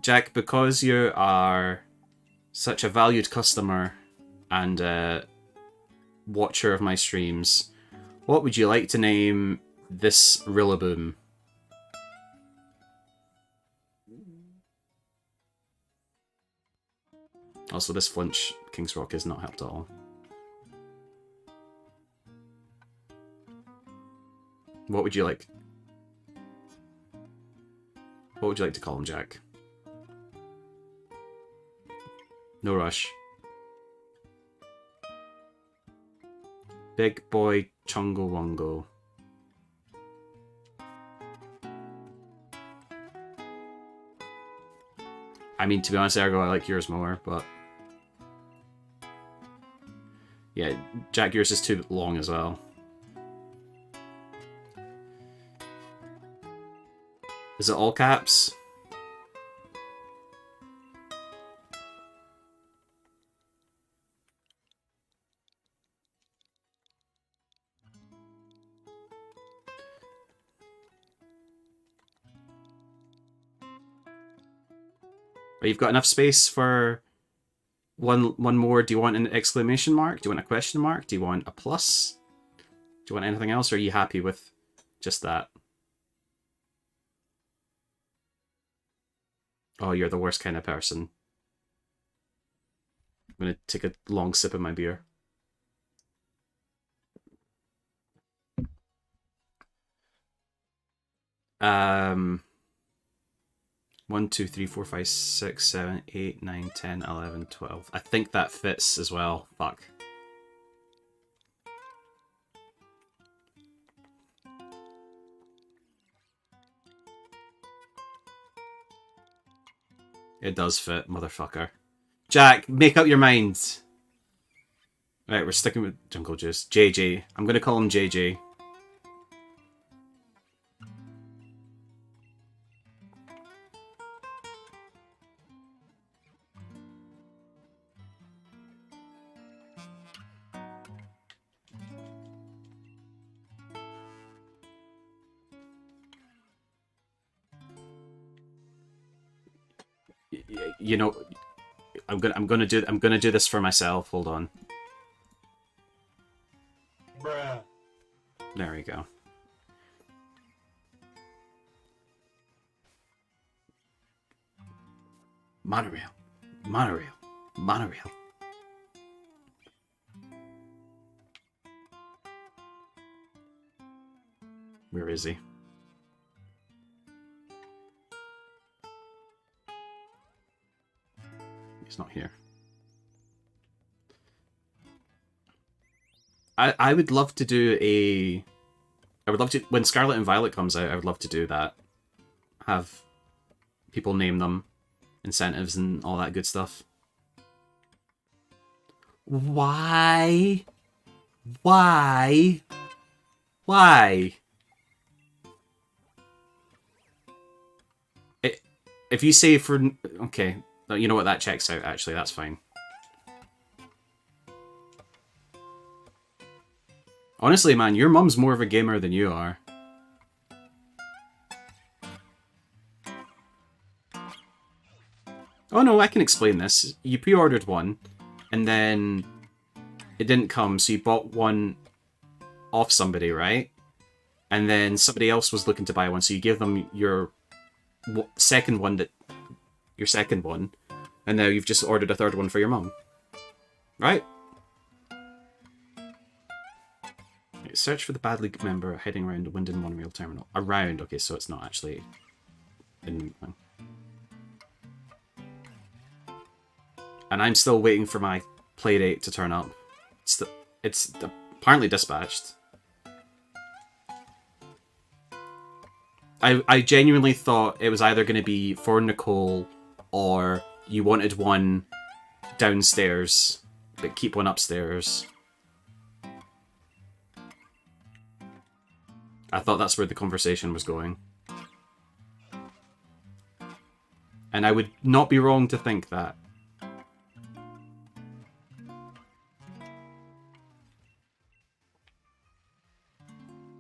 Speaker 1: Jack, because you are such a valued customer and watcher of my streams, what would you like to name this Rillaboom? Also, this flinch King's Rock is not helped at all. What would you like? What would you like to call him, Jack? No rush. Big boy Chungo Wongo. I mean, to be honest, Ergo, I like yours more, but... Yeah, Jack, yours is too long as well. Is it all caps? But you've got enough space for one more. Do you want an exclamation mark? Do you want a question mark? Do you want a plus? Do you want anything else, or are you happy with just that? Oh, you're the worst kind of person. I'm gonna take a long sip of my beer. Um, 1, 2, 3, 4, 5, 6, 7, 8, 9, 10, 11, 12. I think that fits as well. Fuck. It does fit, motherfucker. Jack, make up your mind. Right, we're sticking with Jungle Juice. JJ. I'm gonna call him JJ. You know, I'm gonna do this for myself. Hold on. Bruh. There we go. Monorail. Monorail. Monorail. Where is he? He's not here. I would love to do a... I would love to... When Scarlet and Violet comes out, I would love to do that. Have people name them. Incentives and all that good stuff. Why? Why? Why? If you say for... Okay. You know what? That checks out, actually. That's fine. Honestly, man, your mum's more of a gamer than you are. Oh no, I can explain this. You pre-ordered one, and then it didn't come, so you bought one off somebody, right? And then somebody else was looking to buy one, so you gave them your second one, and now you've just ordered a third one for your mum. Right? Search for the Bad League member heading around the Winden Monorail Terminal. Around, okay, so it's not actually in... And I'm still waiting for my playdate to turn up. It's apparently dispatched. I genuinely thought it was either going to be for Nicole or you wanted one downstairs, but keep one upstairs. I thought that's where the conversation was going. And I would not be wrong to think that.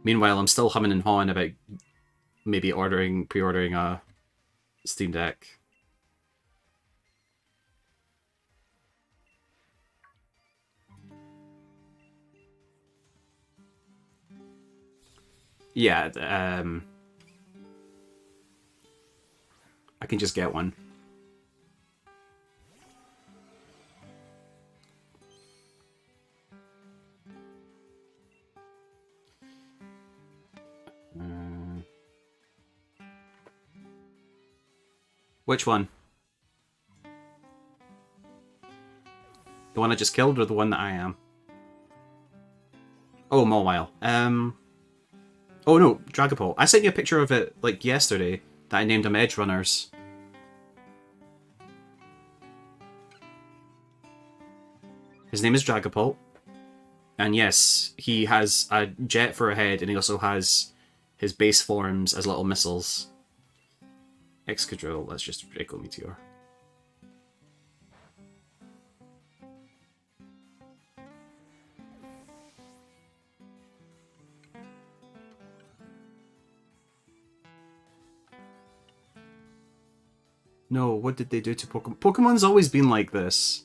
Speaker 1: Meanwhile, I'm still humming and hawing about maybe pre-ordering a Steam Deck. Yeah, I can just get one. Which one? The one I just killed or the one that I am? Oh, Mawile. Oh no, Dragapult. I sent you a picture of it like yesterday that I named him Edge Runners. His name is Dragapult. And yes, he has a jet for a head, and he also has his base forms as little missiles. Excadrill, that's just Draco Meteor. No, what did they do to Pokemon? Pokemon's always been like this.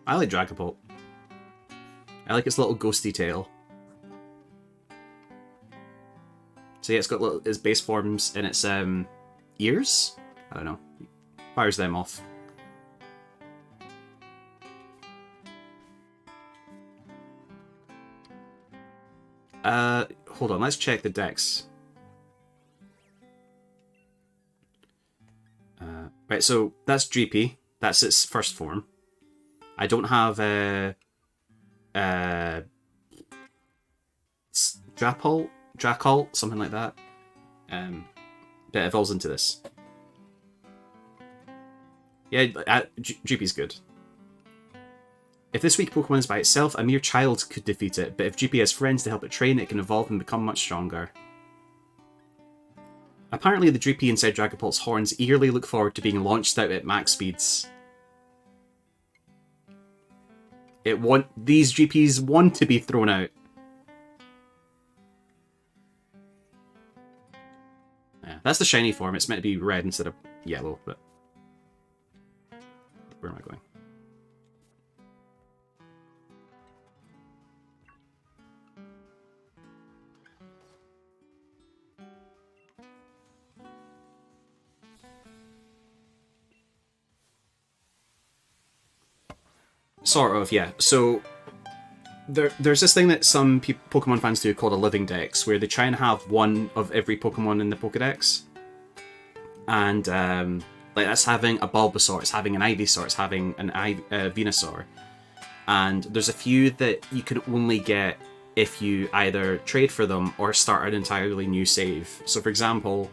Speaker 1: I like Dragapult. I like its little ghosty tail. So yeah, it's got its base forms in its ears? I don't know. Fires them off. Hold on, let's check the dex. Right, so that's GP. That's its first form. I don't have Dracult, something like that. But it evolves into this. Yeah, GP's good. If this weak Pokemon is by itself, a mere child could defeat it, but if GP has friends to help it train, it can evolve and become much stronger. Apparently the GP inside Dragapult's horns eagerly look forward to being launched out at max speeds. These GPs want to be thrown out. Yeah, that's the shiny form. It's meant to be red instead of yellow, but where am I going? Sort of, yeah. So there's this thing that some Pokemon fans do called a Living Dex, where they try and have one of every Pokemon in the Pokedex. And like that's having a Bulbasaur, it's having an Ivysaur, it's having an Venusaur. And there's a few that you can only get if you either trade for them or start an entirely new save. So for example,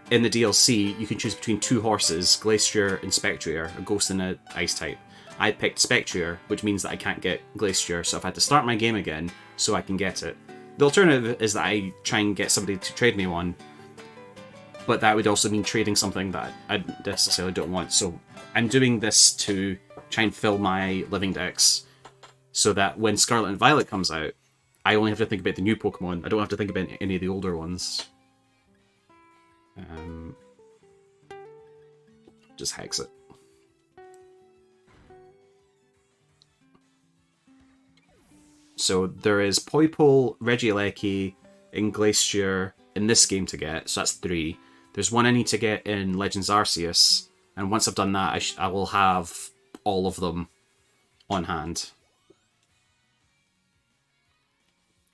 Speaker 1: in the DLC, you can choose between two horses, Glacier and Spectrier, a ghost and an ice type. I picked Spectrier, which means that I can't get Glacier, so I've had to start my game again so I can get it. The alternative is that I try and get somebody to trade me one, but that would also mean trading something that I necessarily don't want. So I'm doing this to try and fill my Living Dex so that when Scarlet and Violet comes out, I only have to think about the new Pokemon. I don't have to think about any of the older ones. Just hex it. So there is Poipole, Regieleki, and Glacier in this game to get, so that's 3. There's one I need to get in Legends Arceus, and once I've done that, I will have all of them on hand.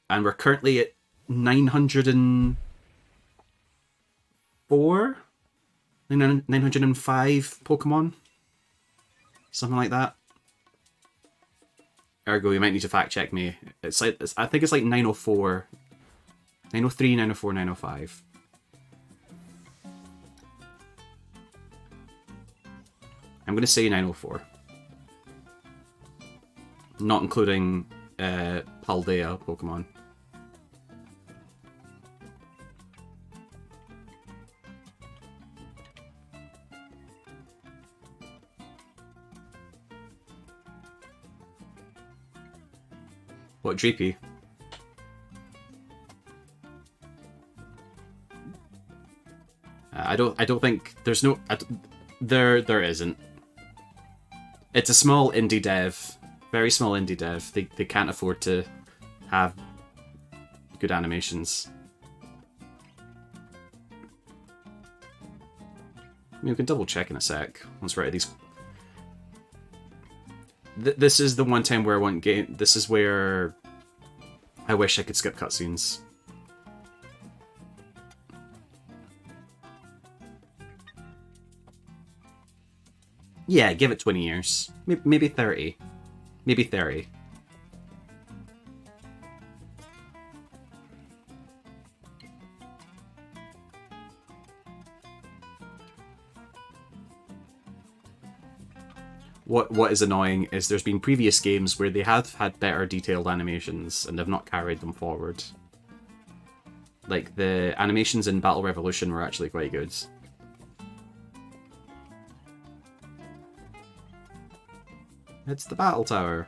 Speaker 1: And we're currently at 904? 905 Pokemon? Something like that. Ergo, you might need to fact check me. I think it's like 904, 903, 904, 905. I'm going to say 904. Not including Paldea Pokemon. What, GP? I don't think there's no. There isn't. It's a small indie dev, very small indie dev. They can't afford to have good animations. I mean, we can double check in a sec once we're at these. This is the one time where I want game. This is where I wish I could skip cutscenes. Yeah, give it 20 years. Maybe 30. Maybe 30. What is annoying is there's been previous games where they have had better detailed animations and they've not carried them forward. Like, the animations in Battle Revolution were actually quite good. It's the battle tower.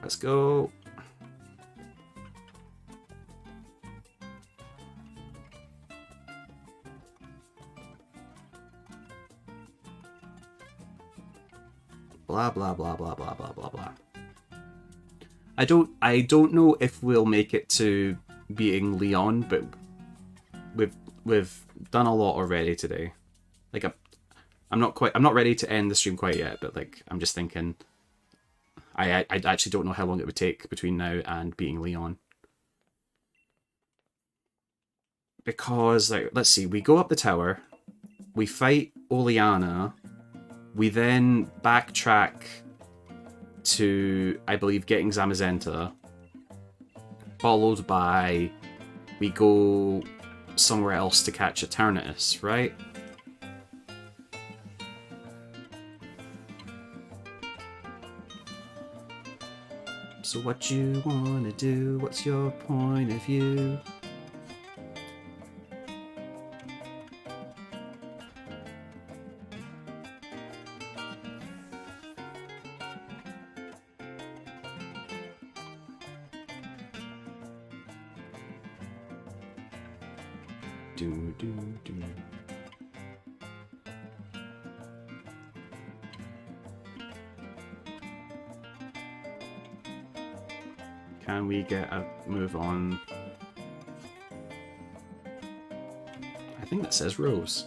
Speaker 1: Let's go. Blah blah blah blah blah blah blah blah. I don't know if we'll make it to beating Leon, but we've done a lot already today. Like I'm not ready to end the stream quite yet, but like I'm just thinking I actually don't know how long it would take between now and beating Leon. Because, like, let's see, we go up the tower, we fight Oleana, we then backtrack to, I believe, getting Zamazenta, followed by we go somewhere else to catch Eternatus, right? So what you wanna do? What's your point of view? Do do do. Can we get a move on? I think that says Rose.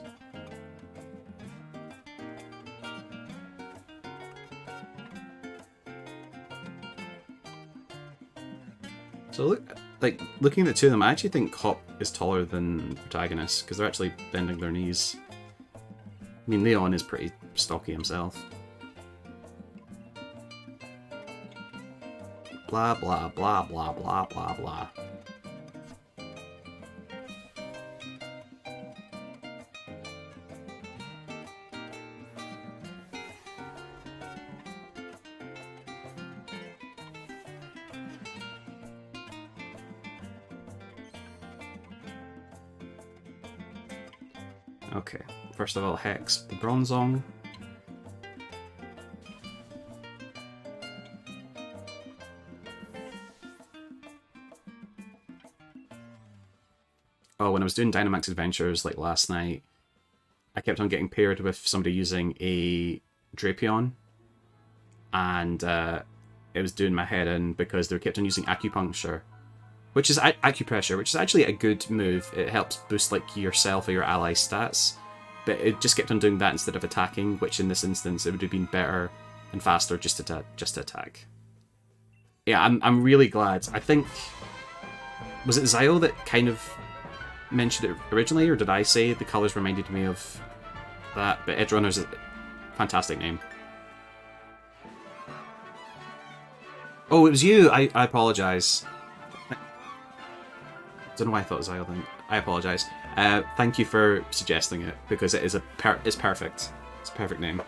Speaker 1: So look, like, looking at the two of them, I actually think Hop is taller than protagonist because they're actually bending their knees. I mean, Leon is pretty stocky himself. Blah, blah, blah, blah, blah, blah, blah. Okay, first of all, Hex the Bronzong. Oh, when I was doing Dynamax Adventures like last night, I kept on getting paired with somebody using a Drapion, and it was doing my head in because they kept on using Acupuncture, which is Acupressure, which is actually a good move. It helps boost like yourself or your ally stats, but it just kept on doing that instead of attacking, which in this instance it would have been better and faster just to attack. Yeah, I'm really glad. I think, was it Zio that kind of mentioned it originally, or did I say the colours reminded me of that? But Edgerunner's a fantastic name. Oh, it was you. I apologise. Don't know why I thought it was Zio then. I apologise. Thank you for suggesting it, because it is it's perfect. It's a perfect name.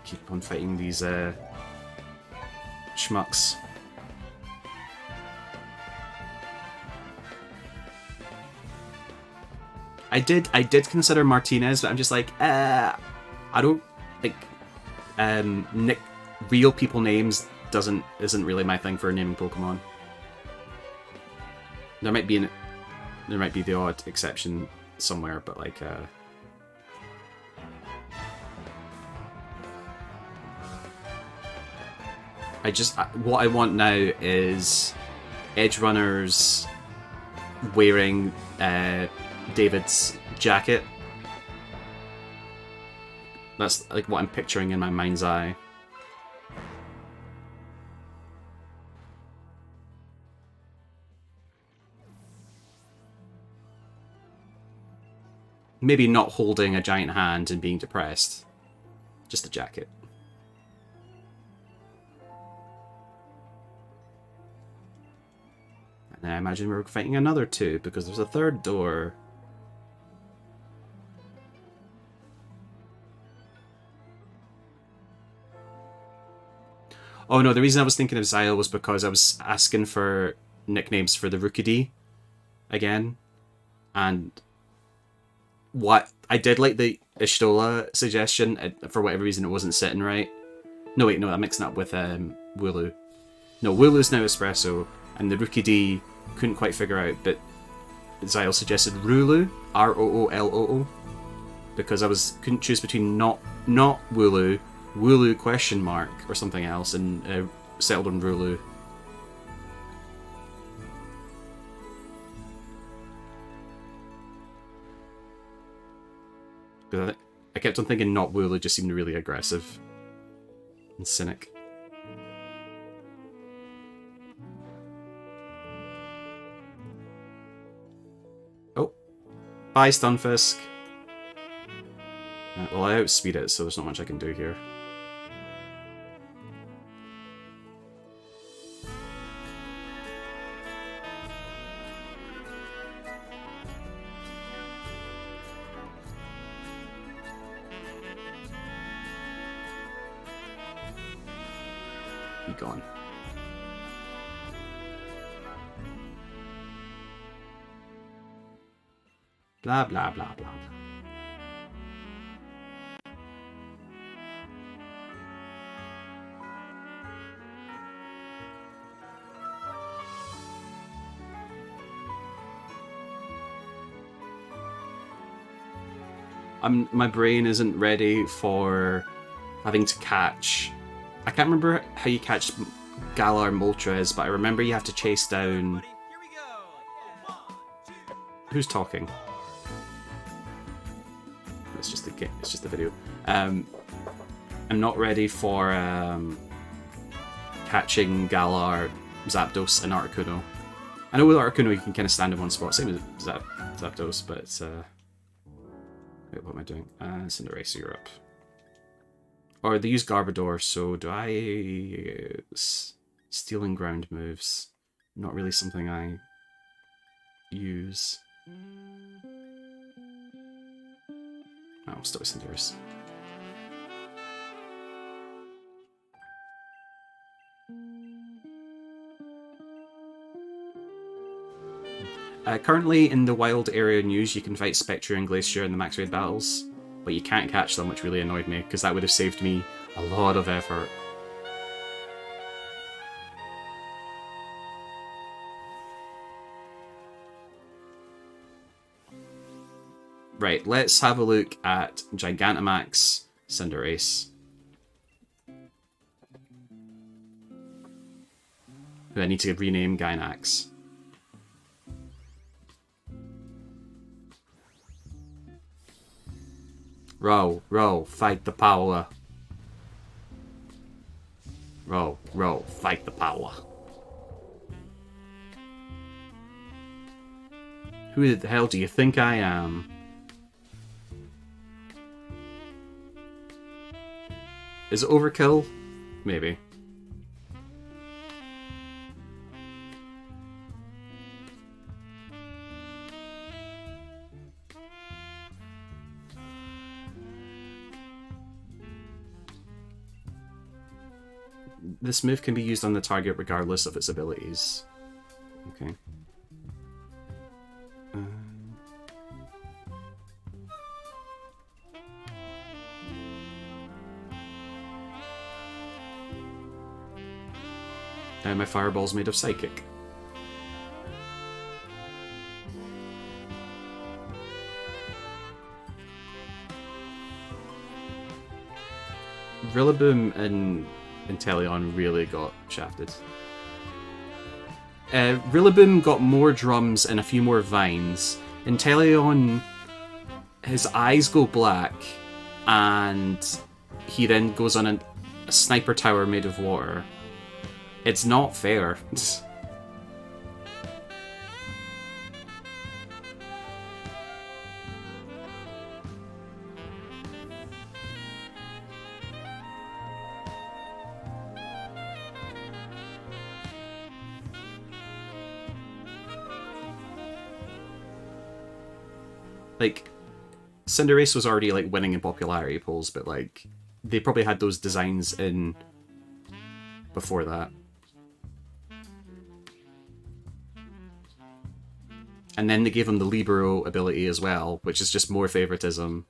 Speaker 1: Keep on fighting these schmucks. I did consider Martinez, but I'm just like, I don't like Nick. Real people names isn't really my thing for naming Pokemon. There might be the odd exception somewhere, but like what I want now is Edge Runners wearing David's jacket. That's like what I'm picturing in my mind's eye. Maybe not holding a giant hand and being depressed. Just the jacket. And I imagine we're fighting another two, because there's a third door. Oh no, the reason I was thinking of Xyle was because I was asking for nicknames for the Rookidee again. And what I did like the Ishtola suggestion, for whatever reason it wasn't sitting right. No wait, no, I'm mixing up with Wooloo. No, Wooloo's now Espresso, and the Rookidee couldn't quite figure out, but Xyle suggested Rooloo, Rooloo, because I couldn't choose between not Wooloo, Wooloo question mark or something else, and settled on Rooloo. Because I kept on thinking not Wooloo just seemed really aggressive and cynic. Oh, bye Stunfisk. Well, I outspeed it, so there's not much I can do here. Be gone. Blah, blah, blah, blah, blah. My brain isn't ready for having to catch... I can't remember how you catch Galar Moltres, but I remember you have to chase down... Who's talking? It's just the game. It's just the video. I'm not ready for catching Galar, Zapdos, and Articuno. I know with Articuno you can kind of stand in one spot, same as Zapdos, but it's... Wait, what am I doing? Cinderace, you're up. Or they use Garbodor, so do I... Stealing ground moves. Not really something I use. Oh, I'll start with Cinderace. Currently in the wild area news, you can fight Spectre and Glacier in the max raid battles, but you can't catch them, which really annoyed me, because that would have saved me a lot of effort. Right, let's have a look at Gigantamax Cinderace, who I need to rename Gynax. Row, row, fight the power. Row, row, fight the power. Who the hell do you think I am? Is it overkill? Maybe. This move can be used on the target regardless of its abilities. Okay. And my fireball's made of Psychic. Rillaboom and Inteleon really got shafted. Rillaboom got more drums and a few more vines. Inteleon, his eyes go black, and he then goes on a sniper tower made of water. It's not fair. Like, Cinderace was already like winning in popularity polls, but like they probably had those designs in before that. And then they gave him the Libero ability as well, which is just more favoritism.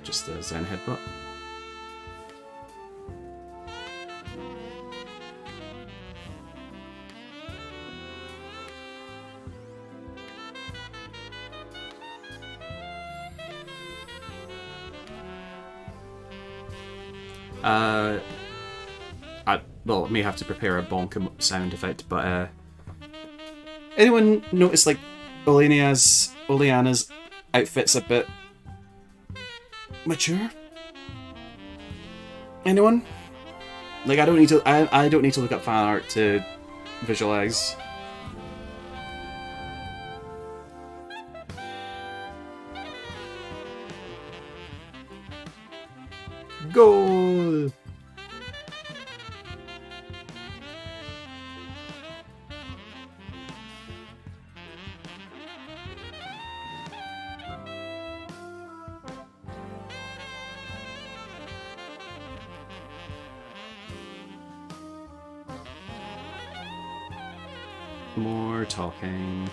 Speaker 1: Just a Zen headbutt. Well, I may have to prepare a bonk sound effect, but anyone notice like Oleana's outfit's a bit mature? Anyone? Like I don't need to look up fan art to visualize. Goal! More talking.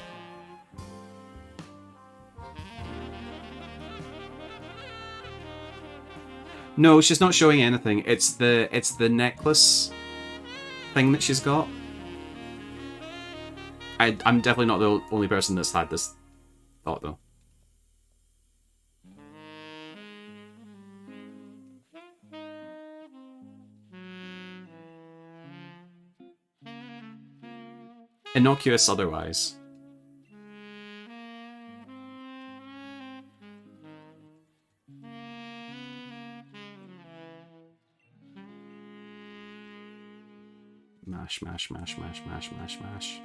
Speaker 1: No, she's not showing anything. It's the necklace thing that she's got. I'm definitely not the only person that's had this thought though. Innocuous otherwise. Mash, mash, mash, mash, mash, mash, mash.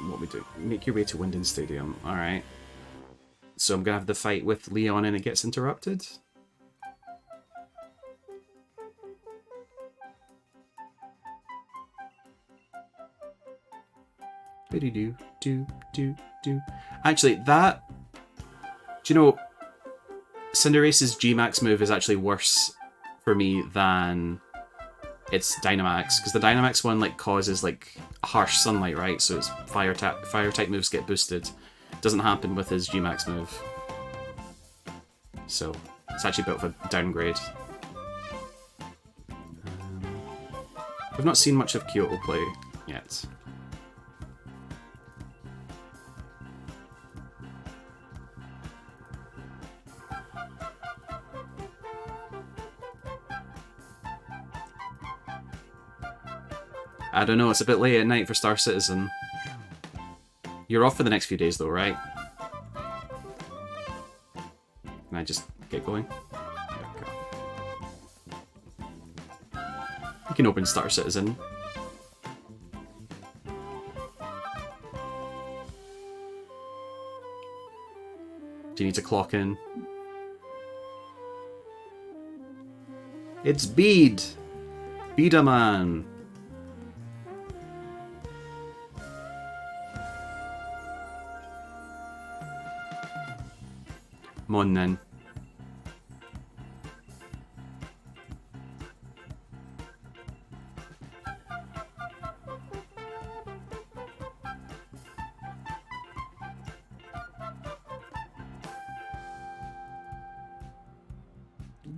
Speaker 1: What we do? Make your way to Winden Stadium. Alright. So I'm gonna have the fight with Leon and it gets interrupted. Do. Actually, that... Do you know... Cinderace's G-Max move is actually worse for me than its Dynamax, because the Dynamax one like causes like harsh sunlight, right? So its fire type moves get boosted. Doesn't happen with his G-Max move. So it's actually a bit of a downgrade. We've not seen much of Kyoto play yet. I don't know, it's a bit late at night for Star Citizen. You're off for the next few days though, right? Can I just get going? Okay. You can open Star Citizen. Do you need to clock in? It's Bede! Bedaman! Come on then.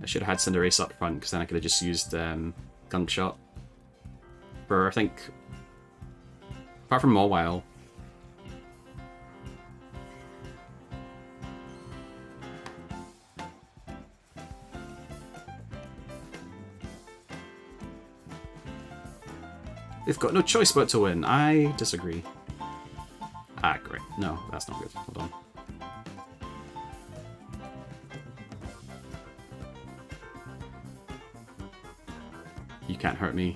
Speaker 1: should have had Cinderace up front, because then I could have just used Gunk Shot. For, I think, apart from Mawile. They've got no choice but to win. I disagree. Ah, great. No, that's not good. Hold on. You can't hurt me.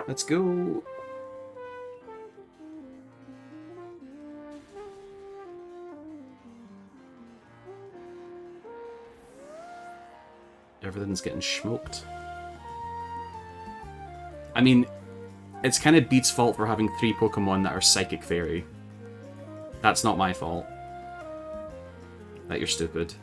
Speaker 1: Let's go. Everything's getting smoked. I mean, it's kind of Beat's fault for having 3 Pokemon that are Psychic Fairy. That's not my fault. That you're stupid.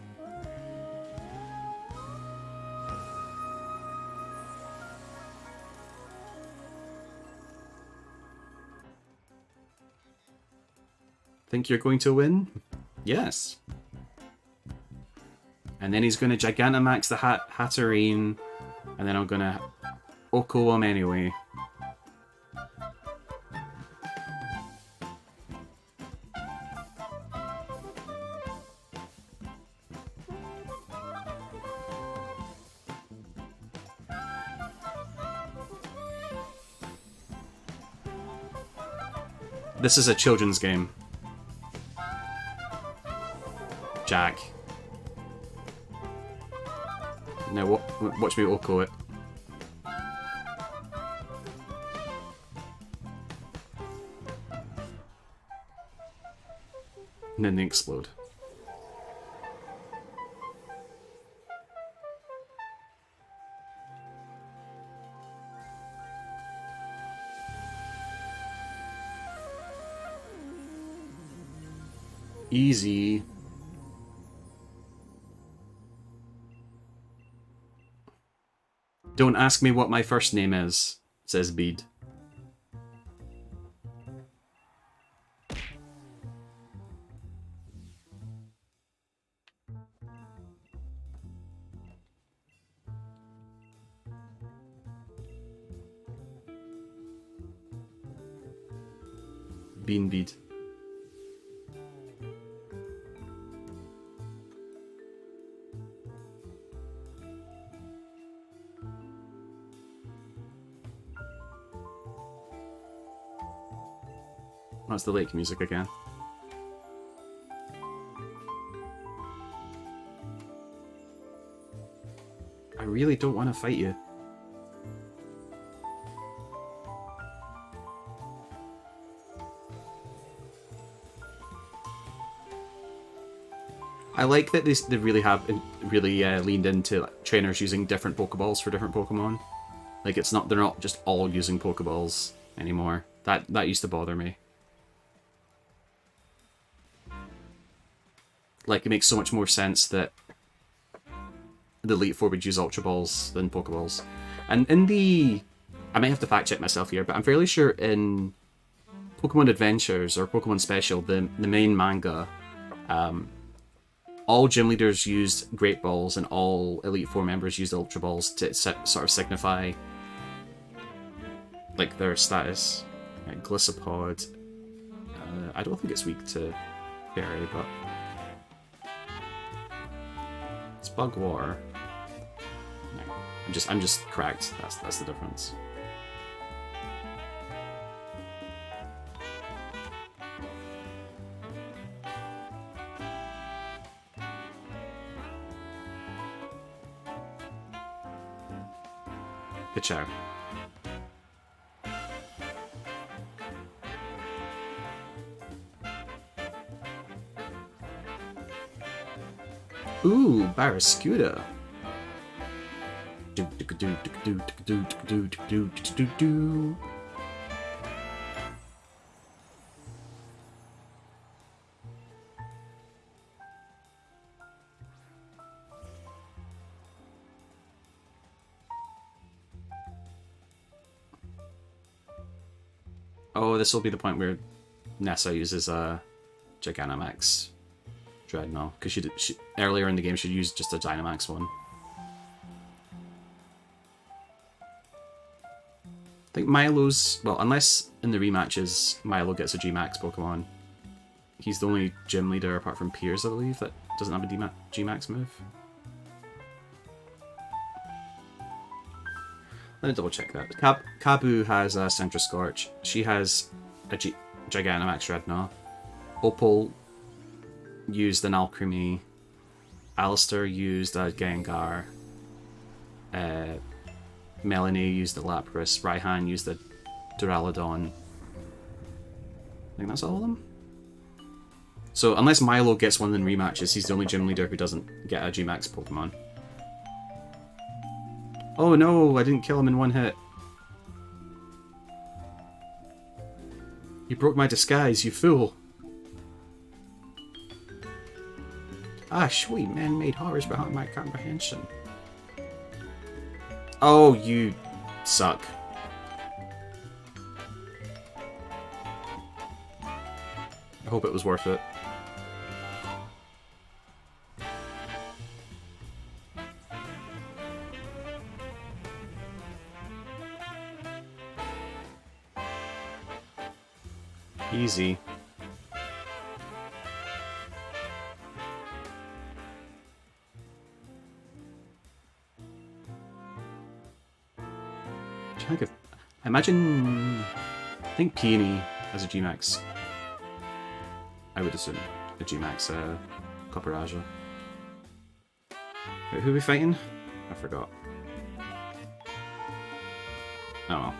Speaker 1: Think you're going to win? Yes. And then he's going to Gigantamax the Hatterene, and then I'm going to Oko him anyway. This is a children's game. Jack. Now watch me Oko it. And then they explode. Easy. Don't ask me what my first name is, says Bede. Bean Bede. That's the lake music again. I really don't want to fight you. I like that they really have leaned into like, trainers using different Pokeballs for different Pokemon. Like they're not just all using Pokeballs anymore. That used to bother me. Like, it makes so much more sense that the Elite Four would use Ultra Balls than Pokeballs. And in the... I might have to fact check myself here, but I'm fairly sure in Pokemon Adventures or Pokemon Special, the main manga, all gym leaders used Great Balls and all Elite Four members used Ultra Balls to sort of signify like their status. Gliscopod. I don't think it's weak to Fairy, but... It's Bug War. No, I'm just correct. That's the difference. Good show. Ooh, Barraskewda. Oh, this will be the point where Nessa uses a Gigantamax Dreadnought, because she earlier in the game she used just a Dynamax one. I think Milo's, well, unless in the rematches Milo gets a G-Max Pokemon, he's the only gym leader apart from Piers, I believe, that doesn't have a G-Max move. Let me double check that. Kabu has a Centra Scorch. She has a Gigantamax Dreadnought. Opal used an Alchemy. Alistair used a Gengar. Melanie used a Lapras. Raihan used a Duraludon. I think that's all of them. So unless Milo gets one in rematches, he's the only gym leader who doesn't get a G-Max Pokemon. Oh no, I didn't kill him in one hit. You broke my disguise, you fool. Ah, sweet man-made horrors behind my comprehension. Oh, you suck. I hope it was worth it. Easy. I imagine... I think Peony has a G-Max. I would assume a G-Max Copperaja. Wait, who are we fighting? I forgot. Oh well.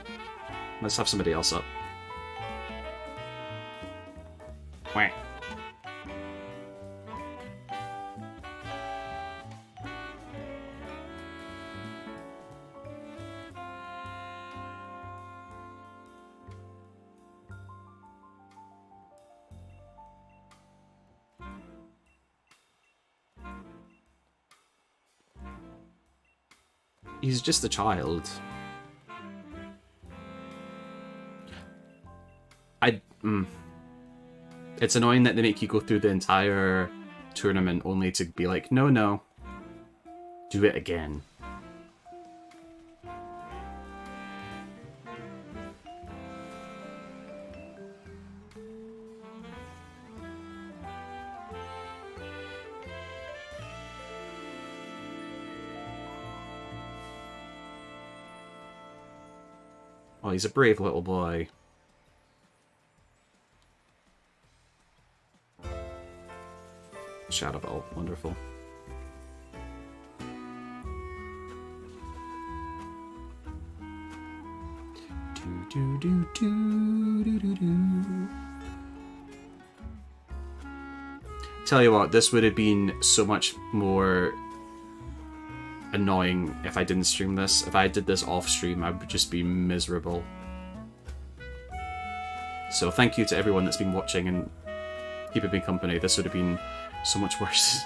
Speaker 1: Let's have somebody else up. Wait. He's just a child. It's annoying that they make you go through the entire tournament only to be like, no, no, do it again. Oh, he's a brave little boy. Shadow Ball, wonderful. Tell you what, this would have been so much more annoying if I didn't stream this. If I did this off stream, I would just be miserable. So thank you to everyone that's been watching and keeping me company. This would have been so much worse.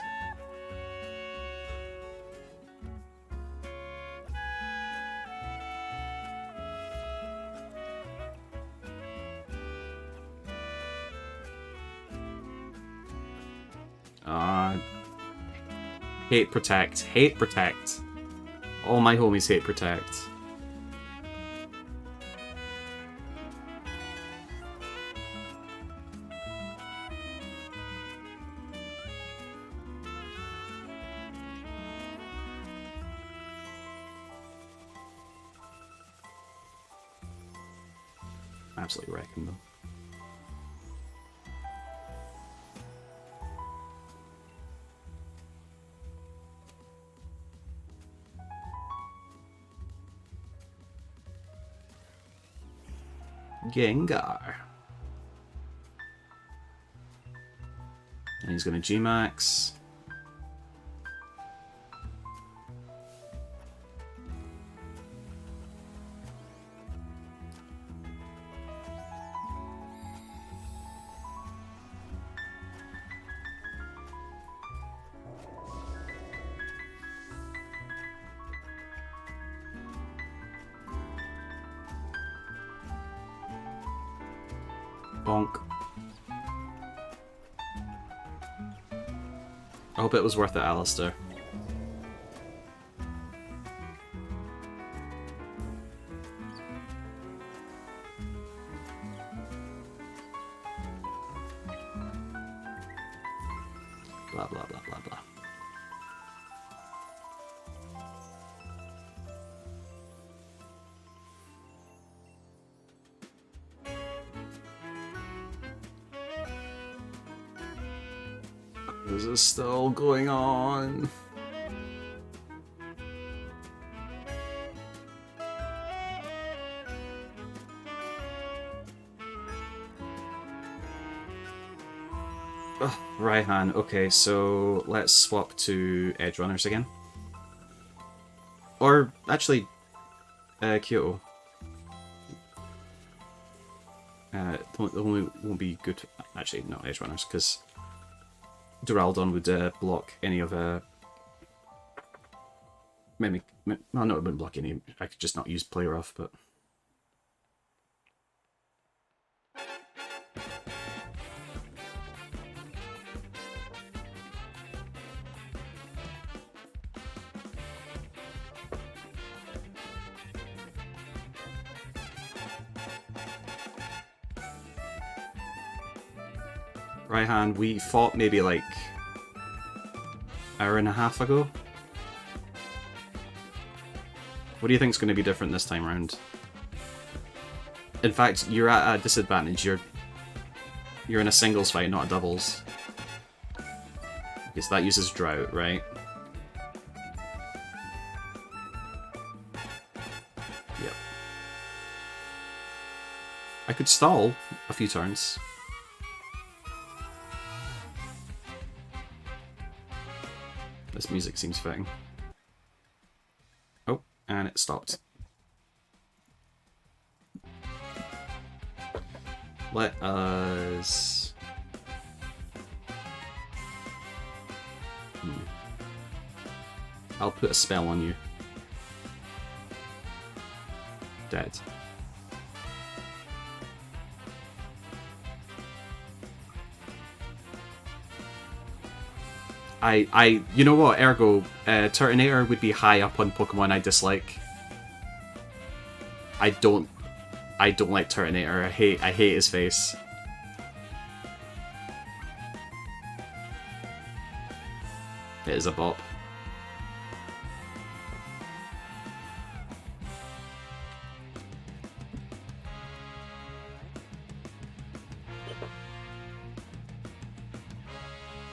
Speaker 1: Hate protect. Hate protect. All my homies hate protect. Absolutely wrecking them. Gengar. And he's going to G-Max. Bonk. I hope it was worth it, Alistair. Blah, blah, blah, blah, blah. This is still going on. Ugh, Raihan. Okay, so let's swap to Edge Runners again. Or, actually, Kyoto. It only won't be good. Actually, no, Edge Runners, because Duraldon would block any of Mimic. Well, no, it wouldn't block any. I could just not use Play Rough, but. Raihan, we fought maybe like hour and a half ago. What do you think is going to be different this time around? In fact, you're at a disadvantage. You're in a singles fight, not a doubles. Because that uses Drought, right? Yep. I could stall a few turns. This music seems fitting. Oh, and it stopped. Let us... I'll put a spell on you. Dead. You know what, ergo, Turtonator would be high up on Pokemon I dislike. I don't like Turtonator. I hate his face. It is a bop.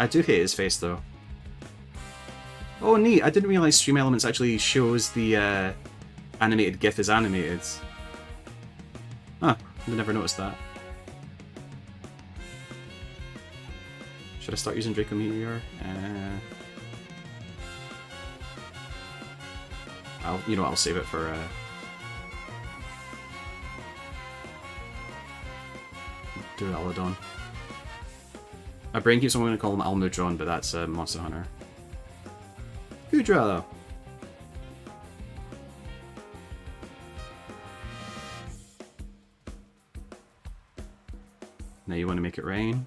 Speaker 1: I do hate his face though. Oh neat, I didn't realise Stream Elements actually shows the animated GIF is animated. Huh, I never noticed that. Should I start using Draco Meteor? I'll save it for Duraludon. My brain keeps on going to call him Almudron, but that's Monster Hunter. Goodra! Now you want to make it rain?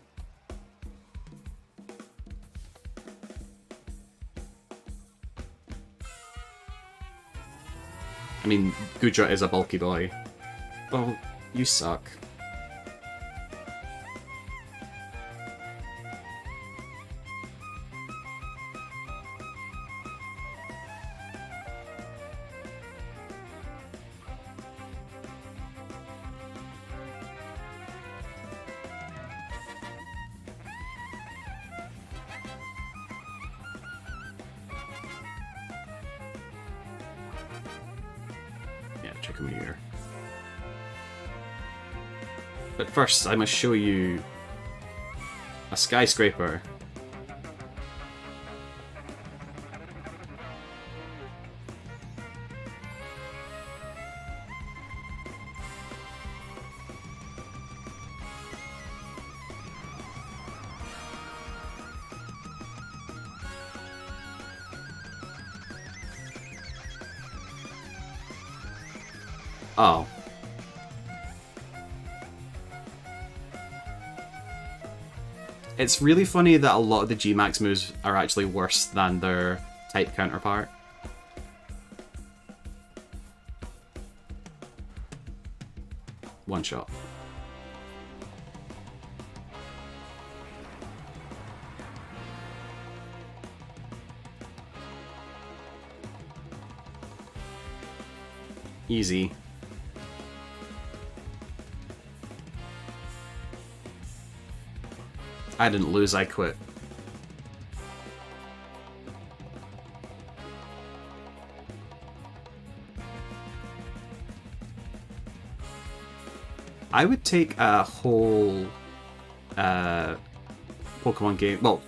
Speaker 1: I mean, Goodra is a bulky boy. Oh, you suck. But first, I must show you a skyscraper. Oh. It's really funny that a lot of the G-Max moves are actually worse than their type counterpart. One shot. Easy. I didn't lose, I quit. I would take a whole Pokemon game. Well,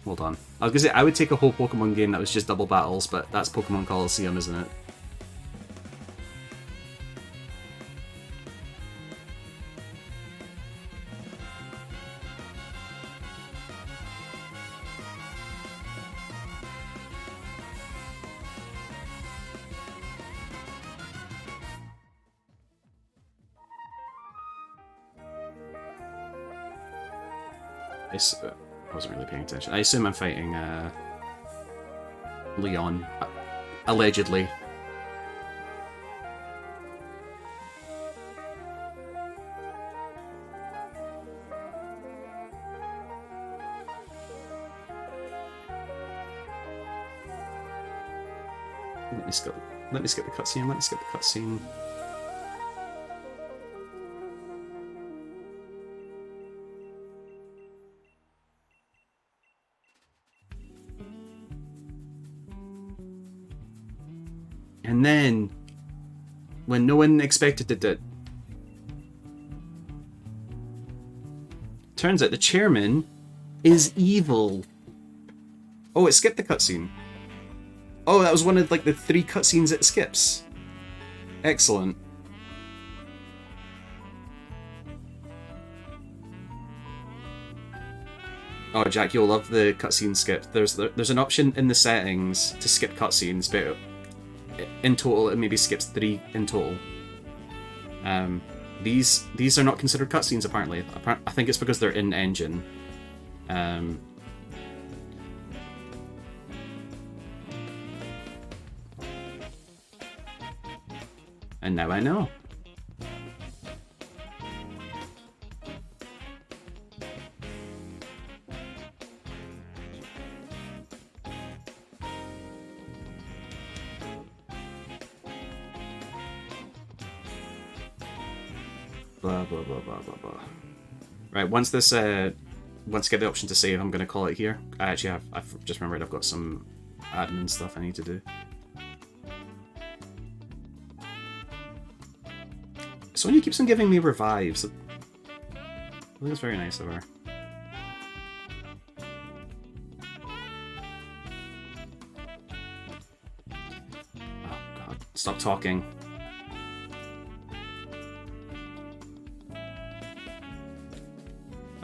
Speaker 1: hold on. I was gonna say I would take a whole Pokemon game that was just double battles, but that's Pokemon Coliseum, isn't it? I wasn't really paying attention. I assume I'm fighting Leon, allegedly. Let me skip the cutscene. Let me skip the cutscene. And then, when no one expected it, turns out the chairman is evil. Oh, it skipped the cutscene. Oh, that was one of like the 3 cutscenes it skips. Excellent. Oh, Jack, you'll love the cutscene skip. There's an option in the settings to skip cutscenes, but in total it maybe skips 3 in total. These are not considered cutscenes apparently. I think it's because they're in engine. And now I know. Blah blah blah blah blah blah. Right, once I get the option to save, I'm gonna call it here. I've just remembered I've got some admin stuff I need to do. Sonya keeps on giving me revives. I think it's very nice of her. Oh god, stop talking.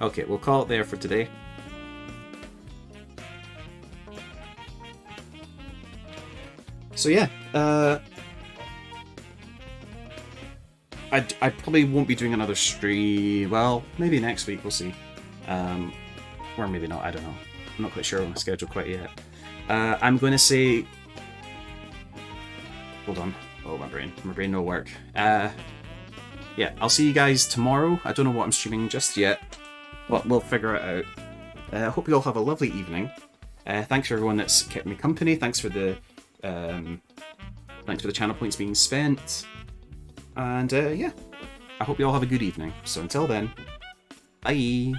Speaker 1: Okay, we'll call it there for today. So yeah, I probably won't be doing another stream. Well, maybe next week, we'll see. Or maybe not, I don't know. I'm not quite sure on my schedule quite yet. I'm going to say... Hold on. Oh, my brain no work. Yeah, I'll see you guys tomorrow. I don't know what I'm streaming just yet. But we'll figure it out. I hope you all have a lovely evening. Thanks for everyone that's kept me company. Thanks for the channel points being spent. And yeah, I hope you all have a good evening. So until then, bye.